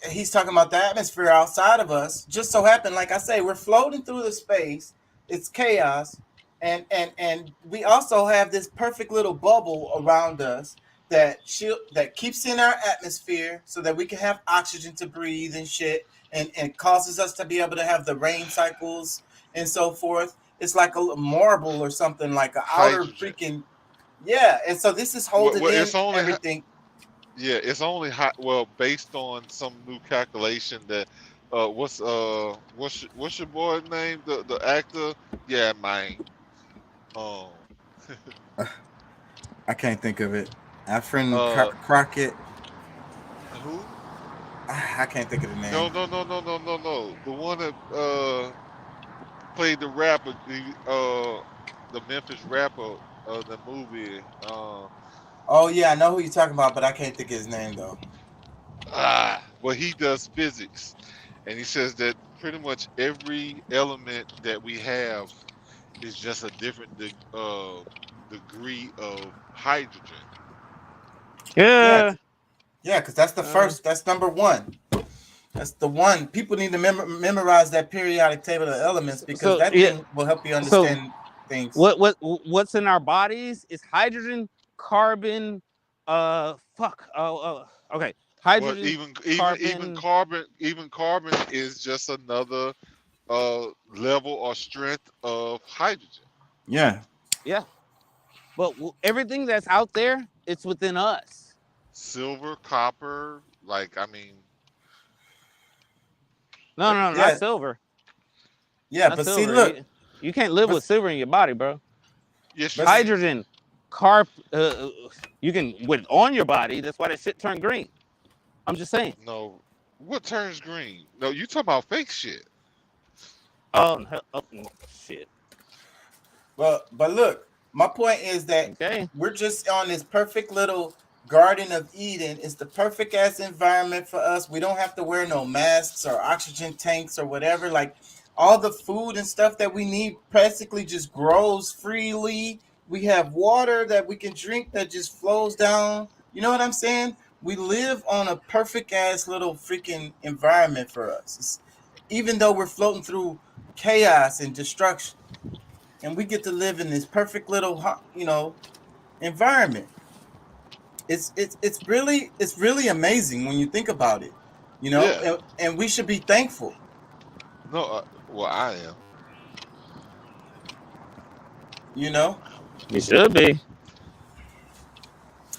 Speaker 2: he's talking about the atmosphere outside of us. Just so happened, like I say, we're floating through the space. It's chaos. And we also have this perfect little bubble around us that keeps in our atmosphere so that we can have oxygen to breathe and shit, and causes us to be able to have the rain cycles and so forth. It's like a marble or something, like an outer freaking and so this is holding in everything.
Speaker 5: It's only hot. Well, based on some new calculation that what's your boy's name? The actor? Yeah, man.
Speaker 2: I can't think of it. Afrin Crockett.
Speaker 5: Who?
Speaker 2: I can't think of the name.
Speaker 5: No. The one that played the rapper, the Memphis rapper of the movie.
Speaker 2: Oh yeah, I know who you're talking about, but I can't think of his name though.
Speaker 5: Well, he does physics, and he says that pretty much every element that we have is just a different degree of hydrogen.
Speaker 2: Yeah, because that's the first. That's number one. That's the one. People need to memorize that periodic table of elements because that thing will help you understand things.
Speaker 12: What's in our bodies is hydrogen, carbon, okay. Hydrogen,
Speaker 5: even carbon is just another level or strength of hydrogen.
Speaker 2: Yeah.
Speaker 12: But everything that's out there, it's within us.
Speaker 5: Silver, copper,
Speaker 12: not silver.
Speaker 2: Yeah,
Speaker 12: not
Speaker 2: but
Speaker 12: silver.
Speaker 2: see, look,
Speaker 12: you can't live with silver in your body, bro.
Speaker 5: Yes,
Speaker 12: hydrogen, you can with on your body. That's why that shit turned green. I'm just saying.
Speaker 5: No, what turns green? No, you talking about fake shit.
Speaker 12: Oh shit.
Speaker 2: Well, but look, my point is that we're just on this perfect little Garden of Eden. It's the perfect ass environment for us. We don't have to wear no masks or oxygen tanks or whatever. Like all the food and stuff that we need practically just grows freely. We have water that we can drink that just flows down. You know what I'm saying? We live on a perfect ass little freaking environment for us. Even though we're floating through chaos and destruction, and we get to live in this perfect little, environment. It's really amazing when you think about it, and we should be thankful.
Speaker 5: No, well, I am.
Speaker 12: You should be.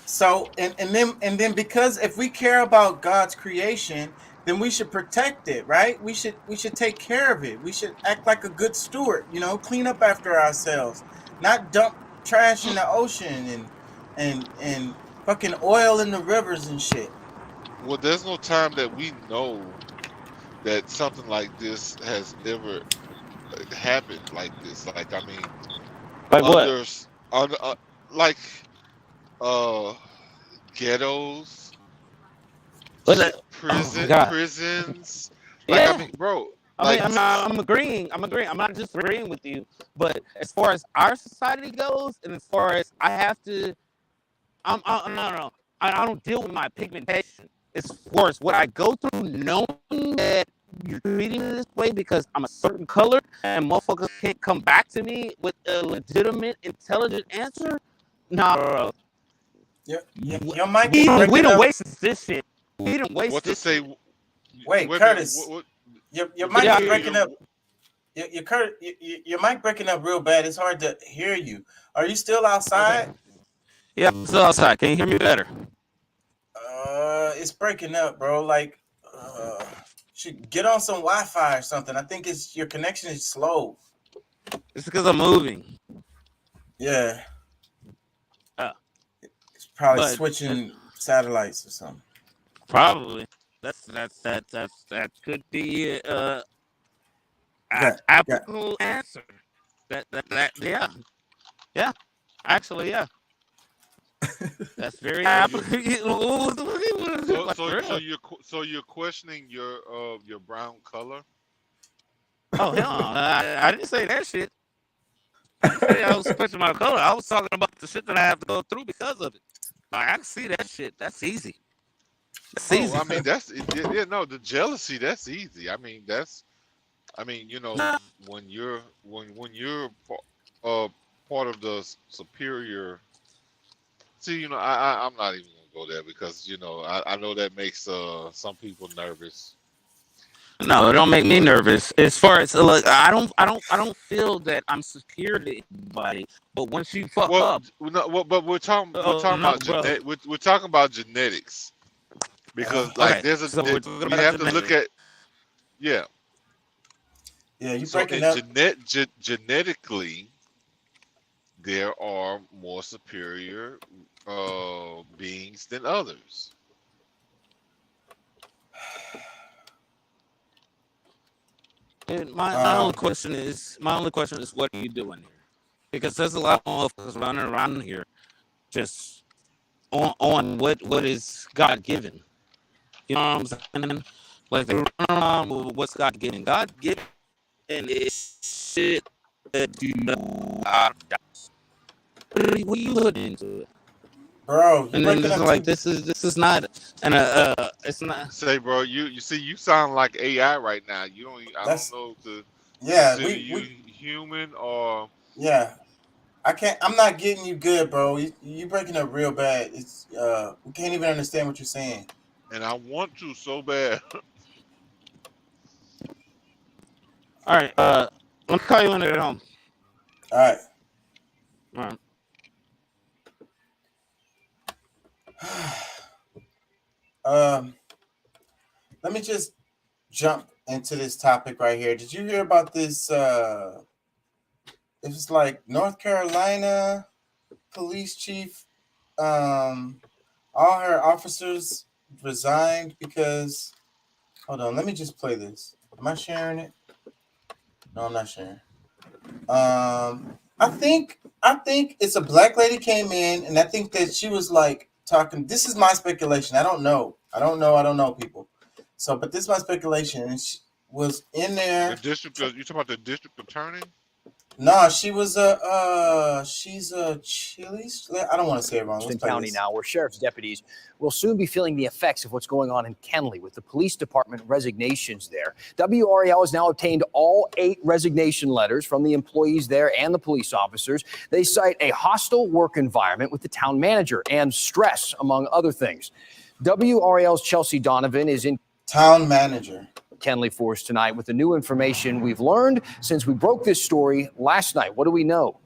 Speaker 2: So and then because if we care about God's creation, then we should protect it, right? We should take care of it. We should act like a good steward, clean up after ourselves, not dump trash in the ocean and fucking oil in the rivers and shit.
Speaker 5: Well, there's no time that we know that something like this has ever happened like this. Like, I mean,
Speaker 12: like what?
Speaker 5: Ghettos, prisons. Like,
Speaker 12: yeah.
Speaker 5: I mean, bro.
Speaker 12: I'm agreeing. I'm not just agreeing with you, but as far as our society goes, and as far as I have to, no. I don't deal with my pigmentation. As far as what I go through, knowing that you're treating me this way because I'm a certain color, and motherfuckers can't come back to me with a legitimate, intelligent answer. Nah, bro.
Speaker 2: Your mic.
Speaker 12: We don't waste this shit. We don't waste
Speaker 5: what
Speaker 12: this
Speaker 5: to say?
Speaker 2: Wait, Curtis. Your mic is breaking up. Your mic breaking up real bad. It's hard to hear you. Are you still outside?
Speaker 12: Okay. Yeah, I'm still outside. Can you hear me better?
Speaker 2: It's breaking up, bro. Like, should get on some Wi-Fi or something. I think it's your connection is slow.
Speaker 12: It's because I'm moving.
Speaker 2: Yeah. It's probably
Speaker 12: but-
Speaker 2: switching satellites or something.
Speaker 12: Probably. That could be applicable answer. That yeah. Actually, yeah. That's very applicable.
Speaker 5: So you're questioning your brown color?
Speaker 12: Oh hell no! I didn't say that shit. I didn't say I was questioning my color. I was talking about the shit that I have to go through because of it. Like, I can see that shit. That's easy. That's easy.
Speaker 5: I mean, the jealousy, that's easy. I mean, when you're part of the superior. See, I'm not even gonna go there because I know that makes some people nervous.
Speaker 12: No, it don't make me nervous. As far as look, I don't feel that I'm superior to anybody. But once you fuck up,
Speaker 5: but we're talking about genetics, because we have to look at
Speaker 2: you breaking up.
Speaker 5: Genetically, there are more superior beings than others.
Speaker 12: And my only question is, what are you doing here? Because there's a lot of motherfuckers running around here, just on what is God given. You know what I'm saying? Like they run around with what's God given. God given is shit that you know out of doubt. What are you looking into it?
Speaker 2: Bro,
Speaker 12: and then it's like this is not it's not.
Speaker 5: Say, bro, you see, you sound like AI right now. I don't know to consider you human or
Speaker 2: I'm not getting you good, bro. You breaking up real bad. It's we can't even understand what you're saying.
Speaker 5: And I want to so bad.
Speaker 12: All right, let me call you when they're at home.
Speaker 2: All right. Let me just jump into this topic right here. Did you hear about this? It was like North Carolina police chief. All her officers resigned because. Hold on, let me just play this. Am I sharing it? No, I'm not sharing. I think it's a black lady came in, and I think that she was like talking. This is my speculation. I don't know, people. So, but this is my speculation. And she was in there.
Speaker 5: You talking about the district attorney?
Speaker 2: No, she was she's a Chili's. I don't want to say it wrong.
Speaker 13: County now, where sheriff's deputies will soon be feeling the effects of what's going on in Kenly with the police department resignations there. WRAL has now obtained all 8 resignation letters from the employees there and the police officers. They cite a hostile work environment with the town manager and stress, among other things. WRAL's Chelsea Donovan is in
Speaker 2: town manager
Speaker 13: Kenly for us tonight with the new information we've learned since we broke this story last night. What do we know?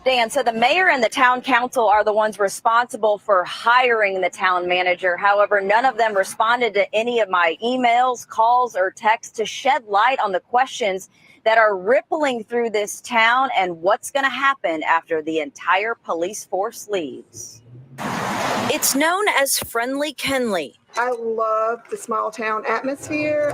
Speaker 14: Dan, so the mayor and the town council are the ones responsible for hiring the town manager. However, none of them responded to any of my emails, calls, or texts to shed light on the questions that are rippling through this town and what's going to happen after the entire police force leaves. It's known as Friendly Kenly.
Speaker 15: I love the small town atmosphere.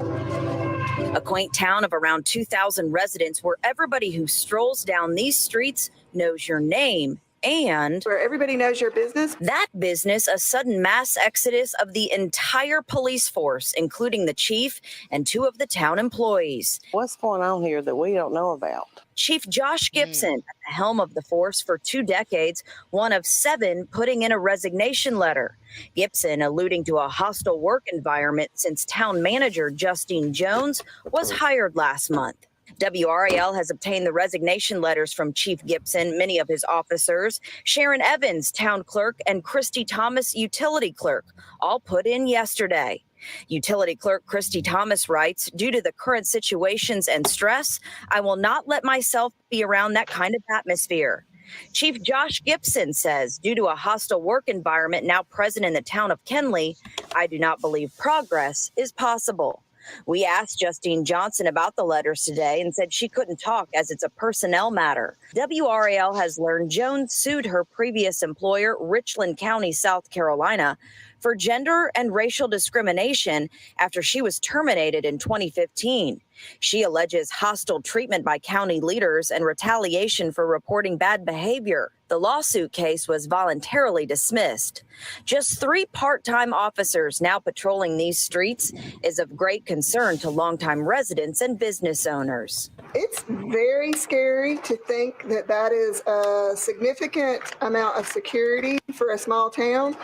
Speaker 14: A quaint town of around 2,000 residents where everybody who strolls down these streets knows your name and
Speaker 15: where everybody knows your business.
Speaker 14: That business, a sudden mass exodus of the entire police force, including the chief and 2 of the town employees.
Speaker 16: What's going on here that we don't know about?
Speaker 14: Chief Josh Gibson, at the helm of the force for 2 decades, one of 7 putting in a resignation letter. Gibson alluding to a hostile work environment since town manager Justine Jones was hired last month. WRAL has obtained the resignation letters from Chief Gibson, many of his officers, Sharon Evans, town clerk, and Christy Thomas, utility clerk, all put in yesterday. Utility clerk Christy Thomas writes, due to the current situations and stress, I will not let myself be around that kind of atmosphere. Chief Josh Gibson says, due to a hostile work environment now present in the town of Kenly, I do not believe progress is possible. We asked Justine Johnson about the letters today and said she couldn't talk as it's a personnel matter. WRAL has learned Jones sued her previous employer, Richland County, South Carolina, for gender and racial discrimination after she was terminated in 2015. She alleges hostile treatment by county leaders and retaliation for reporting bad behavior. The lawsuit case was voluntarily dismissed. Just 3 part-time officers now patrolling these streets is of great concern to longtime residents and business owners.
Speaker 15: It's very scary to think that that is a significant amount of security for a small town.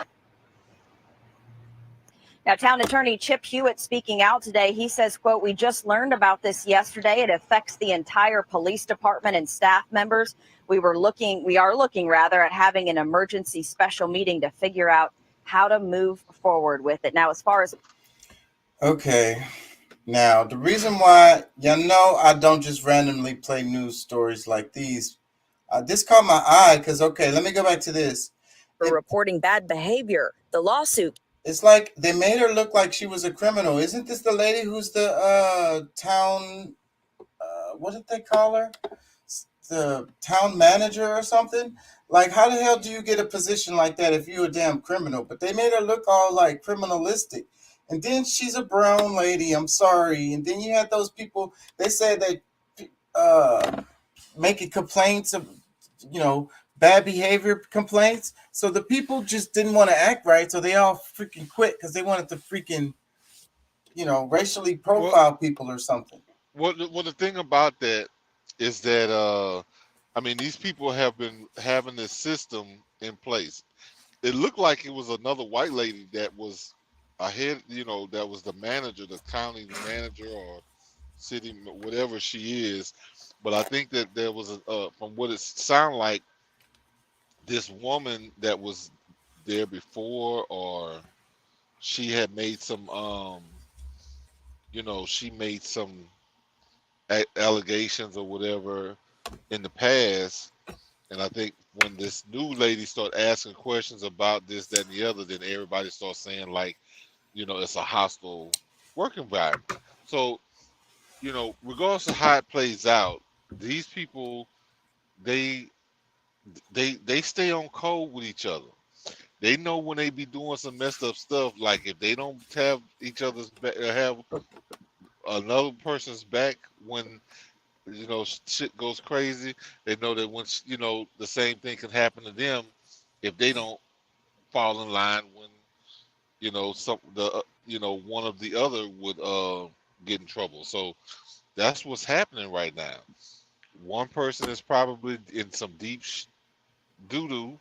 Speaker 14: Now, Town Attorney Chip Hewitt speaking out today, he says, quote, we just learned about this yesterday. It affects the entire police department and staff members. We are looking at having an emergency special meeting to figure out how to move forward with it. Now, as far as...
Speaker 2: Okay. Now, the reason why, I don't just randomly play news stories like these. This caught my eye because, okay, let me go back to this.
Speaker 14: For reporting bad behavior, the lawsuit...
Speaker 2: It's like they made her look like she was a criminal. Isn't this the lady who's the town, what did they call her? The town manager or something? Like, how the hell do you get a position like that if you're a damn criminal? But they made her look all like criminalistic. And then she's a brown lady, I'm sorry. And then you had those people, they said they making complaints of, bad behavior complaints. So the people just didn't want to act right. So they all freaking quit because they wanted to freaking, racially profile people or something.
Speaker 5: Well, the thing about that is that, these people have been having this system in place. It looked like it was another white lady that was ahead, that was the manager, the county manager or city, whatever she is. But I think that there was, from what it sounded like, this woman that was there before, or she had made some, she made some allegations or whatever in the past. And I think when this new lady started asking questions about this, that, and the other, then everybody starts saying like, it's a hostile work environment. So, regardless of how it plays out, these people, they stay on code with each other. They know when they be doing some messed up stuff. Like if they don't have each other's back, have another person's back when shit goes crazy. They know that when the same thing can happen to them if they don't fall in line when one of the other would get in trouble. So that's what's happening right now. One person is probably in some deep doo-doo,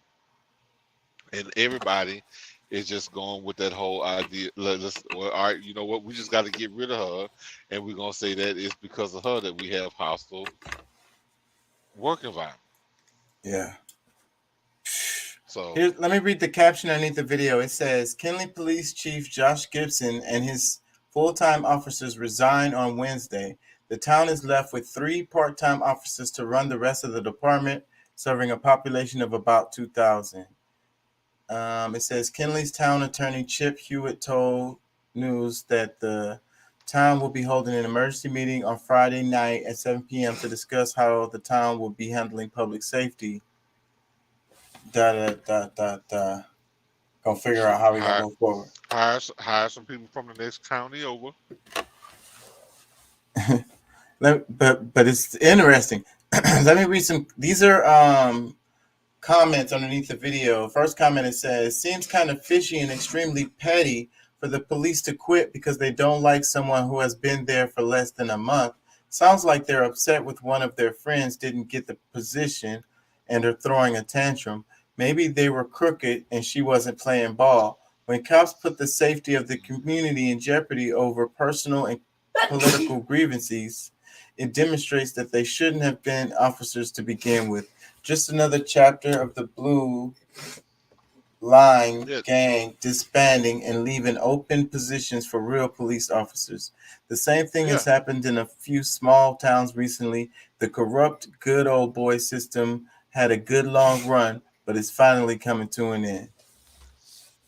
Speaker 5: and everybody is just going with that whole idea. All right, you know what? We just got to get rid of her, and we're gonna say that it's because of her that we have hostile work environment.
Speaker 2: Yeah.
Speaker 5: So
Speaker 2: here, let me read the caption underneath the video. It says, Kenly Police Chief Josh Gibson and his full-time officers resign on Wednesday. The town is left with 3 part-time officers to run the rest of the department, serving a population of about 2,000. It says Kenly's town attorney Chip Hewitt told News that the town will be holding an emergency meeting on Friday night at 7 p.m. to discuss how the town will be handling public safety. Gonna figure out how we're gonna go forward.
Speaker 5: Hire some people from the next county over.
Speaker 2: But it's interesting. Let me read some. These are comments underneath the video. First comment, it says, seems kind of fishy and extremely petty for the police to quit because they don't like someone who has been there for less than a month. Sounds like they're upset with one of their friends didn't get the position and are throwing a tantrum. Maybe they were crooked and she wasn't playing ball. When cops put the safety of the community in jeopardy over personal and political grievances, it demonstrates that they shouldn't have been officers to begin with. Just another chapter of the blue line
Speaker 5: Yeah,
Speaker 2: gang disbanding and leaving open positions for real police officers. The same thing
Speaker 5: yeah,
Speaker 2: has happened in a few small towns recently. The corrupt good old boy system had a good long run, but it's finally coming to an end.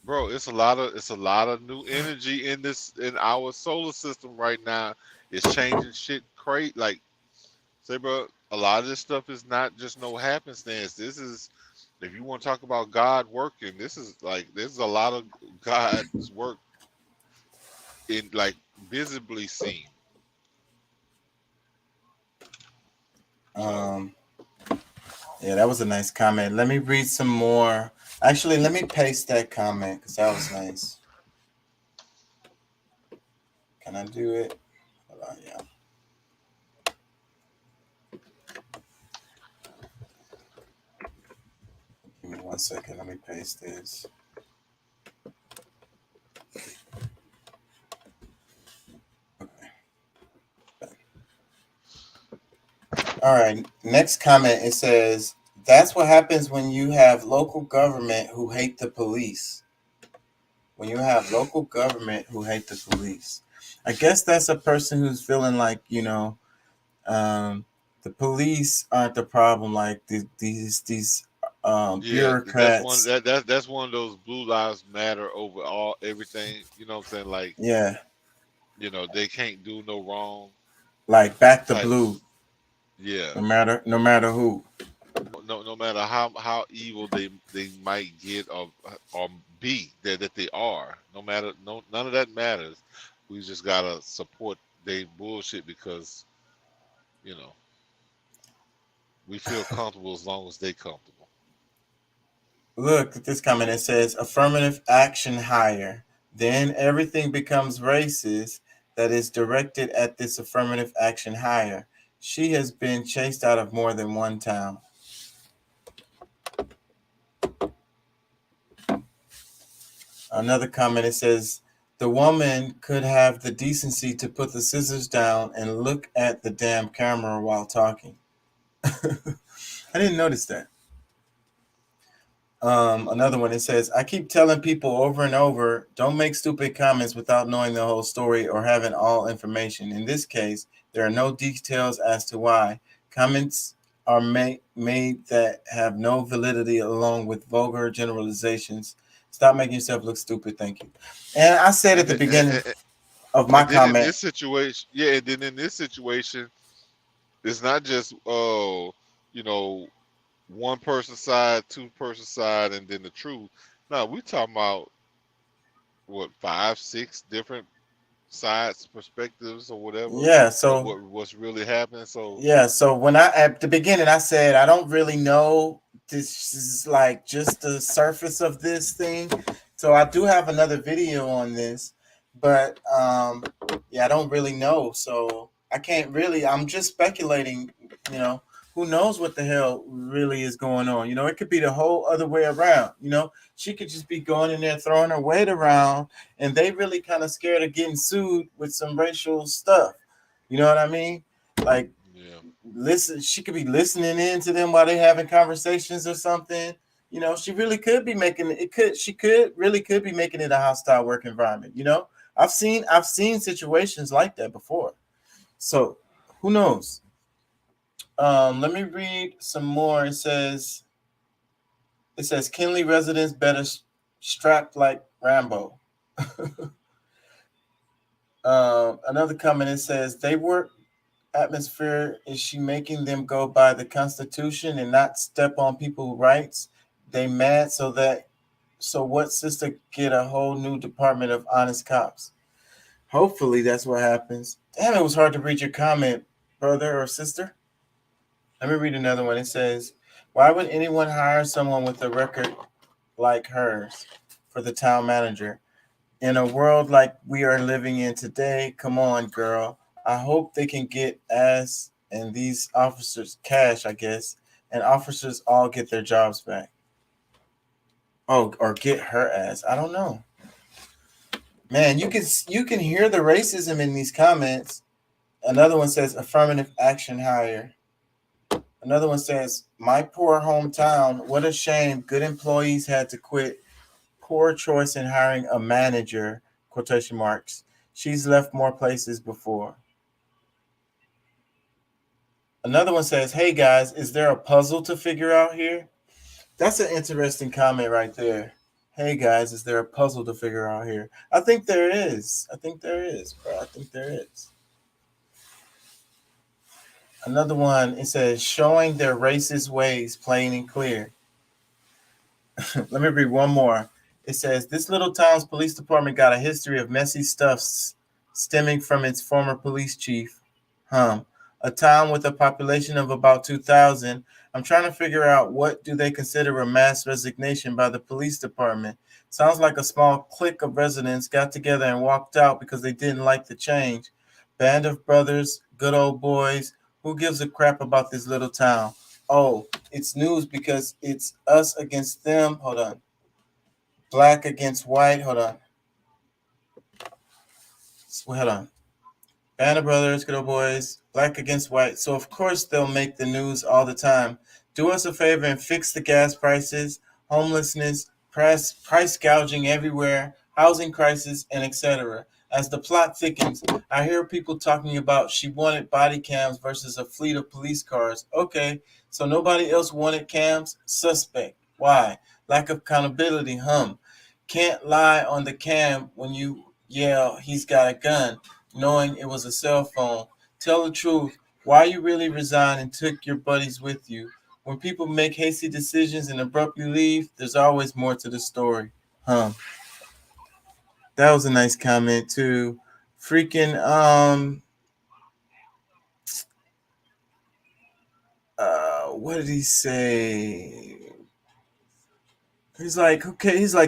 Speaker 5: bro. It's a lot of new energy in our solar system right now. It's changing shit crazy. Like, say, bro, a lot of this stuff is not just no happenstance. This is, if you want to talk about God working, this is like there's a lot of God's work in like visibly seen. So
Speaker 2: Um, yeah, that was a nice comment. Let me read some more. Actually, let me paste that comment because that was nice. Can I do it? Hold on, yeah. Give me 1 second. Let me paste this. All right. Next comment. It says, "That's what happens when you have local government who hate the police. When you have local government who hate the police." I guess that's a person who's feeling like, the police aren't the problem. Like these
Speaker 5: yeah,
Speaker 2: bureaucrats.
Speaker 5: that's one of those blue lives matter over all everything. You know what I'm saying? Like,
Speaker 2: Yeah,
Speaker 5: they can't do no wrong
Speaker 2: like back the
Speaker 5: type.
Speaker 2: blue.
Speaker 5: Yeah.
Speaker 2: No matter who.
Speaker 5: No matter how evil they might get or be that they are, none of that matters. We just gotta support they bullshit because you know we feel comfortable as long as they comfortable.
Speaker 2: Look at this comment. It says affirmative action hire. Then everything becomes racist that is directed at this affirmative action hire. She has been chased out of more than one town. Another comment, it says the woman could have the decency to put the scissors down and look at the damn camera while talking. I didn't notice that. Another one, it says, I keep telling people over and over, don't make stupid comments without knowing the whole story or having all information. In this case, there are no details as to why. Comments are made that have no validity along with vulgar generalizations. Stop making yourself look stupid. Thank you. And I said at
Speaker 5: And
Speaker 2: the
Speaker 5: then,
Speaker 2: beginning of my
Speaker 5: and then in
Speaker 2: comment,
Speaker 5: this situation, yeah, and then in this situation, it's not just you know, one person side, two person side, and then the truth. No, we talking about what, five, six different sides, perspectives, or whatever
Speaker 2: yeah,
Speaker 5: of
Speaker 2: so
Speaker 5: what's really happening. So
Speaker 2: yeah, so when I at the beginning I said I don't really know. This is like just the surface of this thing. So I do have another video on this, but yeah, I don't really know. So I can't really. I'm just speculating. You know, who knows what the hell really is going on? You know, it could be the whole other way around. You know, she could just be going in there throwing her weight around, and they really kind of scared of getting sued with some racial stuff. You know what I mean? Like,
Speaker 5: yeah,
Speaker 2: listen, she could be listening in to them while they're having conversations or something. You know, she really could be making it. She could be making it a hostile work environment. You know, I've seen situations like that before. So who knows? Let me read some more. It says Kinley residents better strapped like Rambo. Another comment, it says they work atmosphere, is she making them go by the Constitution and not step on people's rights? They mad so what sister get a whole new department of honest cops? Hopefully that's what happens. Damn, it was hard to read your comment, brother or sister. Let me read another one. It says, why would anyone hire someone with a record like hers for the town manager? In a world like we are living in today, come on, girl. I hope they can get ass and these officers cash, I guess, and officers all get their jobs back. Oh, or get her ass. I don't know. Man, you can hear the racism in these comments. Another one says affirmative action hire. Another one says, my poor hometown, what a shame. Good employees had to quit poor choice in hiring a manager, quotation marks. She's left more places before. Another one says, hey guys, is there a puzzle to figure out here? That's an interesting comment right there. Hey guys, is there a puzzle to figure out here? I think there is. I think there is, bro. I think there is. Another one, it says, showing their racist ways plain and clear. Let me read one more. It says, this little town's police department got a history of messy stuff stemming from its former police chief. A town with a population of about 2,000. I'm trying to figure out, what do they consider a mass resignation by the police department? Sounds like a small clique of residents got together and walked out because they didn't like the change. Band of brothers, good old boys. Who gives a crap about this little town? Oh, it's news because it's us against them. Hold on. Black against white. Hold on. Band of brothers, good old boys, black against white. So, of course, they'll make the news all the time. Do us a favor and fix the gas prices, homelessness, price gouging everywhere, housing crisis, and etc. As the plot thickens, I hear people talking about she wanted body cams versus a fleet of police cars. Okay, so nobody else wanted cams? Suspect. Why? Lack of accountability, Can't lie on the cam when you yell, he's got a gun, knowing it was a cell phone. Tell the truth. Why you really resigned and took your buddies with you? When people make hasty decisions and abruptly leave, there's always more to the story. That was a nice comment too. Freaking what did he say? He's like,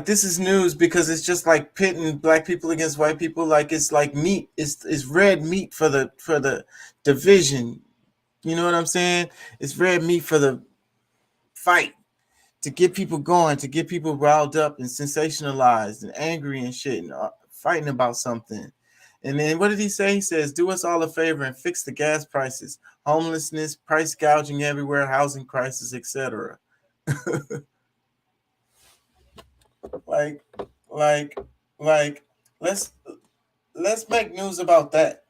Speaker 2: this is news because it's just like pitting black people against white people. Like it's like meat. It's red meat for the division. You know what I'm saying? It's red meat for the fight, to get people going, to get people riled up and sensationalized and angry and shit and fighting about something. And then what did he say? He says, do us all a favor and fix the gas prices, homelessness, price gouging everywhere, housing crisis, etc. Like, let's make news about that.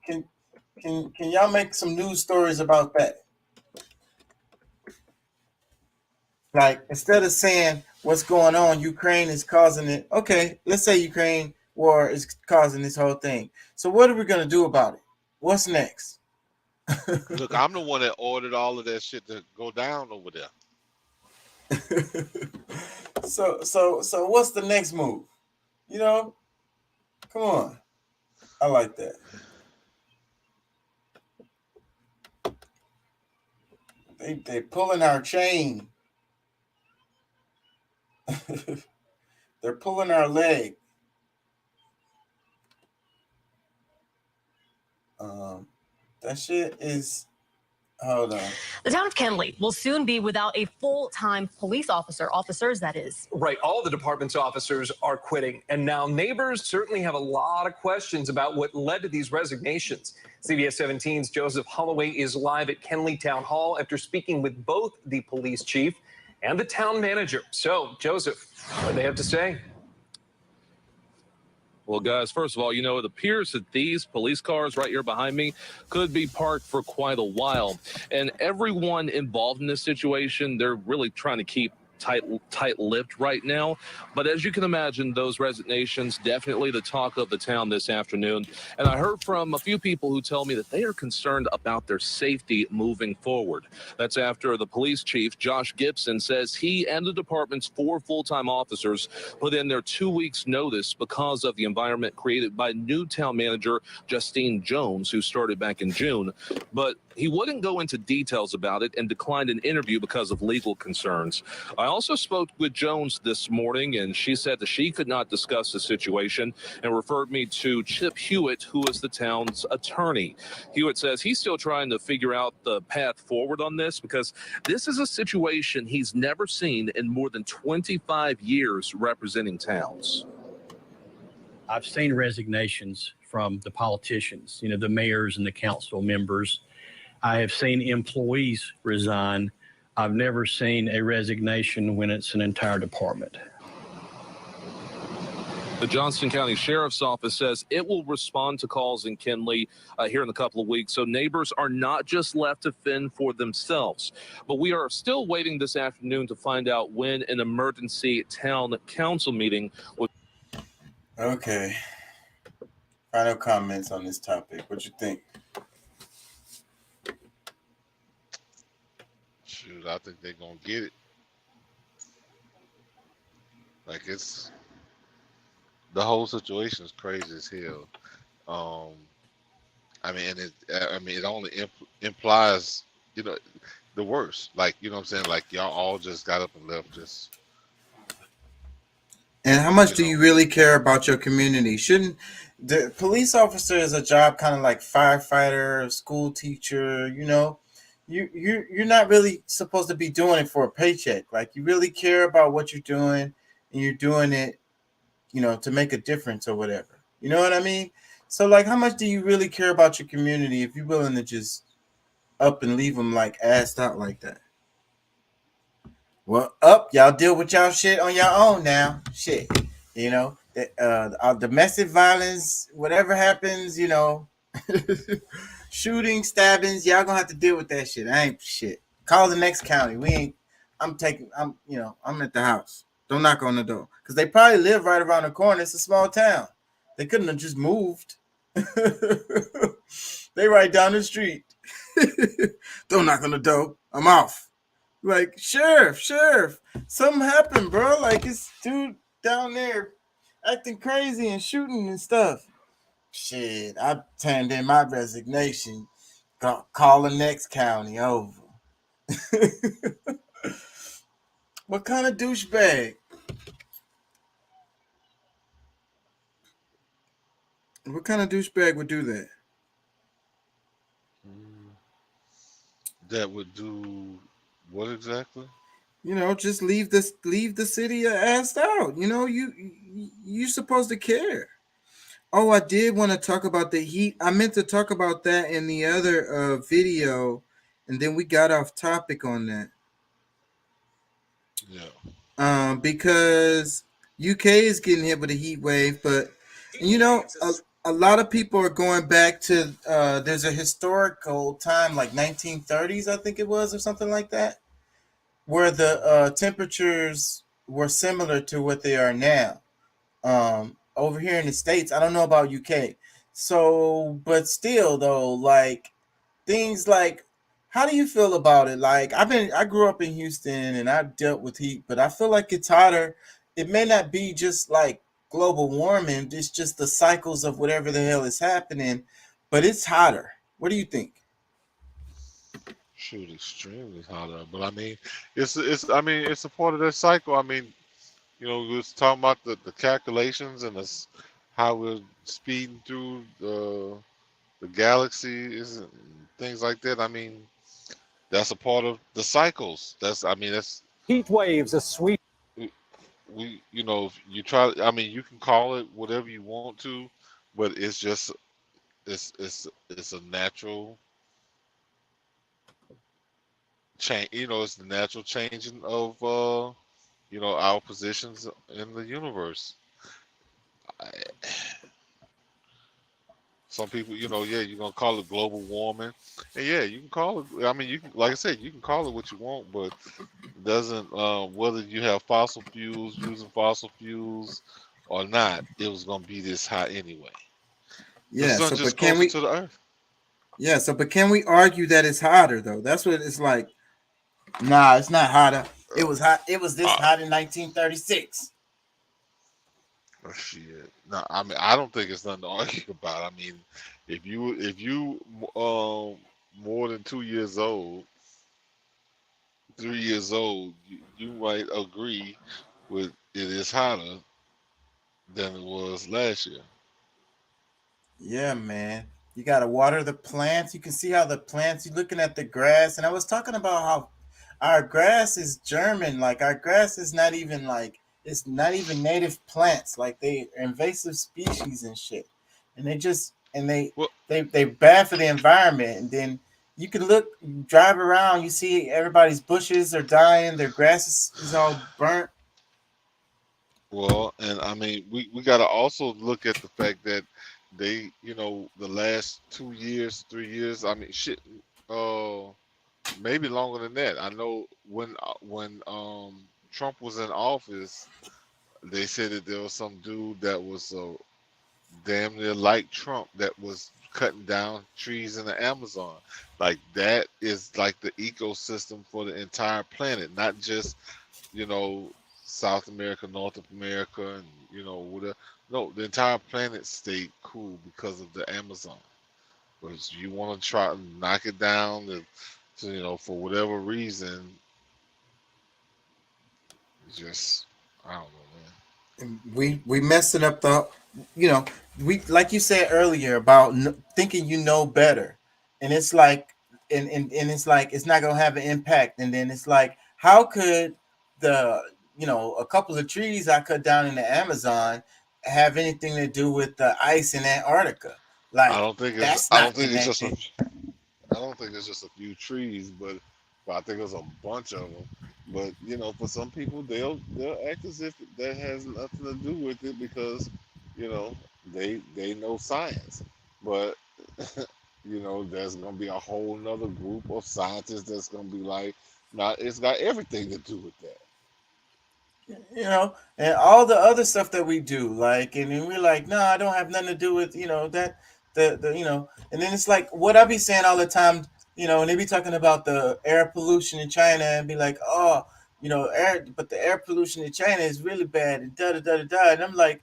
Speaker 2: Can y'all make some news stories about that? Like, instead of saying what's going on, Ukraine is causing it. Okay, let's say Ukraine war is causing this whole thing. So what are we going to do about it? What's next?
Speaker 5: Look, I'm the one that ordered all of that shit to go down over there.
Speaker 2: So what's the next move? You know? Come on. I like that. They pulling our chain. They're pulling our leg. That shit is. Hold on.
Speaker 17: The town of Kenly will soon be without a full-time police officers, that is.
Speaker 18: Right. All the department's officers are quitting. And now neighbors certainly have a lot of questions about what led to these resignations. CBS 17's Joseph Holloway is live at Kenly Town Hall after speaking with both the police chief and the town manager. So, Joseph, what do they have to say?
Speaker 19: Well, guys, first of all, it appears that these police cars right here behind me could be parked for quite a while. And everyone involved in this situation, they're really trying to keep tight-lipped right now. But as you can imagine, those resignations, definitely the talk of the town this afternoon. And I heard from a few people who tell me that they are concerned about their safety moving forward. That's after the police chief, Josh Gibson, says he and the department's 4 full-time officers put in their 2 weeks notice because of the environment created by new town manager Justine Jones, who started back in June. But he wouldn't go into details about it and declined an interview because of legal concerns. I also spoke with Jones this morning, and she said that she could not discuss the situation and referred me to Chip Hewitt, who is the town's attorney. Hewitt says he's still trying to figure out the path forward on this because this is a situation he's never seen in more than 25 years representing towns.
Speaker 20: I've seen resignations from the politicians, the mayors and the council members. I have seen employees resign I've never seen a resignation when it's an entire department.
Speaker 19: The Johnston County Sheriff's Office says it will respond to calls in Kenly here in a couple of weeks. So neighbors are not just left to fend for themselves. But we are still waiting this afternoon to find out when an emergency town council meeting will.
Speaker 2: Okay. Final comments on this topic. What you think?
Speaker 5: Shoot, I think they're going to get it. Like, it's... The whole situation is crazy as hell. I mean, it only implies, the worst. Like, you know what I'm saying? Like, y'all all just got up and left. Just.
Speaker 2: And how much do you really care about your community? Shouldn't the police officer is a job kind of like firefighter, school teacher? You're not really supposed to be doing it for a paycheck. Like, you really care about what you're doing, and you're doing it, to make a difference or whatever. You know what I mean? So, like, how much do you really care about your community if you're willing to just up and leave them, like, assed out like that? Well, y'all deal with y'all shit on your own now. Shit. Domestic violence, whatever happens, shooting, stabbings, y'all gonna have to deal with that shit. I ain't shit. Call the next county. I'm at the house. Don't knock on the door. Because they probably live right around the corner. It's a small town. They couldn't have just moved. They right down the street. Don't knock on the door. I'm off. Like, sheriff, something happened, bro. Like, it's dude down there acting crazy and shooting and stuff. Shit, I turned in my resignation. Call the next county over. What kind of douchebag? What kind of douchebag would do that?
Speaker 5: That would do what exactly?
Speaker 2: Just leave the city assed out. You're supposed to care. Oh, I did want to talk about the heat. I meant to talk about that in the other video, and then we got off topic on that.
Speaker 5: Yeah.
Speaker 2: Because UK is getting hit with a heat wave, but a lot of people are going back to there's a historical time like 1930s, I think it was, or something like that, where the temperatures were similar to what they are now. Over here in the States, I don't know about UK. So, but still though, like things like, how do you feel about it? Like, I grew up in Houston and I've dealt with heat, but I feel like it's hotter. It may not be just like global warming, it's just the cycles of whatever the hell is happening, but it's hotter. What do you think?
Speaker 5: Shoot, extremely hotter. But I mean, it's a part of that cycle. I mean, we was talking about the calculations and how we're speeding through the galaxies and things like that. I mean, that's a part of the cycles. That's
Speaker 13: heat waves, a sweep.
Speaker 5: You you try. I mean, you can call it whatever you want to, but it's just it's a natural change. It's the natural changing of our positions in the universe. Some people, you're gonna call it global warming, and yeah, you can call it. I mean, you can, like I said, you can call it what you want, but it doesn't whether you have using fossil fuels or not, it was gonna be this hot anyway.
Speaker 2: Yeah,
Speaker 5: the sun just closer to the earth.
Speaker 2: Yeah, but can we argue that it's hotter though? That's what it's like. Nah, it's not hotter. It was hot. It was this hot in 1936.
Speaker 5: Oh, shit. No, I mean, I don't think it's nothing to argue about. I mean, if you more than 2 years old, 3 years old, you might agree with it is hotter than it was last year.
Speaker 2: Yeah, man. You got to water the plants. You can see how the plants, you're looking at the grass. And I was talking about how our grass is German. Like, our grass is not even like, it's not even native plants. Like, they are invasive species and shit. And they just, and they bad for the environment. And then You can drive around, you see everybody's bushes are dying, their grass is all burnt.
Speaker 5: Well, and I mean, we got to also look at the fact that they, the last 2 years, 3 years, I mean, shit, uh, maybe longer than that. I know when Trump was in office, they said that there was some dude that was damn near like Trump that was cutting down trees in the Amazon. Like that is like the ecosystem for the entire planet, not just you know South America, North America, and whatever. No, the entire planet stayed cool because of the Amazon. Because you want to try to knock it down, for whatever reason, just I don't know, man.
Speaker 2: We messing up we like you said earlier about thinking better, and it's like and it's like it's not gonna have an impact, and then it's like how could the a couple of trees I cut down in the Amazon have anything to do with the ice in Antarctica?
Speaker 5: I
Speaker 2: Like
Speaker 5: don't think it's
Speaker 2: that's
Speaker 5: I don't
Speaker 2: not
Speaker 5: think it's just
Speaker 2: connected.
Speaker 5: I don't think it's just a few trees, but I think it's a bunch of them. But for some people, they'll act as if that has nothing to do with it because you know they know science. But there's gonna be a whole nother group of scientists that's gonna be like, nah, it's got everything to do with that.
Speaker 2: And all the other stuff that we do, like, and then we're like, no, I don't have nothing to do with, that, and then it's like what I be saying all the time, and they be talking about the air pollution in China and be like, oh, but the air pollution in China is really bad and da da da da da, and I'm like,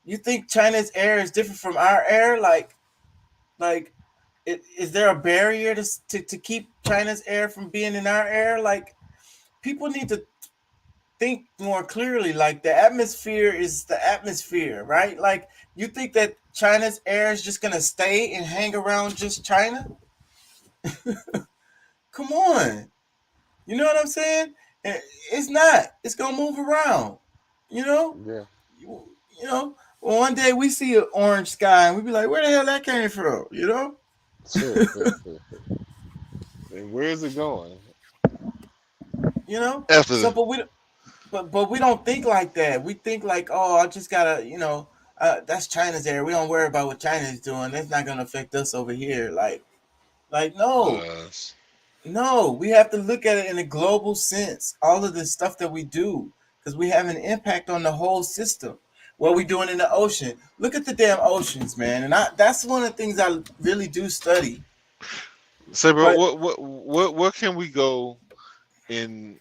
Speaker 2: you think China's air is different from our air? Like, is there a barrier to keep China's air from being in our air? Like, people need to think more clearly. Like the atmosphere is the atmosphere, right? Like you think that China's air is just gonna stay and hang around just China? Come on, you know what I'm saying? It's not. It's gonna move around. You know.
Speaker 5: Yeah.
Speaker 2: Well, one day we see an orange sky and we be like, where the hell that came from?
Speaker 5: And where is it going?
Speaker 2: So, but we don't think like that. We think like, oh, I just gotta, that's China's area. We don't worry about what China is doing. That's not gonna affect us over here. Like no, we have to look at it in a global sense. All of the stuff that we do, because we have an impact on the whole system. What we doing in the ocean? Look at the damn oceans, man. And that's one of the things I really do study.
Speaker 5: Say, bro, what can we go in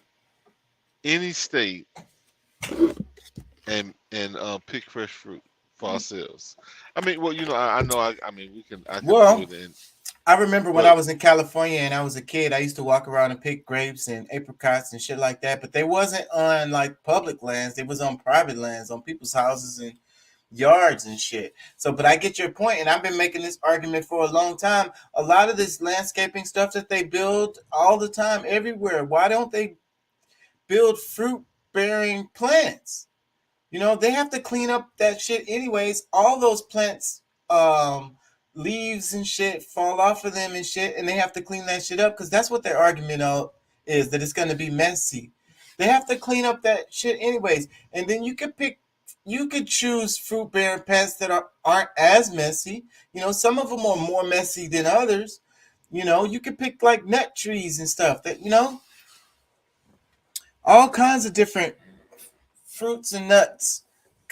Speaker 5: any state and pick fresh fruit for ourselves? I mean, well, I know. I mean, we can. I can do it in.
Speaker 2: I remember when I was in California and I was a kid, I used to walk around and pick grapes and apricots and shit like that. But they wasn't on like public lands; they was on private lands, on people's houses and yards and shit. So, but I get your point, and I've been making this argument for a long time. A lot of this landscaping stuff that they build all the time, everywhere. Why don't they build fruit-bearing plants? They have to clean up that shit anyways. All those plants, leaves and shit fall off of them and shit, and they have to clean that shit up because that's what their argument is, that it's going to be messy. They have to clean up that shit anyways, and then you could choose fruit-bearing plants that aren't as messy. Some of them are more messy than others. You could pick like nut trees and stuff that all kinds of different fruits and nuts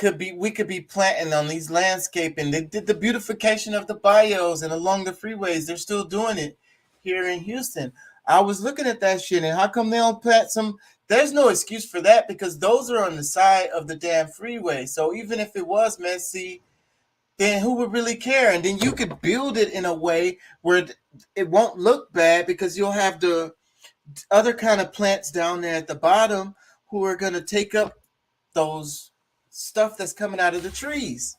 Speaker 2: we could be planting on these landscaping. They did the beautification of the bios and along the freeways. They're still doing it here in Houston. I was looking at that shit, and how come they don't plant some? There's no excuse for that because those are on the side of the damn freeway. So even if it was messy, then who would really care? And then you could build it in a way where it won't look bad because you'll have the other kind of plants down there at the bottom who are going to take up those stuff that's coming out of the trees.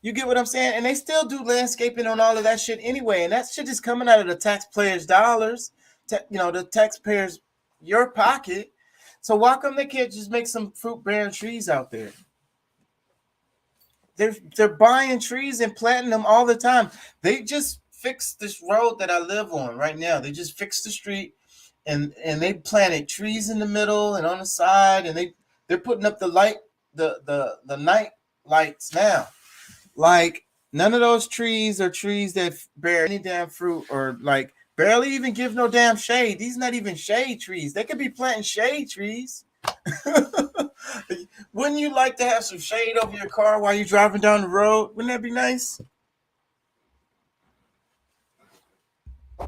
Speaker 2: You get what I'm saying? And they still do landscaping on all of that shit anyway. And that shit is coming out of the taxpayers' dollars, the taxpayers' your pocket. So why come they can't just make some fruit-bearing trees out there? They're buying trees and planting them all the time. They just fixed this road that I live on right now. They just fixed the street, and they planted trees in the middle and on the side, and they're putting up the night lights now. Like, none of those trees are trees that bear any damn fruit or like barely even give no damn shade. These not even shade trees. They could be planting shade trees. Wouldn't you like to have some shade over your car while you're driving down the road? Wouldn't that be nice?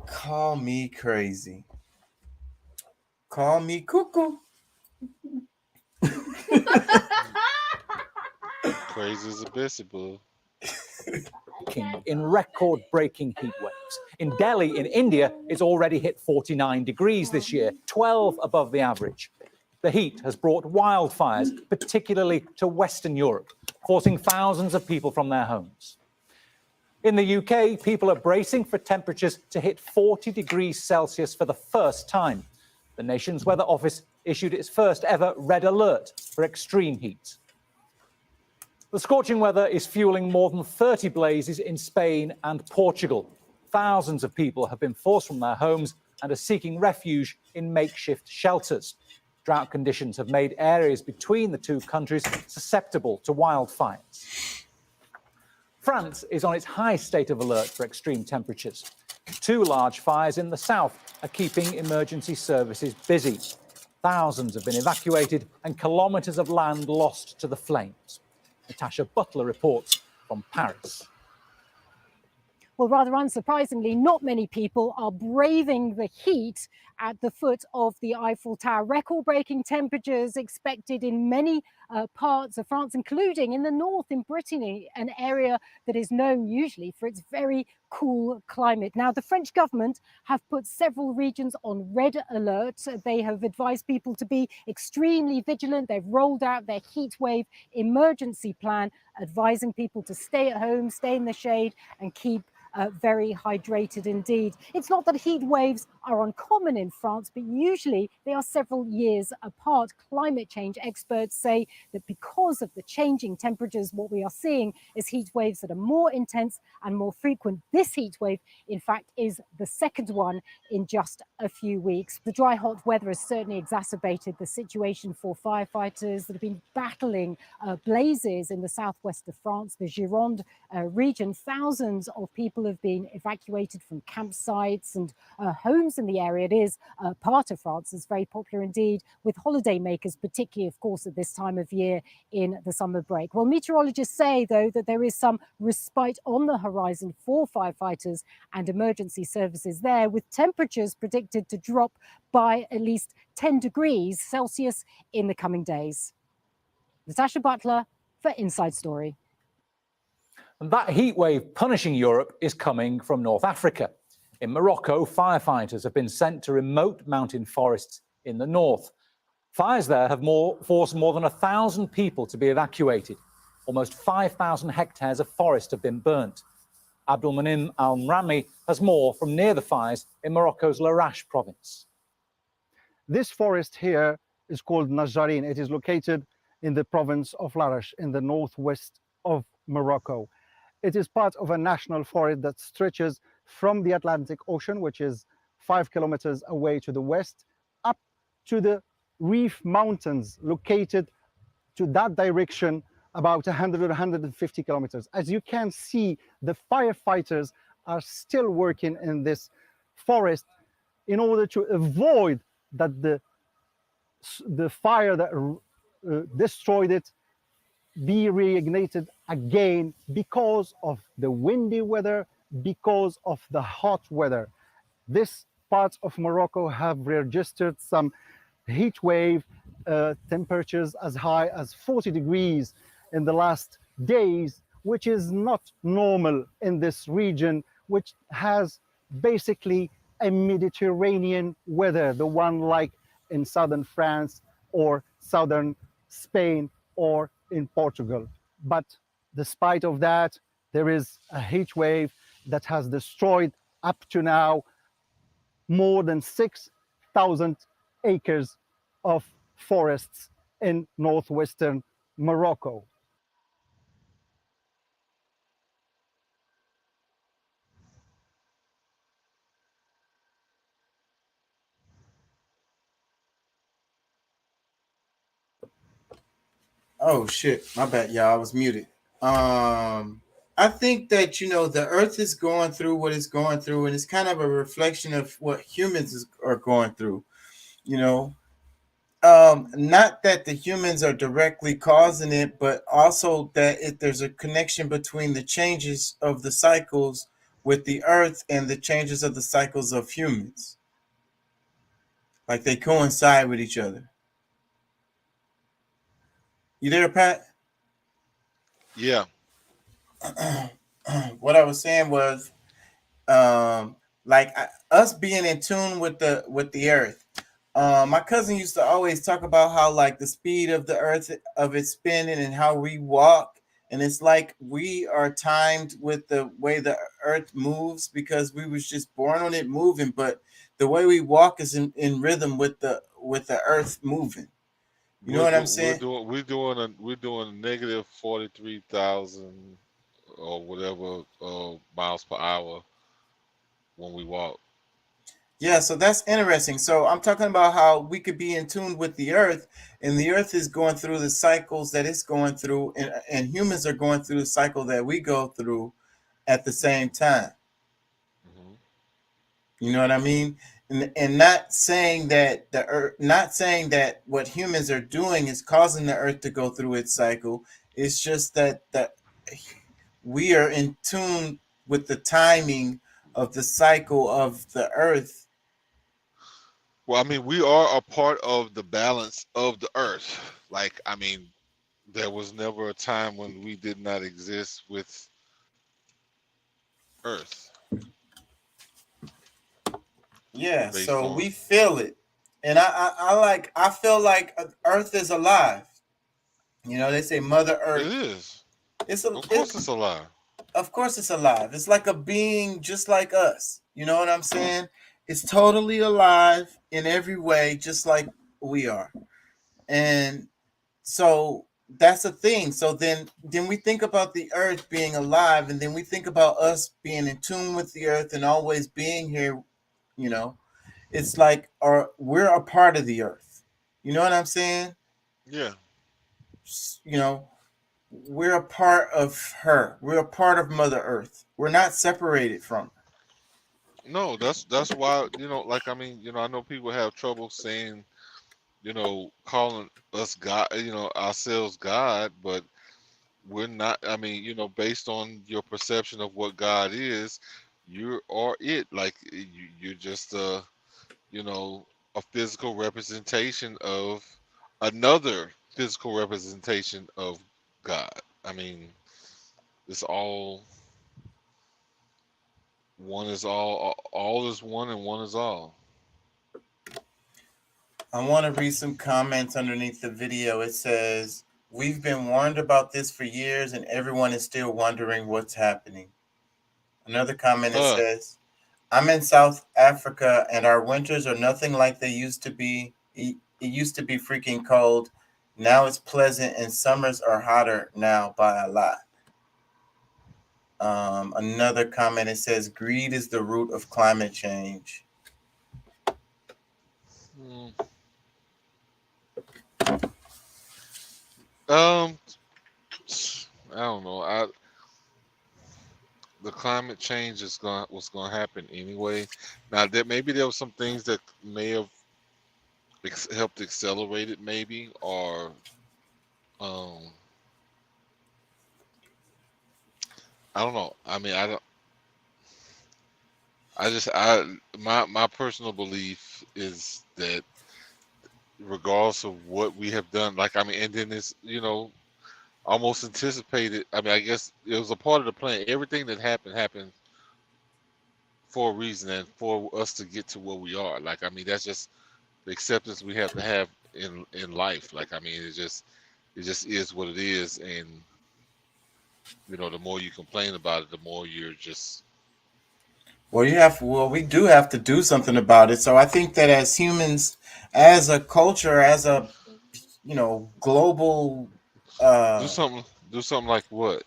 Speaker 2: Call me crazy. Call me cuckoo.
Speaker 5: Crazy as a biscuit, boo.
Speaker 21: In record-breaking heat waves. In Delhi, in India, it's already hit 49 degrees this year, 12 above the average. The heat has brought wildfires, particularly to Western Europe, forcing thousands of people from their homes. In the UK, people are bracing for temperatures to hit 40 degrees Celsius for the first time. The nation's weather office issued its first ever red alert for extreme heat. The scorching weather is fueling more than 30 blazes in Spain and Portugal. Thousands of people have been forced from their homes and are seeking refuge in makeshift shelters. Drought conditions have made areas between the two countries susceptible to wildfires. France is on its high state of alert for extreme temperatures. 2 large fires in the south are keeping emergency services busy. Thousands have been evacuated and kilometres of land lost to the flames. Natasha Butler reports from Paris.
Speaker 22: Well, rather unsurprisingly, not many people are braving the heat at the foot of the Eiffel Tower. Record-breaking temperatures expected in many parts of France, including in the north in Brittany, an area that is known usually for its very cool climate. Now, the French government have put several regions on red alert. They have advised people to be extremely vigilant. They've rolled out their heat wave emergency plan, advising people to stay at home, stay in the shade, and keep very hydrated indeed. It's not that heat waves are uncommon in France, but usually they are several years apart. Climate change experts say that because of the changing temperatures, what we are seeing is heat waves that are more intense and more frequent. This heat wave, in fact, is the second one in just a few weeks. The dry, hot weather has certainly exacerbated the situation for firefighters that have been battling blazes in the southwest of France, the Gironde region. Thousands of people have been evacuated from campsites and homes in the area. It is part of France that's very popular indeed with holidaymakers, particularly, of course, at this time of year in the summer break. Well, meteorologists say, though, that there is some respite on the horizon for firefighters and emergency services there, with temperatures predicted to drop by at least 10 degrees Celsius in the coming days. Natasha Butler for Inside Story.
Speaker 21: And that heat wave punishing Europe is coming from North Africa. In Morocco, firefighters have been sent to remote mountain forests in the north. Fires there have forced more than 1,000 people to be evacuated. Almost 5,000 hectares of forest have been burnt. Abdelmanim Al-Rami has more from near the fires in Morocco's Larache province.
Speaker 23: This forest here is called Najarin. It is located in the province of Larache in the northwest of Morocco. It is part of a national forest that stretches from the Atlantic Ocean, which is 5 kilometers away to the west, up to the Rif Mountains, located to that direction about 100 or 150 kilometers. As you can see, the firefighters are still working in this forest in order to avoid that the fire that destroyed it be reignited again because of the windy weather, because of the hot weather. This part of Morocco have registered some heat wave temperatures as high as 40 degrees in the last days, which is not normal in this region, which has basically a Mediterranean weather, the one like in southern France or southern Spain or in Portugal. But despite of that, there is a heat wave that has destroyed up to now more than 6,000 acres of forests in northwestern Morocco.
Speaker 2: Oh shit, my bad, y'all. I was muted. I think that the Earth is going through what it's going through, and it's kind of a reflection of what are going through. You know, not that the humans are directly causing it, but also that there's a connection between the changes of the cycles with the Earth and the changes of the cycles of humans. Like they coincide with each other. You there, Pat?
Speaker 5: Yeah.
Speaker 2: What I was saying was, us being in tune with the Earth. My cousin used to always talk about how like the speed of the Earth of its spinning and how we walk, and it's like we are timed with the way the Earth moves because we was just born on it moving, but the way we walk is in rhythm with the Earth moving. You know what I'm saying?
Speaker 5: We're doing a negative 43,000 or whatever miles per hour when we walk.
Speaker 2: Yeah, so that's interesting. So I'm talking about how we could be in tune with the Earth, and the Earth is going through the cycles that it's going through, and humans are going through the cycle that we go through at the same time. You know what I mean? And not saying that the Earth, not saying that what humans are doing is causing the Earth to go through its cycle. It's just that we are in tune with the timing of the cycle of the Earth.
Speaker 5: Well, I mean, we are a part of the balance of the Earth. Like, I mean, there was never a time when we did not exist with Earth.
Speaker 2: Yeah, so we feel it, and I feel like Earth is alive. You know, they say Mother Earth.
Speaker 5: It is.
Speaker 2: Of course it's alive. Of course it's alive. It's like a being just like us. You know what I'm saying? It's totally alive in every way, just like we are. And so that's a thing. So then we think about the Earth being alive, and then we think about us being in tune with the Earth and always being here. You know, it's like we're a part of the Earth. You know what I'm saying?
Speaker 5: Yeah.
Speaker 2: You know, we're a part of her. We're a part of Mother Earth. We're not separated from her.
Speaker 5: No, that's why, like, I mean, I know people have trouble saying, calling us God, ourselves God, but we're not. I mean, based on your perception of what God is, you are it. Like you're just a physical representation of another physical representation of God. I mean, it's all one is all is one, and one is all.
Speaker 2: I want to read some comments underneath the video. It says, "We've been warned about this for years, and everyone is still wondering what's happening." Another comment it says, "I'm in South Africa, and our winters are nothing like they used to be. It used to be freaking cold. Now it's pleasant, and summers are hotter now by a lot." Another comment, it says, "Greed is the root of climate change."
Speaker 5: I don't know. The climate change was going to happen anyway. Now that maybe there were some things that may have helped accelerate it, maybe, or I don't know. I mean, my personal belief is that regardless of what we have done, like, I mean, and then it's, almost anticipated. I mean, I guess it was a part of the plan. Everything that happened for a reason and for us to get to where we are. Like, I mean, that's just the acceptance we have to have in life. Like, I mean, it just is what it is. And, the more you complain about it, the more you're just...
Speaker 2: Well, we do have to do something about it. So I think that as humans, as a culture, as a, global...
Speaker 5: Do something like what?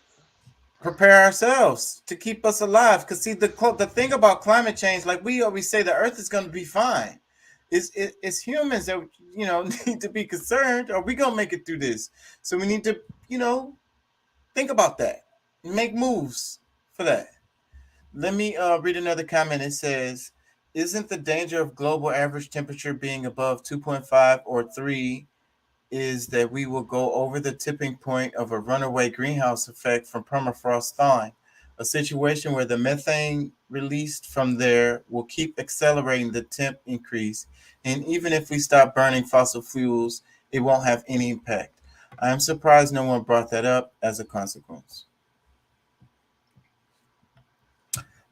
Speaker 2: Prepare ourselves to keep us alive. Because see, the thing about climate change, like we always say, the Earth is going to be fine. it's humans that need to be concerned. Are we gonna make it through this? So we need to think about that, make moves for that. Let me read another comment. It says, "Isn't the danger of global average temperature being above 2.5 or 3 is that we will go over the tipping point of a runaway greenhouse effect from permafrost thawing, a situation where the methane released from there will keep accelerating the temp increase, and even if we stop burning fossil fuels, it won't have any impact. I am surprised no one brought that up as a consequence."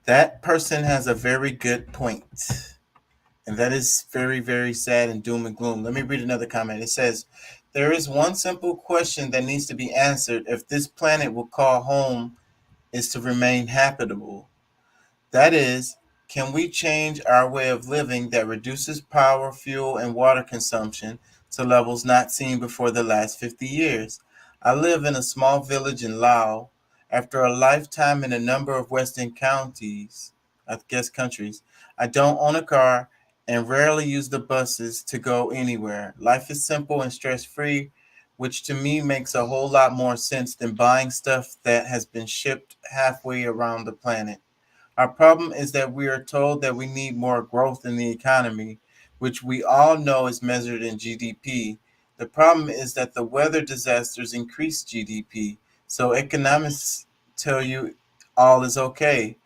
Speaker 2: That person has a very good point. And that is very, very sad and doom and gloom. Let me read another comment. It says, "There is one simple question that needs to be answered if this planet will call home is to remain habitable. That is, can we change our way of living that reduces power, fuel, and water consumption to levels not seen before the last 50 years? I live in a small village in Laos. After a lifetime in a number of Western counties, I guess countries, I don't own a car and rarely use the buses to go anywhere. Life is simple and stress free, which to me makes a whole lot more sense than buying stuff that has been shipped halfway around the planet. Our problem is that we are told that we need more growth in the economy, which we all know is measured in GDP. The problem is that the weather disasters increase GDP, so economists tell you all is okay.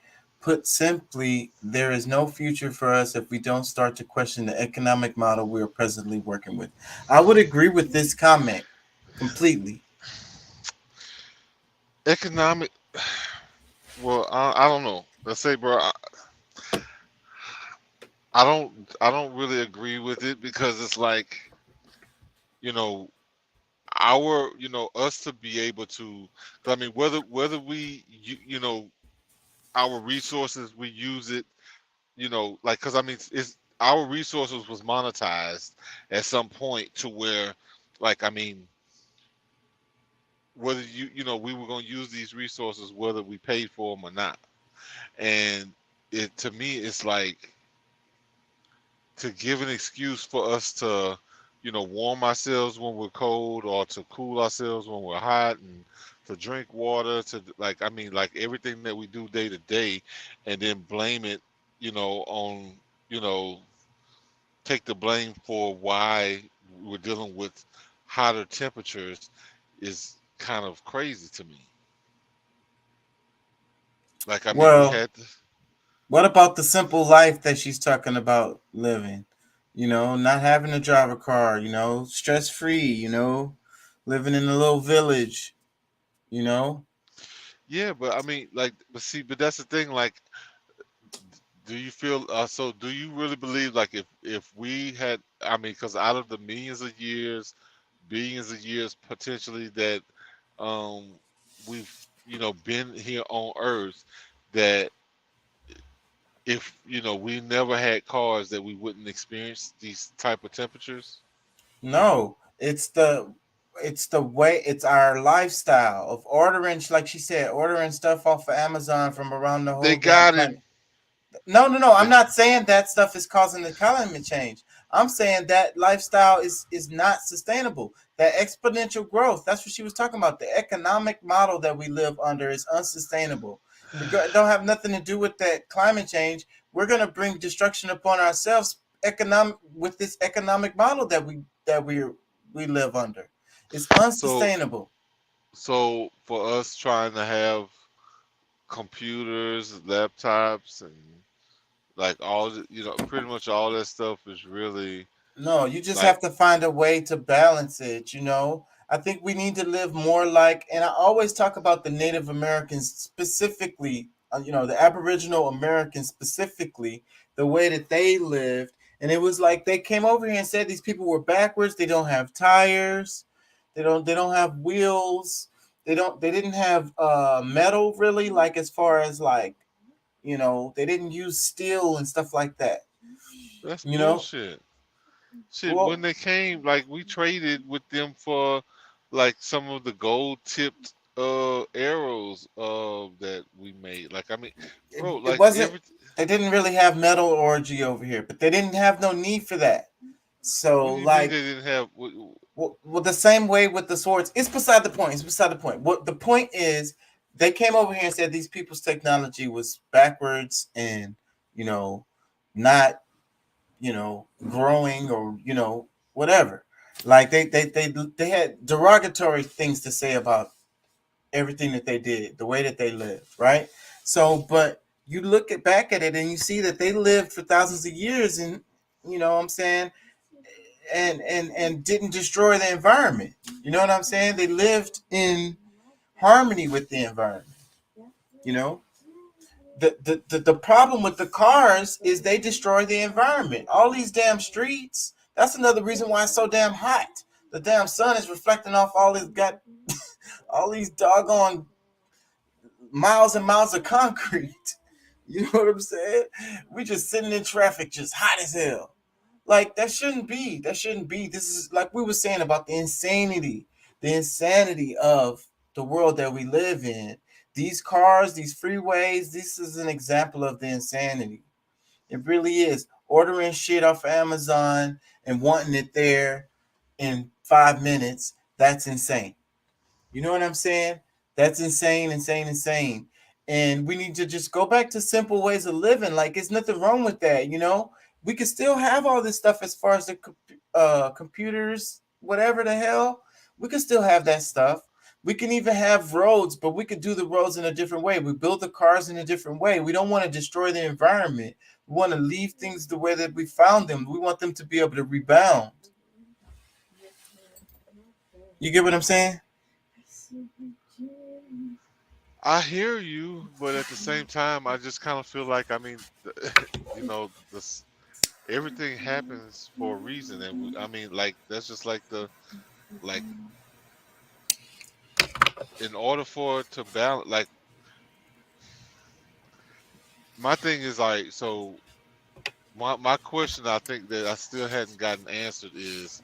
Speaker 2: Put simply, there is no future for us if we don't start to question the economic model we are presently working with. I would agree with this comment completely.
Speaker 5: Economic. Well, I don't know. Let's say, bro, I don't really agree with it because it's like, you know, us to be able to. 'Cause I mean, whether we, our resources, we use it, like, because I mean, it's our resources was monetized at some point to where, like, I mean, whether we were going to use these resources, whether we paid for them or not. And it to me, it's like to give an excuse for us to, warm ourselves when we're cold or to cool ourselves when we're hot and to drink water, to like, I mean, like everything that we do day to day, and then blame it, on, you know, take the blame for why we're dealing with hotter temperatures is kind of crazy to me. Like, I mean, we
Speaker 2: Well,
Speaker 5: had to,
Speaker 2: what about the simple life that she's talking about living? Not having to drive a car, stress free, living in a little village, you know?
Speaker 5: yeah, but I mean, like, but that's the thing. Like, do you feel so? Do you really believe, like, if we had, I mean, because out of the millions of years, billions of years potentially that um we've been here on Earth, that if we never had cars, that we wouldn't experience these type of temperatures.
Speaker 2: No, it's the way, it's our lifestyle of ordering, like she said, ordering stuff off of Amazon from around the
Speaker 5: They
Speaker 2: whole damn
Speaker 5: got it.
Speaker 2: planet. No, no, no. I'm
Speaker 5: They,
Speaker 2: not saying that stuff is causing the climate change. I'm saying that lifestyle is not sustainable. That exponential growth. That's what she was talking about. The economic model that we live under is unsustainable. It don't have nothing to do with that climate change. We're gonna bring destruction upon ourselves economic with this economic model that we live under. It's
Speaker 5: so
Speaker 2: unsustainable.
Speaker 5: for us trying to have computers, laptops, and like all pretty much all that stuff is really
Speaker 2: No, you just
Speaker 5: like
Speaker 2: have to find a way to balance it. I think we need to live more like, and I always talk about the Native Americans specifically, the Aboriginal Americans specifically, the way that they lived. And it was like they came over here and said these people were backwards. They don't have tires. They don't have wheels. They didn't have metal really, like as far as like, they didn't use steel and stuff like that.
Speaker 5: that's
Speaker 2: You know,
Speaker 5: bullshit. Shit, when
Speaker 2: well,
Speaker 5: they came, like we traded with them for like some of the gold tipped arrows that we made. Like, I mean,
Speaker 2: it,
Speaker 5: bro,
Speaker 2: it
Speaker 5: like
Speaker 2: wasn't
Speaker 5: everything.
Speaker 2: They didn't really have metal orgy over here, but they didn't have no need for that. So,
Speaker 5: What do you mean
Speaker 2: like,
Speaker 5: they didn't have?
Speaker 2: well, the same way with the swords. It's beside the point. It's beside the point. What the point is, they came over here and said these people's technology was backwards and, you know, not, you know, growing or, you know, whatever. Like they had derogatory things to say about everything that they did, the way that they lived, right? So, but you look at back at it and you see that they lived for thousands of years, and you know what I'm saying, and didn't destroy the environment. You know what I'm saying? They lived in harmony with the environment. You know, the problem with the cars is they destroy the environment. All these damn streets. That's another reason why it's so damn hot. The damn sun is reflecting off all this got all these doggone miles and miles of concrete. You know what I'm saying? We just sitting in traffic, just hot as hell. Like that shouldn't be. That shouldn't be. This is like we were saying about the insanity of the world that we live in. These cars, these freeways, this is an example of the insanity. It really is. Ordering shit off Amazon and wanting it there in 5 minutes, that's insane. You know what I'm saying? That's insane, insane, insane. And we need to just go back to simple ways of living. Like, there's nothing wrong with that, you know? We could still have all this stuff as far as the computers, whatever the hell. We could still have that stuff. We can even have roads, but we could do the roads in a different way. We build the cars in a different way. We don't want to destroy the environment. We want to leave things the way that we found them. We want them to be able to rebound. You get what I'm saying?
Speaker 5: I hear you, but at the same time, I just kind of feel like, I mean, you know, this everything happens for a reason, and I mean, like that's just like like in order for it to balance, like my thing is like, so my question I think that I still hadn't gotten answered is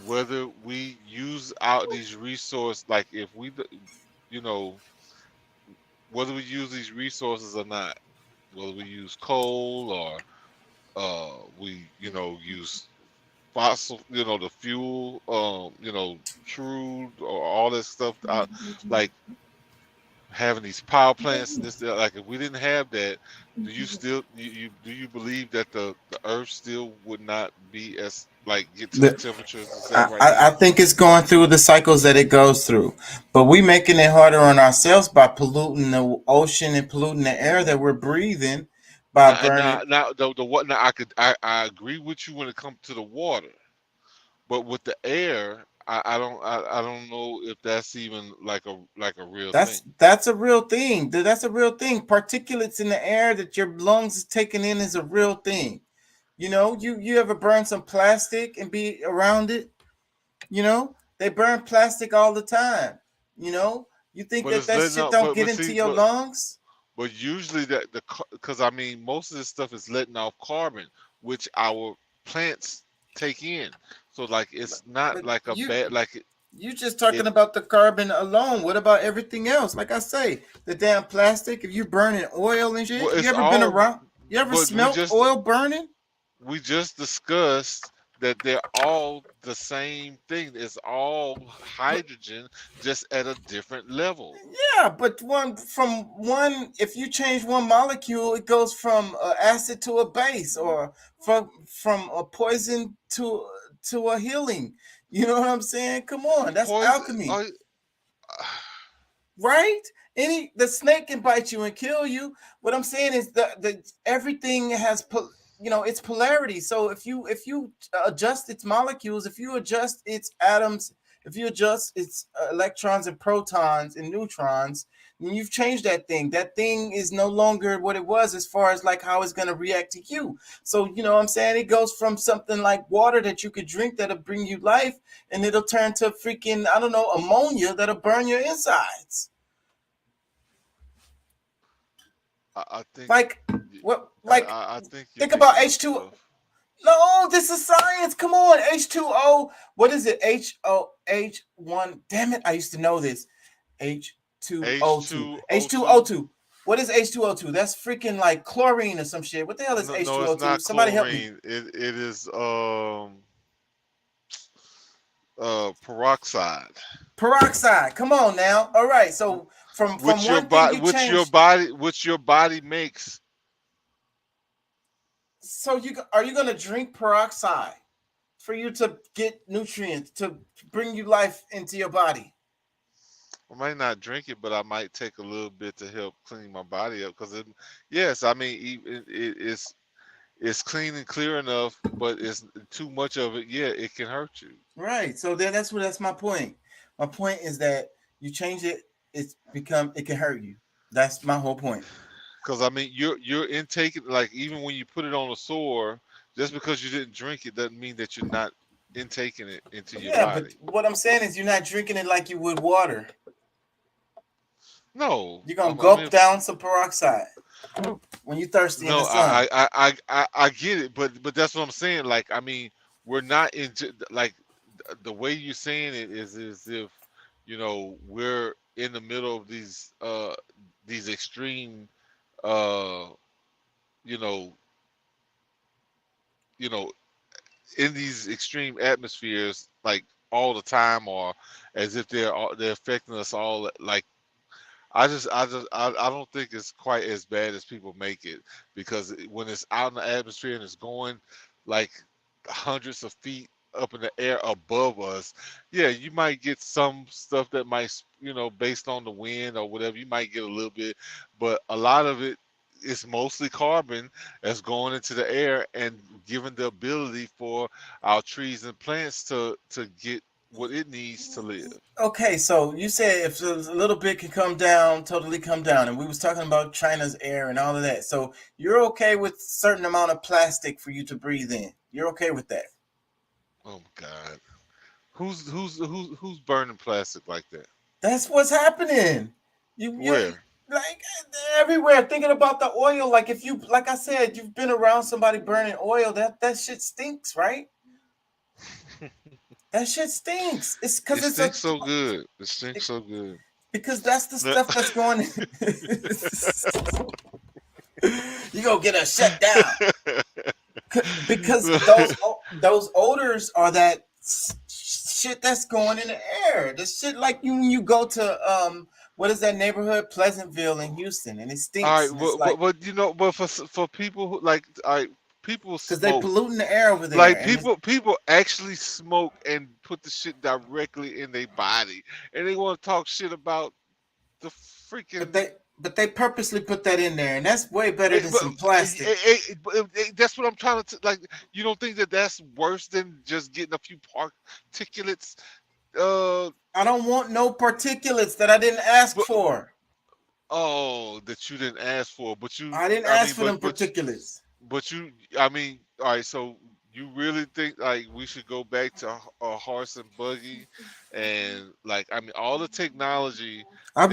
Speaker 5: whether we use out these resources, like if we, you know, whether we use these resources or not, whether we use coal or we, you know, use fossil, you know, the fuel, you know, crude or all this stuff, like having these power plants and this, like if we didn't have that, do you still do you believe that the earth still would not be as like get to the temperatures it's at right now?
Speaker 2: I think it's going through the cycles that it goes through, but we making it harder on ourselves by polluting the ocean and polluting the air that we're breathing by burning.
Speaker 5: Now the what now I agree with you when it comes to the water, but with the air, I don't know if that's even like a real thing.
Speaker 2: That's a real thing. That's a real thing. Particulates in the air that your lungs is taking in is a real thing. You know, you ever burn some plastic and be around it? You know, they burn plastic all the time. You know, you think
Speaker 5: But
Speaker 2: that
Speaker 5: it's
Speaker 2: shit
Speaker 5: letting
Speaker 2: don't
Speaker 5: out,
Speaker 2: get into your lungs?
Speaker 5: but usually that because I mean most of this stuff is letting off carbon, which our plants take in. So like it's not like a bad like
Speaker 2: You just talking about the carbon alone. What about everything else? Like I say, the damn plastic. If you burning oil and shit,
Speaker 5: well,
Speaker 2: you
Speaker 5: it's
Speaker 2: ever been
Speaker 5: all.
Speaker 2: around? You ever
Speaker 5: But
Speaker 2: smelt oil burning?
Speaker 5: we just discussed that they're all the same thing. It's all hydrogen, just at a different level.
Speaker 2: Yeah, but if you change one molecule, it goes from acid to a base, or from a poison to a healing. You know what I'm saying? Come on, that's alchemy, right? The snake can bite you and kill you. What I'm saying is the everything has its polarity. So if you adjust its molecules, if you adjust its atoms, if you adjust its electrons and protons and neutrons, then you've changed that thing. That thing is no longer what it was as far as like how it's going to react to you. So you know what I'm saying? It goes from something like water that you could drink that'll bring you life, and it'll turn to freaking, I don't know, ammonia that'll burn your insides.
Speaker 5: I think
Speaker 2: like what? Like
Speaker 5: I think
Speaker 2: think about H2. No, this is science. Come on, H2O. What is it? H1. Damn it! I used to know this. H2O2. H2O2. What is H2O2? That's freaking like chlorine or some shit. What the hell is
Speaker 5: No, no, it's
Speaker 2: H2O2?
Speaker 5: not
Speaker 2: Somebody help me.
Speaker 5: chlorine. It is peroxide.
Speaker 2: Peroxide. Come on now. All right. So from one thing you change.
Speaker 5: Which your body makes.
Speaker 2: So are you gonna drink peroxide for you to get nutrients to bring you life into your body?
Speaker 5: I might not drink it, but I might take a little bit to help clean my body up. Because yes, I mean it's clean and clear enough, but it's too much of it. Yeah, it can hurt you.
Speaker 2: Right. So that's my point. My point is that you change it, it can hurt you. That's my whole point.
Speaker 5: Because I mean, you're intaking, like, even when you put it on a sore, just because you didn't drink it doesn't mean that you're not intaking it into your body.
Speaker 2: But what I'm saying is you're not drinking it like you would water.
Speaker 5: No,
Speaker 2: you're gonna gulp down some peroxide when you're thirsty in the sun.
Speaker 5: I get it, but that's what I'm saying. Like, I mean, we're not into, like, the way you're saying it is as if, you know, we're in the middle of these extreme you know in these extreme atmospheres, like, all the time, or as if they're affecting us all. Like, I don't think it's quite as bad as people make it, because when it's out in the atmosphere and it's going like hundreds of feet up in the air above us, yeah, you might get some stuff that might, based on the wind or whatever, you might get a little bit, but a lot of it is mostly carbon that's going into the air and giving the ability for our trees and plants to get what it needs to live.
Speaker 2: Okay, so you said if a little bit can come down, totally come down, and we was talking about China's air and all of that. So you're okay with certain amount of plastic for you to breathe in? You're okay with that?
Speaker 5: Oh my God, who's burning plastic like that?
Speaker 2: That's what's happening.
Speaker 5: Where?
Speaker 2: Like everywhere. Thinking about the oil, like if you, like I said, you've been around somebody burning oil, that shit stinks, right? That shit stinks. It's because
Speaker 5: it stinks so good. It stinks so good.
Speaker 2: Because that's the stuff that's going. You gonna get us shut down. Because those odors are that shit that's going in the air. The shit like when you go to what is that neighborhood, Pleasantville in Houston, and it stinks.
Speaker 5: All right, but for people who, like, all right, people smoke,
Speaker 2: because they polluting the air over there.
Speaker 5: Like, people actually smoke and put the shit directly in their body, and they want to talk shit about the freaking.
Speaker 2: But they purposely put that in there, and that's way better than some plastic.
Speaker 5: That's what I'm trying to like. You don't think that that's worse than just getting a few particulates?
Speaker 2: I don't want no particulates that I didn't ask for.
Speaker 5: Oh, that you didn't ask for, but
Speaker 2: I didn't ask for them particulates.
Speaker 5: But I mean, all right. So you really think like we should go back to a horse and buggy, and, like, I mean, all the technology
Speaker 2: I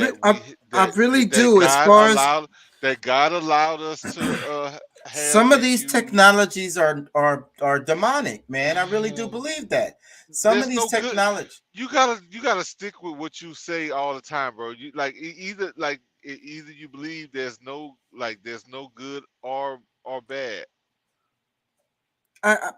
Speaker 2: really do. As far as
Speaker 5: that God allowed us to have,
Speaker 2: some of these technologies are demonic, man. I really do believe that. Some of these technology.
Speaker 5: You gotta stick with what you say all the time, bro. You like either you believe there's no good or bad.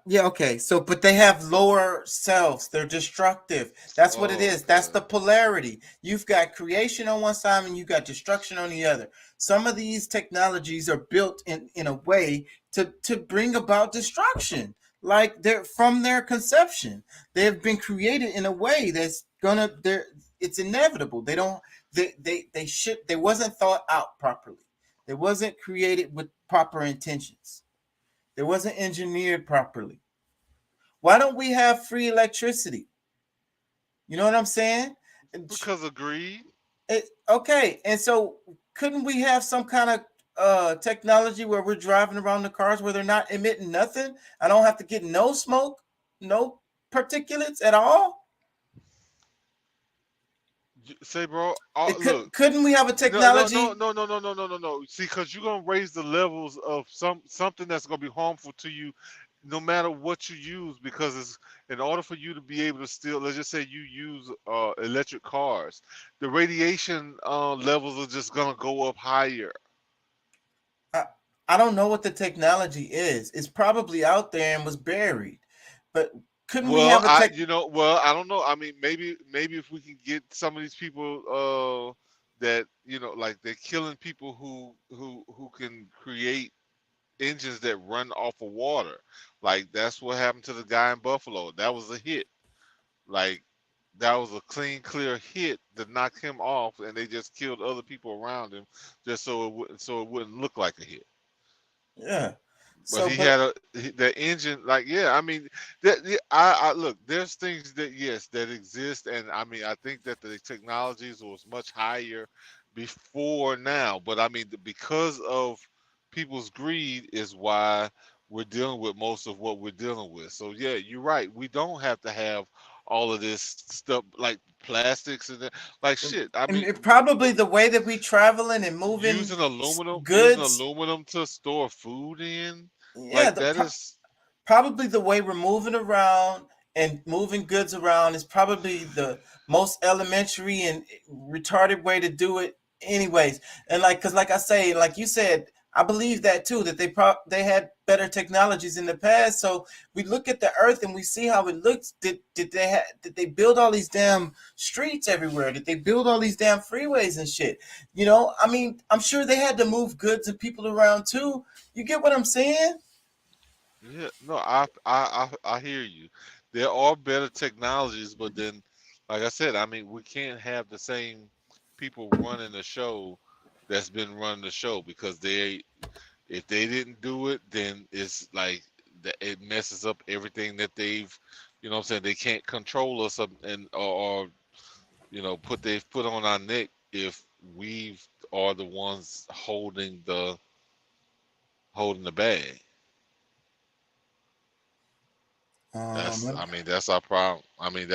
Speaker 2: Yeah, okay. So, but they have lower selves. They're destructive. That's what it is. That's the polarity. You've got creation on one side and you got destruction on the other. Some of these technologies are built in a way to bring about destruction. Like they're from their conception. They have been created in a way that's it's inevitable. They wasn't thought out properly. They wasn't created with proper intentions. It wasn't engineered properly. Why don't we have free electricity? You know what I'm saying?
Speaker 5: Because of greed.
Speaker 2: Okay, and so couldn't we have some kind of technology where we're driving around the cars where they're not emitting nothing? I don't have to get no smoke, no particulates at all.
Speaker 5: Say, bro,
Speaker 2: look, couldn't we have a technology?
Speaker 5: No. See, because you're gonna raise the levels of something that's gonna be harmful to you no matter what you use, because it's in order for you to be able to still, let's just say you use electric cars, the radiation levels are just gonna go up higher.
Speaker 2: I don't know what the technology is. It's probably out there and was buried. But couldn't we
Speaker 5: Well,
Speaker 2: have a tech?
Speaker 5: I don't know. I mean, maybe if we can get some of these people that like they're killing people who can create engines that run off of water. Like that's what happened to the guy in Buffalo. That was a hit. Like that was a clear hit that knocked him off, and they just killed other people around him just so it wouldn't look like a hit.
Speaker 2: Yeah.
Speaker 5: But
Speaker 2: So,
Speaker 5: he
Speaker 2: but
Speaker 5: had the engine, like, yeah. I mean, I look. There's things that, yes, that exist, and I mean, I think that the technologies was much higher before now. But I mean, because of people's greed is why we're dealing with most of what we're dealing with. So yeah, you're right. We don't have to have all of this stuff like plastics and like shit. I
Speaker 2: and
Speaker 5: mean,
Speaker 2: probably the way that we traveling and moving
Speaker 5: using
Speaker 2: goods.
Speaker 5: aluminum to store food in,
Speaker 2: Yeah,
Speaker 5: like that is.
Speaker 2: probably the way we're moving around and moving goods around is probably the most elementary and retarded way to do it anyways. And because like I say, like you said, I believe that too, that they had better technologies in the past. So we look at the earth and we see how it looks. Did they build all these damn streets everywhere? Did they build all these damn freeways and shit? I mean, I'm sure they had to move goods and people around too. You get what I'm saying?
Speaker 5: Yeah, no, I hear you. There are better technologies, but then, like I said, I mean, we can't have the same people running the show that's been running the show because if they didn't do it, then it's like it messes up everything that they've, what I'm saying, they can't control us or put they've put on our neck if we are the ones holding the bag. I mean, that's our problem. I mean,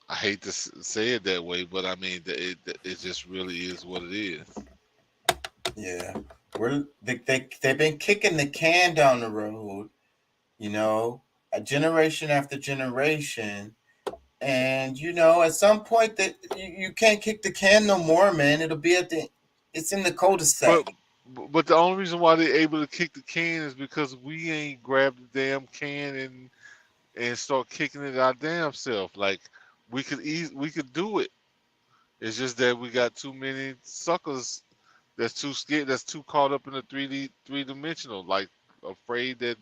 Speaker 5: I hate to say it that way, but I mean, it just really is what it is.
Speaker 2: Yeah, they've been kicking the can down the road, a generation after generation, and at some point that you can't kick the can no more, man. It's in the cul-de-sac.
Speaker 5: But the only reason why they're able to kick the can is because we ain't grabbed the damn can and start kicking it our damn self. Like we could do it. It's just that we got too many suckers that's too scared, that's too caught up in the 3D, 3 dimensional, like afraid that,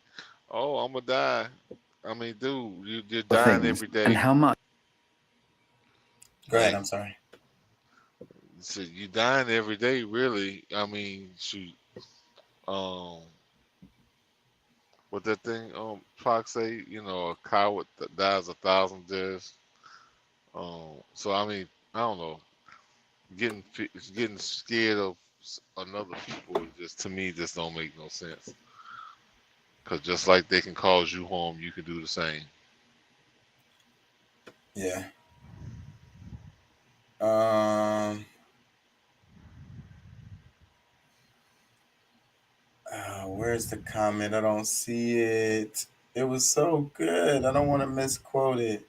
Speaker 5: oh, I'm gonna die. I mean, dude, you're dying every day.
Speaker 13: And how much?
Speaker 2: Go ahead. I'm sorry.
Speaker 5: So you're dying every day, really. I mean, shoot. What that thing Fox say? A coward that dies 1,000 deaths. So I mean, I don't know. Getting scared of another people just, to me, just don't make no sense. Because just like they can cause you harm, you can do the same.
Speaker 2: Yeah. Where's the comment? I don't see it. It was so good. I don't want to misquote it.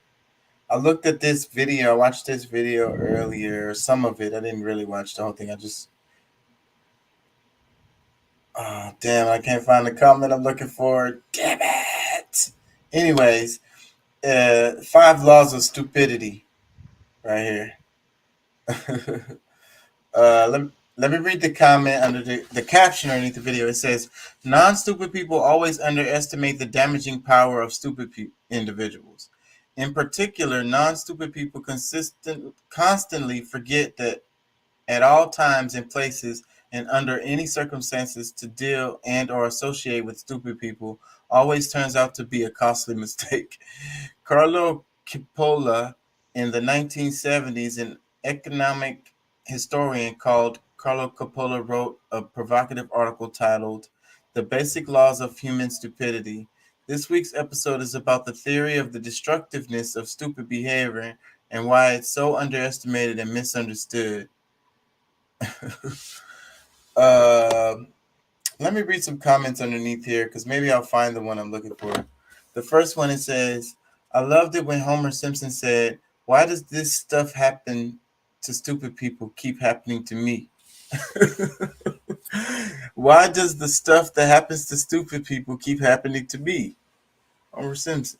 Speaker 2: I looked at this video. I watched this video earlier. Some of it. I didn't really watch the whole thing. Oh, damn. I can't find the comment I'm looking for. Damn it. Anyways, 5 laws of stupidity. Right here. Let me read the comment under the caption underneath the video. It says, non-stupid people always underestimate the damaging power of stupid individuals. In particular, non-stupid people constantly forget that at all times and places and under any circumstances to deal and or associate with stupid people always turns out to be a costly mistake. Carlo Coppola in the 1970s, an economic historian called Carlo Coppola wrote a provocative article titled The Basic Laws of Human Stupidity. This week's episode is about the theory of the destructiveness of stupid behavior and why it's so underestimated and misunderstood. Let me read some comments underneath here because maybe I'll find the one I'm looking for. The first one, it says, I loved it when Homer Simpson said, why does this stuff happen to stupid people keep happening to me? Why does the stuff that happens to stupid people keep happening to me? Homer Simpson.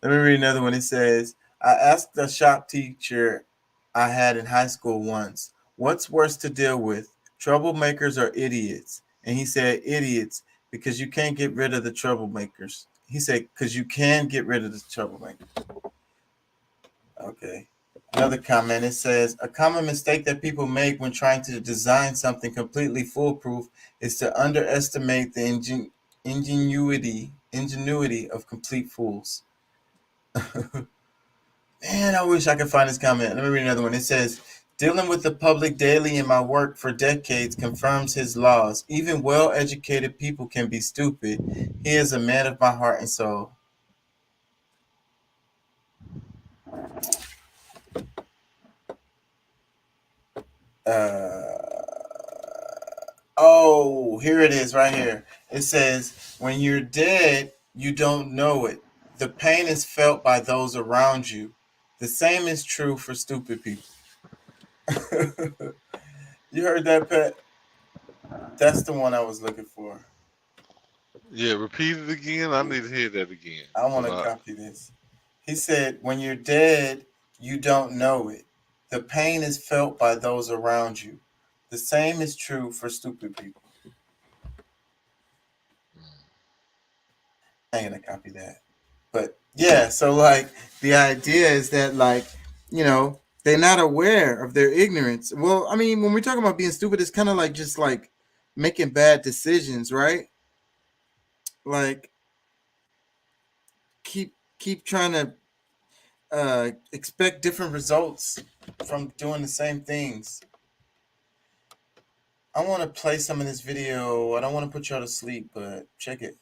Speaker 2: Let me read another one. It says, I asked a shop teacher I had in high school once, what's worse to deal with, troublemakers or idiots? And he said, idiots, because you can't get rid of the troublemakers. He said, because you can get rid of the troublemakers. Okay. Another comment, it says, a common mistake that people make when trying to design something completely foolproof is to underestimate the ingenuity of complete fools. Man, I wish I could find this comment. Let me read another one. It says, dealing with the public daily in my work for decades confirms his laws. Even well-educated people can be stupid. He is a man of my heart and soul. Oh, here it is right here. It says, when you're dead, you don't know it. The pain is felt by those around you. The same is true for stupid people. You heard that, Pat? That's the one I was looking for.
Speaker 5: Yeah, repeat it again. I need to hear that again.
Speaker 2: I want to copy this. He said, when you're dead, you don't know it. The pain is felt by those around you. The same is true for stupid people. I ain't gonna copy that. But yeah, so like the idea is that like, you know, they're not aware of their ignorance. Well, I mean, when we're talking about being stupid, it's kind of like just like making bad decisions, right? Like keep trying to expect different results from doing the same things. I want to play some of this video. I don't want to put y'all to sleep, but check it.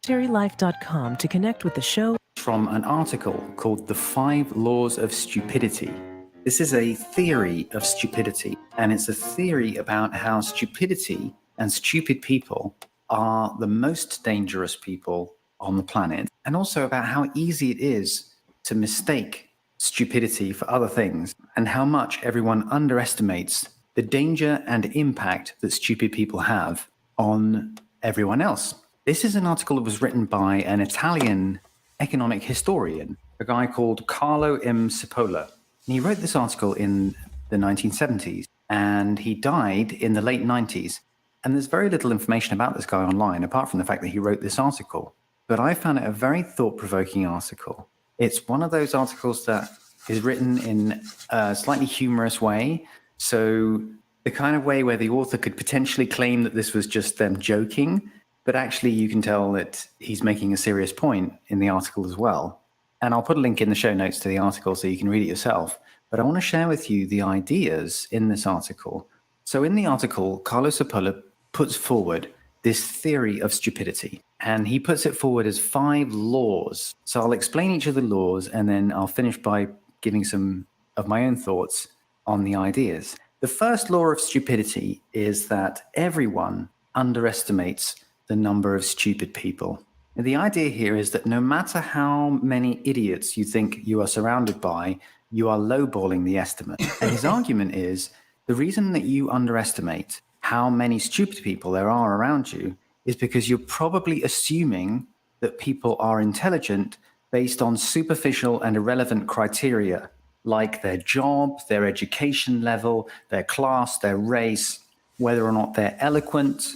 Speaker 3: SherryLife.com to connect with the show.
Speaker 4: From an article called The 5 Laws of Stupidity. This is a theory of stupidity, and it's a theory about how stupidity and stupid people are the most dangerous people on the planet, and also about how easy it is to mistake stupidity for other things, and how much everyone underestimates the danger and impact that stupid people have on everyone else. This is an article that was written by an Italian economic historian, a guy called Carlo M. Cipolla. And he wrote this article in the 1970s, and he died in the late 90s. And there's very little information about this guy online, apart from the fact that he wrote this article. But I found it a very thought-provoking article. It's one of those articles that is written in a slightly humorous way. So the kind of way where the author could potentially claim that this was just them joking, but actually you can tell that he's making a serious point in the article as well. And I'll put a link in the show notes to the article so you can read it yourself. But I want to share with you the ideas in this article. So in the article, Carlo Cipolla puts forward this theory of stupidity. And he puts it forward as 5 laws. So I'll explain each of the laws, and then I'll finish by giving some of my own thoughts on the ideas. The first law of stupidity is that everyone underestimates the number of stupid people. And the idea here is that no matter how many idiots you think you are surrounded by, you are lowballing the estimate. And his argument is the reason that you underestimate how many stupid people there are around you is because you're probably assuming that people are intelligent based on superficial and irrelevant criteria, like their job, their education level, their class, their race, whether or not they're eloquent,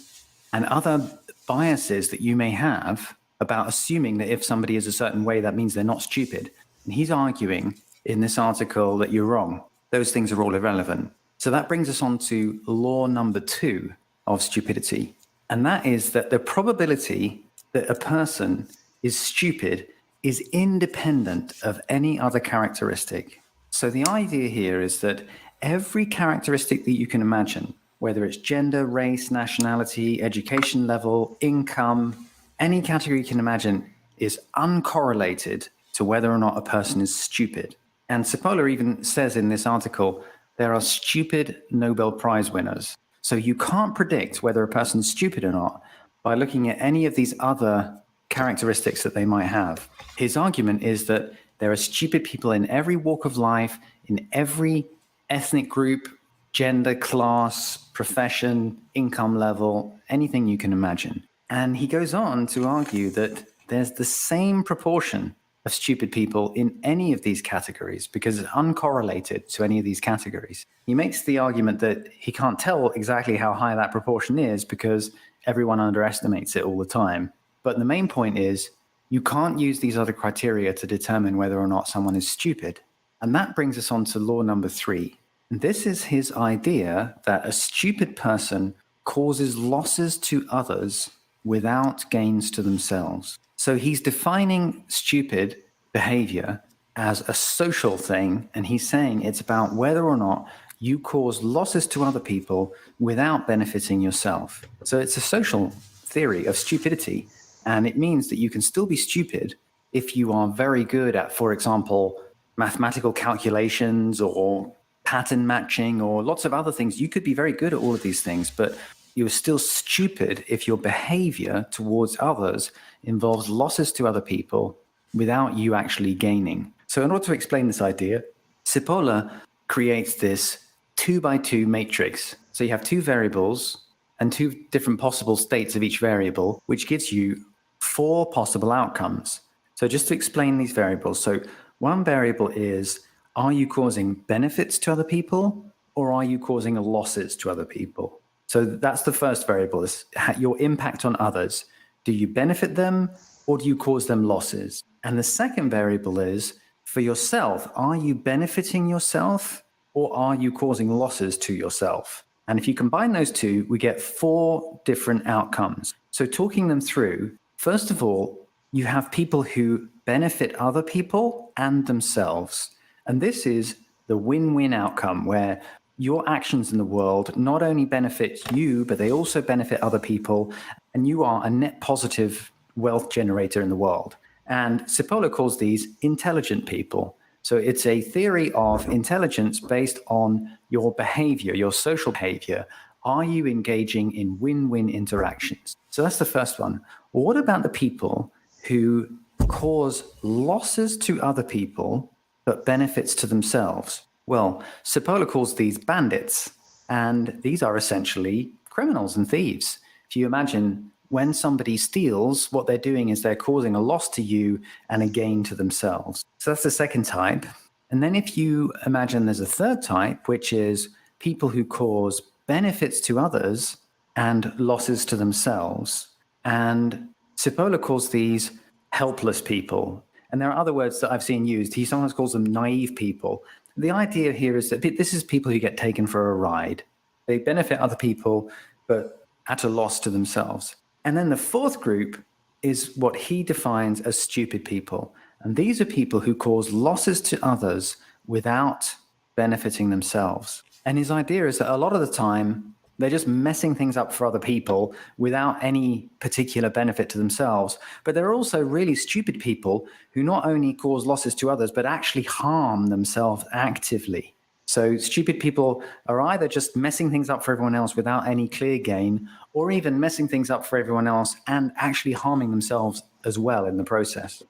Speaker 4: and other biases that you may have about assuming that if somebody is a certain way, that means they're not stupid. And he's arguing in this article that you're wrong. Those things are all irrelevant. So that brings us on to law number 2 of stupidity. And that is that the probability that a person is stupid is independent of any other characteristic. So the idea here is that every characteristic that you can imagine, whether it's gender, race, nationality, education level, income, any category you can imagine, is uncorrelated to whether or not a person is stupid. And Cipolla even says in this article, there are stupid Nobel Prize winners. So you can't predict whether a person's stupid or not, by looking at any of these other characteristics that they might have. His argument is that there are stupid people in every walk of life, in every ethnic group, gender, class, profession, income level, anything you can imagine. And he goes on to argue that there's the same proportion of stupid people in any of these categories because it's uncorrelated to any of these categories. He makes the argument that he can't tell exactly how high that proportion is because everyone underestimates it all the time. But the main point is you can't use these other criteria to determine whether or not someone is stupid. And that brings us on to law number 3. And this is his idea that a stupid person causes losses to others without gains to themselves. So he's defining stupid behavior as a social thing, and he's saying it's about whether or not you cause losses to other people without benefiting yourself. So it's a social theory of stupidity, and it means that you can still be stupid if you are very good at, for example, mathematical calculations or pattern matching or lots of other things. You could be very good at all of these things, but you're still stupid if your behavior towards others involves losses to other people without you actually gaining. So in order to explain this idea, Cipolla creates this 2x2 matrix. So you have 2 variables and 2 different possible states of each variable, which gives you 4 possible outcomes. So just to explain these variables. So one variable is, are you causing benefits to other people or are you causing losses to other people? So that's the first variable, is your impact on others. Do you benefit them or do you cause them losses? And the second variable is, for yourself, are you benefiting yourself or are you causing losses to yourself? And if you combine those two, we get 4 different outcomes. So talking them through, first of all, you have people who benefit other people and themselves. And this is the win-win outcome where your actions in the world not only benefit you, but they also benefit other people, and you are a net positive wealth generator in the world. And Cipolla calls these intelligent people. So it's a theory of intelligence based on your behavior, your social behavior. Are you engaging in win-win interactions? So that's the first one. Well, what about the people who cause losses to other people but benefits to themselves? Well, Cipolla calls these bandits, and these are essentially criminals and thieves. If you imagine, when somebody steals, what they're doing is they're causing a loss to you and a gain to themselves. So that's the second type. And then if you imagine there's a third type, which is people who cause benefits to others and losses to themselves. And Cipolla calls these helpless people. And there are other words that I've seen used. He sometimes calls them naive people. The idea here is that this is people who get taken for a ride. They benefit other people, but at a loss to themselves. And then the fourth group is what he defines as stupid people. And these are people who cause losses to others without benefiting themselves. And his idea is that a lot of the time, they're just messing things up for other people without any particular benefit to themselves. But there are also really stupid people who not only cause losses to others, but actually harm themselves actively. So stupid people are either just messing things up for everyone else without any clear gain, or even messing things up for everyone else and actually harming themselves as well in the process.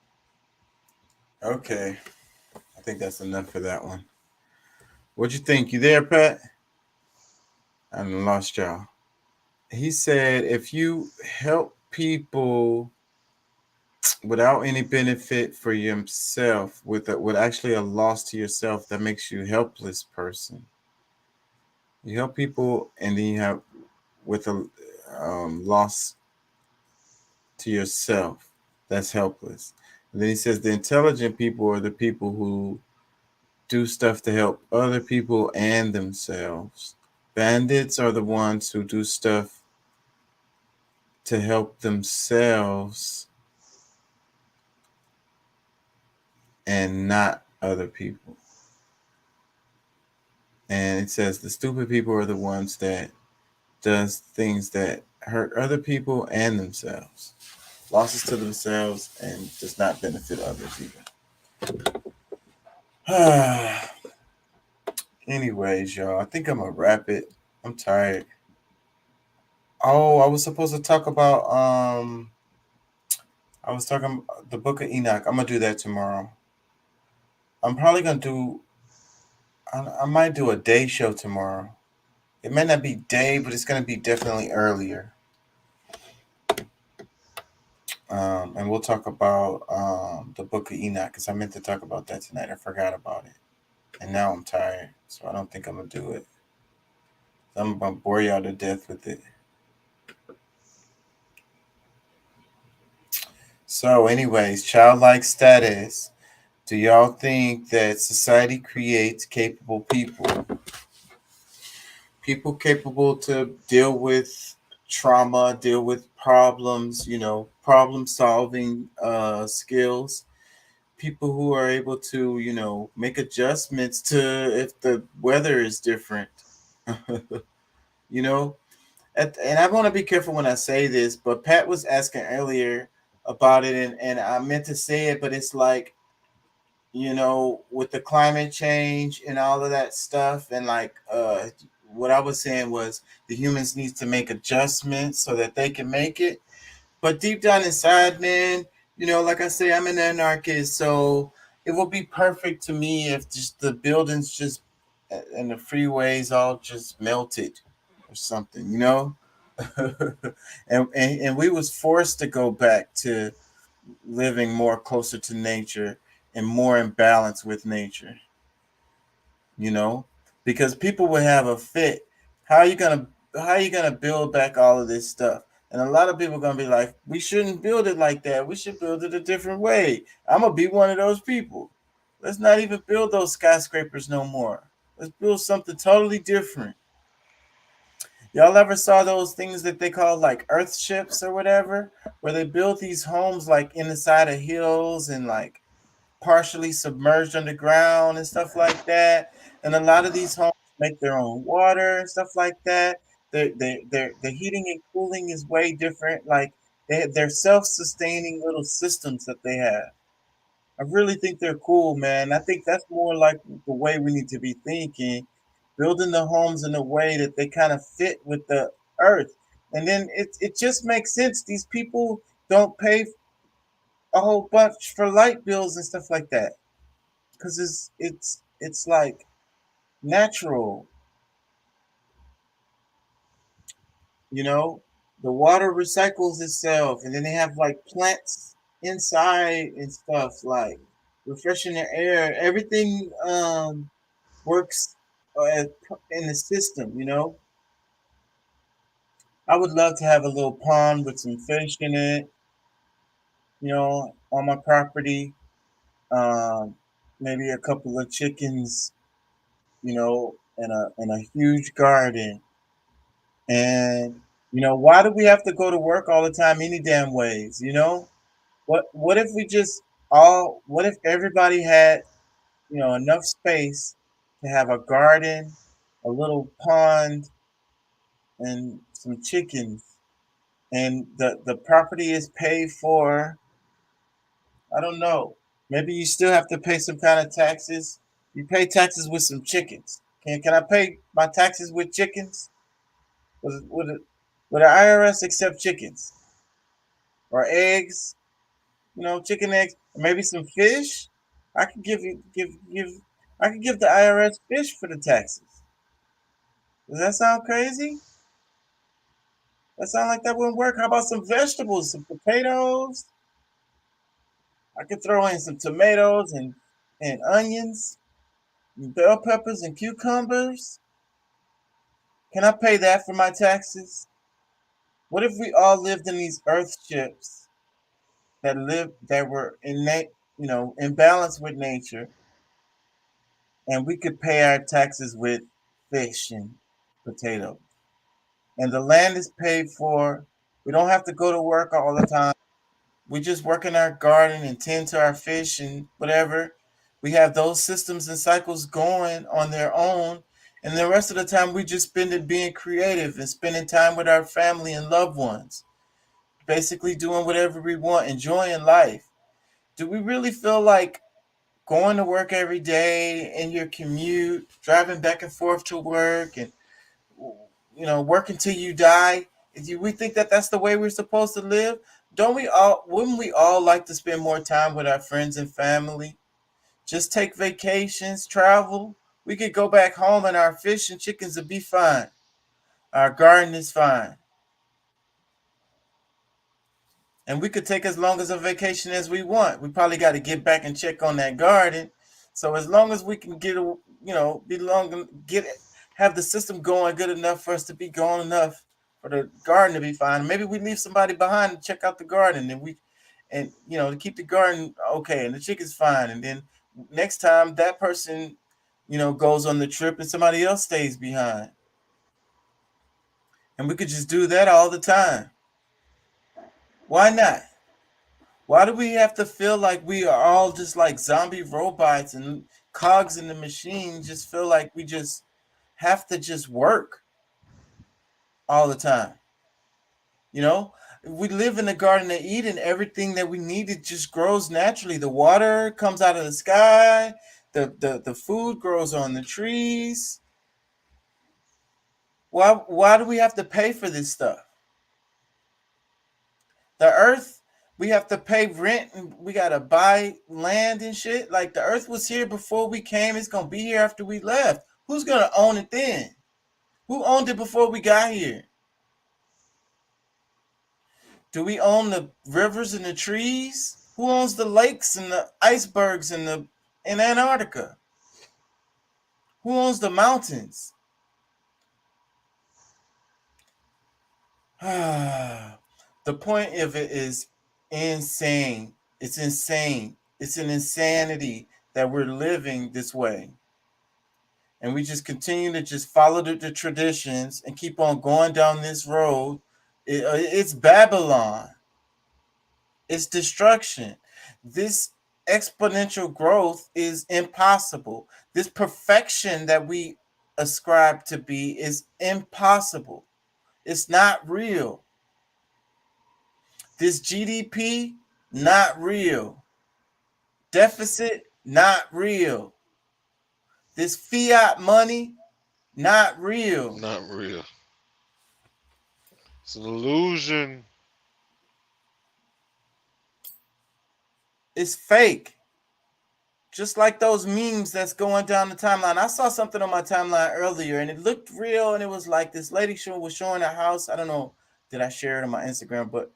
Speaker 2: Okay. I think that's enough for that one. What'd you think? You there, Pat? I lost y'all. He said if you help people without any benefit for yourself, with actually a loss to yourself, that makes you a helpless person. You help people and then you have with a loss to yourself, that's helpless. And then he says the intelligent people are the people who do stuff to help other people and themselves. Bandits are the ones who do stuff to help themselves and not other people. And it says the stupid people are the ones that does things that hurt other people and themselves. Losses to themselves and does not benefit others either. Anyways, y'all, I think I'm gonna wrap it. I'm tired. Oh, I was supposed to talk about I was talking the Book of Enoch. I'm gonna do that tomorrow. I'm probably gonna do. I might do a day show tomorrow. It may not be day, but it's gonna be definitely earlier. And we'll talk about the Book of Enoch because I meant to talk about that tonight. I forgot about it, and now I'm tired, so I don't think I'm gonna do it. I'm gonna bore y'all to death with it. So, anyways, childlike status. Do y'all think that society creates capable people? People capable to deal with trauma, deal with problems, problem solving skills. People who are able to, make adjustments to if the weather is different. you know, and I want to be careful when I say this, but Pat was asking earlier about it, and I meant to say it, but it's like, with the climate change and all of that stuff, and like what I was saying was the humans need to make adjustments so that they can make it. But deep down inside, man, like I say, I'm an anarchist, so it would be perfect to me if just the buildings just and the freeways all just melted or something. And we was forced to go back to living more closer to nature and more in balance with nature, you know, because people would have a fit. How are you gonna build back all of this stuff? And a lot of people are gonna be like, we shouldn't build it like that. We should build it a different way. I'm gonna be one of those people. Let's not even build those skyscrapers no more. Let's build something totally different. Y'all ever saw those things that they call like earth ships or whatever, where they build these homes like in the side of hills and like partially submerged underground and stuff like that. And a lot of these homes make their own water and stuff like that. The heating and cooling is way different. Like they're self-sustaining little systems that they have. I really think they're cool, man. I think that's more like the way we need to be thinking, building the homes in a way that they kind of fit with the earth. And then it just makes sense. These people don't pay a whole bunch for light bills and stuff like that because it's like natural, you know. The water recycles itself, and then they have like plants inside and stuff like refreshing the air. Everything works uh, in the system. I would love to have a little pond with some fish in it, on my property. Um, Maybe a couple of chickens, and a huge garden. And why do we have to go to work all the time any damn ways? What if we just all what if everybody had, enough space to have a garden, a little pond, and some chickens, and the property is paid for. I don't know. Maybe you still have to pay some kind of taxes. You pay taxes with some chickens. Can I pay my taxes with chickens? Would the IRS accept chickens or eggs? Chicken eggs, maybe some fish. I could give. I could give the IRS fish for the taxes. Does that sound crazy? That sound like that wouldn't work. How about some vegetables, some potatoes? I could throw in some tomatoes and onions, and bell peppers and cucumbers. Can I pay that for my taxes? What if we all lived in these earth ships that were in balance with nature, and we could pay our taxes with fish and potatoes, and the land is paid for. We don't have to go to work all the time. We just work in our garden and tend to our fish and whatever. We have those systems and cycles going on their own, and the rest of the time we just spend it being creative and spending time with our family and loved ones, basically doing whatever we want, enjoying life. Do we really feel like going to work every day in your commute, driving back and forth to work, and working till you die, We think that that's the way we're supposed to live. Don't we all? Wouldn't we all like to spend more time with our friends and family? Just take vacations, travel. We could go back home and our fish and chickens would be fine. Our garden is fine. And we could take as long as a vacation as we want. We probably got to get back and check on that garden. So as long as we can get, have the system going good enough for us to be going enough for the garden to be fine. Maybe we leave somebody behind to check out the garden, and to keep the garden okay, and the chicken's fine. And then next time that person, goes on the trip and somebody else stays behind. And we could just do that all the time. Why not? Why do we have to feel like we are all just like zombie robots and cogs in the machine? Just feel like we just have to just work all the time. We live in the Garden of Eden. Everything that we need, it just grows naturally. The water comes out of the sky. The food grows on the trees. Why do we have to pay for this stuff? The earth, we have to pay rent and we got to buy land and shit. Like the earth was here before we came. It's going to be here after we left. Who's going to own it then? Who owned it before we got here? Do we own the rivers and the trees? Who owns the lakes and the icebergs in Antarctica? Who owns the mountains? The point of it is insane. It's insane. It's an insanity that we're living this way. And we just continue to just follow the traditions and keep on going down this road. It's Babylon. It's destruction. This exponential growth is impossible. This perfection that we ascribe to be is impossible. It's not real. This GDP, not real. Deficit, not real. This fiat money, not real.
Speaker 5: Not real. It's an illusion.
Speaker 2: It's fake. Just like those memes that's going down the timeline. I saw something on my timeline earlier and it looked real, and it was like this lady was showing a house. I don't know, did I share it on my Instagram? But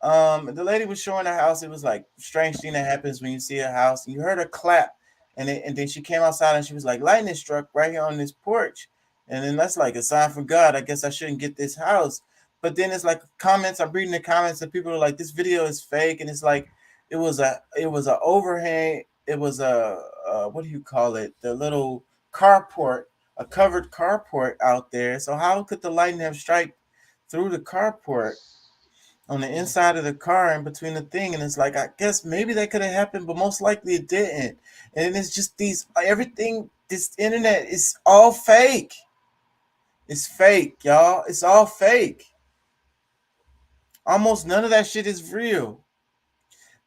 Speaker 2: the lady was showing a house. It was like strange thing that happens when you see a house and you heard her clap, and then she came outside and she was like, lightning struck right here on this porch, and then that's like a sign from God. I guess I shouldn't get this house. But then it's like comments. I'm reading the comments and people are like, this video is fake, and it's like it was a overhang. It was a what do you call it? The little carport, a covered carport out there. So how could the lightning have struck through the carport on the inside of the car in between the thing? And it's like, I guess maybe that could have happened, but most likely it didn't. And it's just everything, this internet is all fake. It's fake, y'all. It's all fake. Almost none of that shit is real.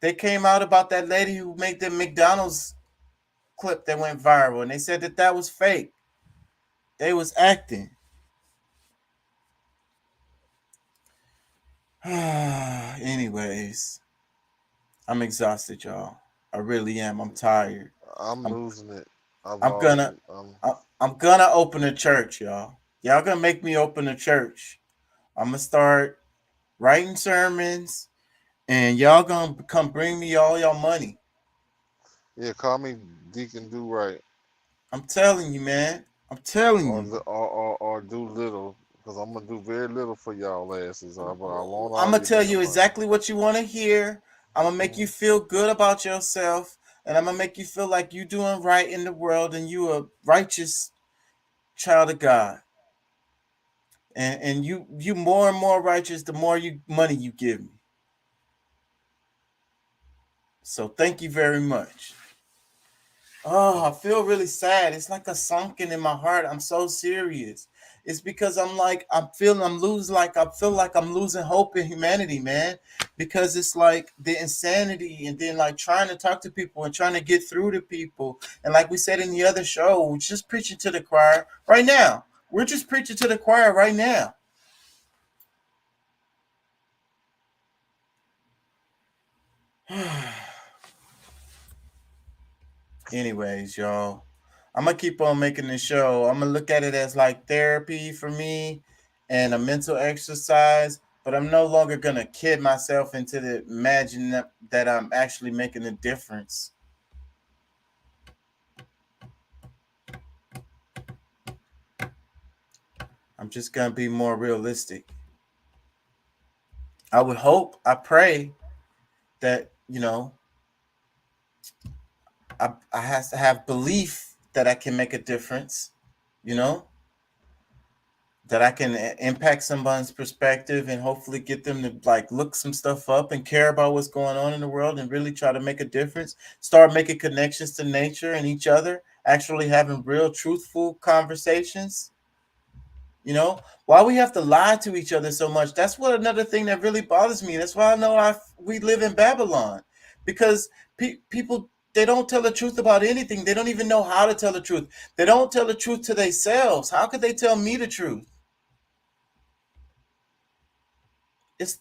Speaker 2: They came out about that lady who made the McDonald's clip that went viral, and they said that was fake. They was acting. Anyways, I'm exhausted, y'all. I really am. I'm tired.
Speaker 5: I'm losing it.
Speaker 2: I'm gonna open a church, y'all. Y'all gonna make me open a church. I'm gonna start writing sermons. And y'all gonna come bring me all y'all money.
Speaker 5: Yeah, call me Deacon Do Right.
Speaker 2: I'm telling you, man. I'm telling you.
Speaker 5: Or do little, because I'm gonna do very little for y'all asses.
Speaker 2: I'm gonna tell you exactly what you want to hear. I'm gonna make you feel good about yourself, and I'm gonna make you feel like you're doing right in the world and you a righteous child of God. And you more and more righteous the more money you give me. So thank you very much. Oh, I feel really sad. It's like a sunken in my heart. I'm so serious. It's because I feel like I'm losing hope in humanity, man. Because it's like the insanity, and then like trying to talk to people and trying to get through to people. And like we said in the other show, we're just preaching to the choir right now. We're just preaching to the choir right now. Anyways, y'all, I'm gonna keep on making this show. I'm gonna look at it as like therapy for me and a mental exercise, but I'm no longer gonna kid myself into the imagine that I'm actually making a difference. I'm just gonna be more realistic. I would hope, I pray that, I has to have belief that I can make a difference, that I can impact someone's perspective and hopefully get them to like look some stuff up and care about what's going on in the world and really try to make a difference. Start making connections to nature and each other, actually having real truthful conversations. Why we have to lie to each other so much? That's what another thing that really bothers me. That's why I know we live in Babylon, because people, they don't tell the truth about anything. They don't even know how to tell the truth. They don't tell the truth to themselves. How could they tell me the truth?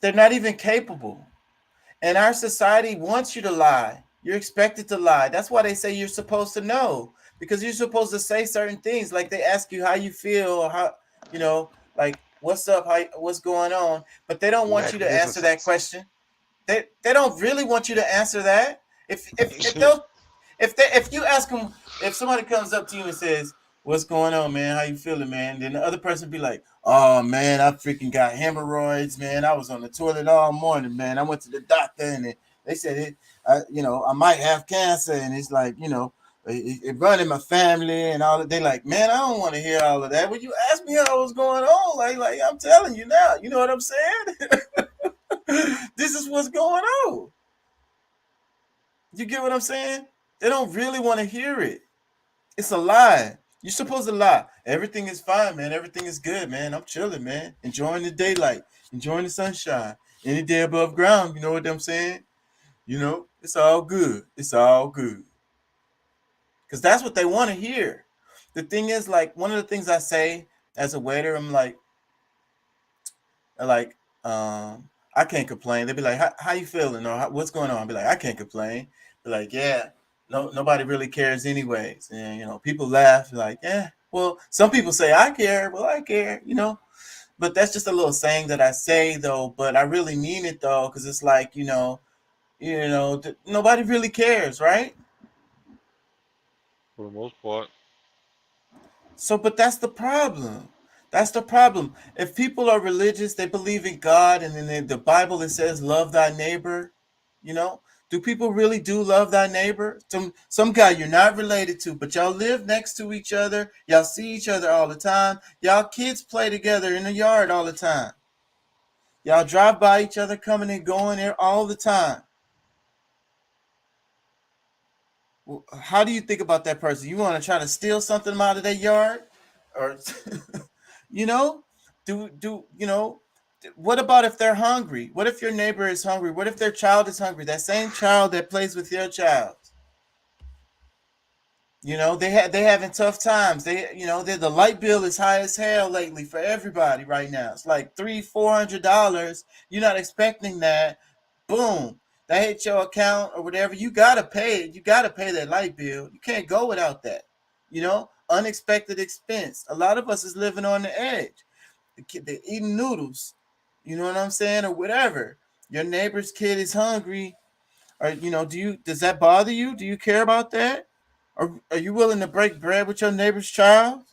Speaker 2: They're not even capable. And our society wants you to lie. You're expected to lie. That's why they say you're supposed to know, because you're supposed to say certain things. Like they ask you how you feel, or how, like what's up, what's going on, but they don't want you to answer that question. They don't really want you to answer that. If you ask them, if somebody comes up to you and says, "What's going on, man? How you feeling, man?" Then the other person be like, "Oh man, I freaking got hemorrhoids, man. I was on the toilet all morning, man. I went to the doctor and they said I might have cancer, and it's like, it run in my family and all that." They like, "Man, I don't want to hear all of that. When you ask me how was going on, like I'm telling you now, you know what I'm saying? This is what's going on." You get what I'm saying? They don't really want to hear it. It's a lie. You're supposed to lie. Everything is fine, man. Everything is good, man. I'm chilling, man. Enjoying the daylight, enjoying the sunshine. Any day above ground, you know what I'm saying? It's all good. It's all good. Because that's what they want to hear. The thing is, like, one of the things I say as a waiter, I'm like, I can't complain. They'd be like, how you feeling? Or what's going on? I'd be like, I can't complain. Be like, yeah, nobody really cares anyways. And, people laugh like, yeah, well, some people say I care. Well, I care, but that's just a little saying that I say though, but I really mean it though. Cause it's like, nobody really cares. Right.
Speaker 5: For the most part.
Speaker 2: So, but that's the problem. That's the problem. If people are religious, they believe in God, and then in the Bible it says, "Love thy neighbor." You know, do people really do love thy neighbor? Some guy you're not related to, but y'all live next to each other. Y'all see each other all the time. Y'all kids play together in the yard all the time. Y'all drive by each other, coming and going there all the time. How do you think about that person? You want to try to steal something out of their yard, or you know, what about if they're hungry? What if your neighbor is hungry? What if their child is hungry? That same child that plays with your child. They having tough times. The light bill is high as hell lately for everybody right now. It's like $300-400. You're not expecting that. Boom. That hit your account or whatever. You gotta pay it. You gotta pay that light bill. You can't go without that. Unexpected expense. A lot of us is living on the edge. They're eating noodles. You know what I'm saying? Or whatever. Your neighbor's kid is hungry. Or does that bother you? Do you care about that? Are you willing to break bread with your neighbor's child?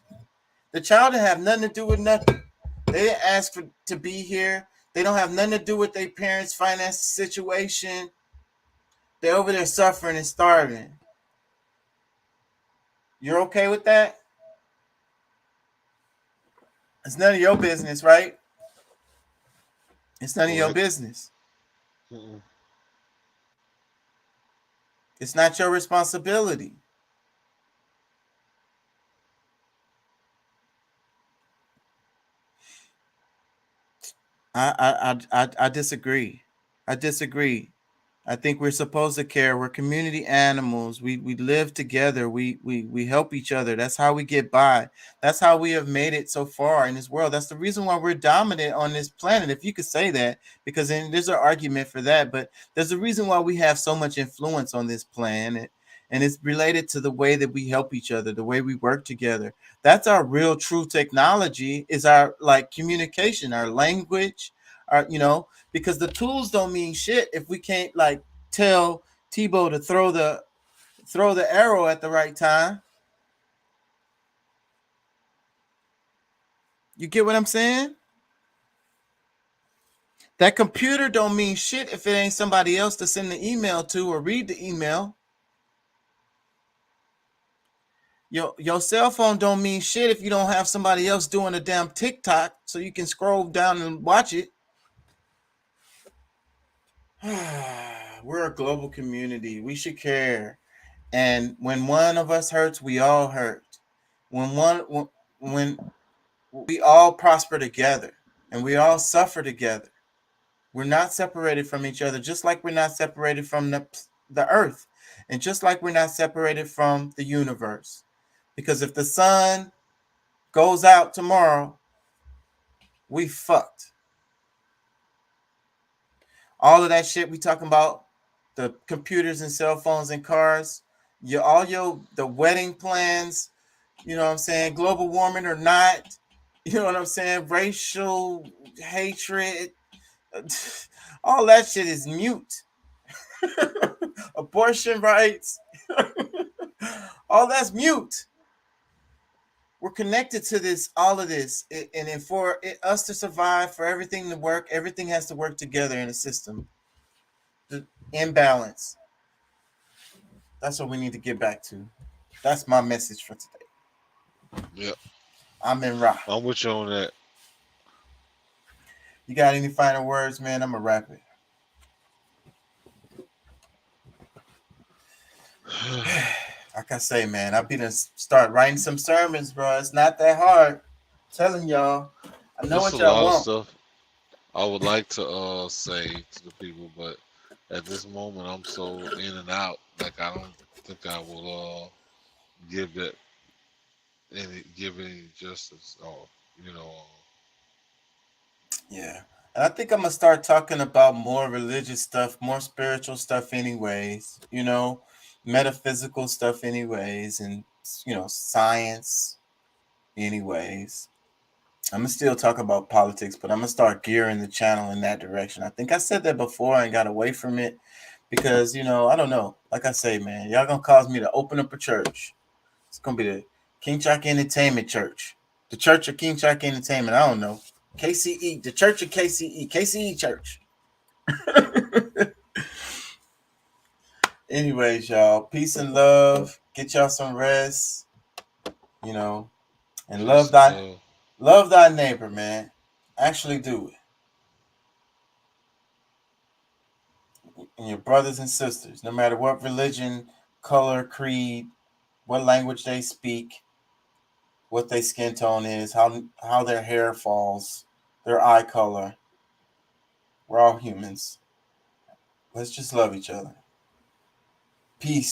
Speaker 2: The child didn't have nothing to do with nothing. They didn't ask to be here. They don't have nothing to do with their parents' finance situation. They're over there suffering and starving. You're okay with that? It's none of your business, right? It's none of your business. It's not your responsibility. I disagree. I disagree. I think we're supposed to care. We're community animals. We live together. We help each other. That's how we get by. That's how we have made it so far in this world. That's the reason why we're dominant on this planet, if you could say that, because then there's an argument for that. But there's a reason why we have so much influence on this planet, and it's related to the way that we help each other, the way we work together. That's our real true technology, is our like communication, our language, our, you know, because the tools don't mean shit if we can't like tell Tebow to throw the arrow at the right time. You get what I'm saying? That computer don't mean shit if it ain't somebody else to send the email to or read the email. Your cell phone don't mean shit if you don't have somebody else doing a damn TikTok so you can scroll down and watch it. We're a global community. We should care. And when one of us hurts, we all hurt. When we all prosper together and we all suffer together. We're not separated from each other, just like we're not separated from the earth, and just like we're not separated from the universe. Because if the sun goes out tomorrow, we fucked. All of that shit we talking about, the computers and cell phones and cars, the wedding plans, you know what I'm saying, global warming or not, you know what I'm saying, racial hatred, all that shit is mute. Abortion rights, all that's mute. We're connected to this, all of this, and for us to survive, for everything to work, everything has to work together in a system. The imbalance. That's what we need to get back to. That's my message for today.
Speaker 5: Yep.
Speaker 2: I'm in rock.
Speaker 5: I'm with you on that.
Speaker 2: You got any final words, man? I'm gonna wrap it. Like I say, man, I'll be to start writing some sermons, bro. It's not that hard. I'm telling y'all, I know
Speaker 5: There's
Speaker 2: what
Speaker 5: a
Speaker 2: y'all
Speaker 5: lot
Speaker 2: want.
Speaker 5: of stuff I would like to say to the people, but at this moment I'm so in and out, like I don't think I will give any justice, or
Speaker 2: Yeah. And I think I'm gonna start talking about more religious stuff, more spiritual stuff anyways, metaphysical stuff anyways, and science anyways. I'm gonna still talk about politics, but I'm gonna start gearing the channel in that direction. I think I said that before and got away from it because, I don't know. Like I say, man, y'all gonna cause me to open up a church. It's gonna be the King Chalk Entertainment Church. The Church of King Chalk Entertainment. I don't know. KCE, the Church of KCE Church. Anyways, y'all, peace and love. Get y'all some rest, and love thy neighbor, man. Actually do it. And your brothers and sisters, no matter what religion, color, creed, what language they speak, what their skin tone is, how their hair falls, their eye color. We're all humans. Let's just love each other. Peace.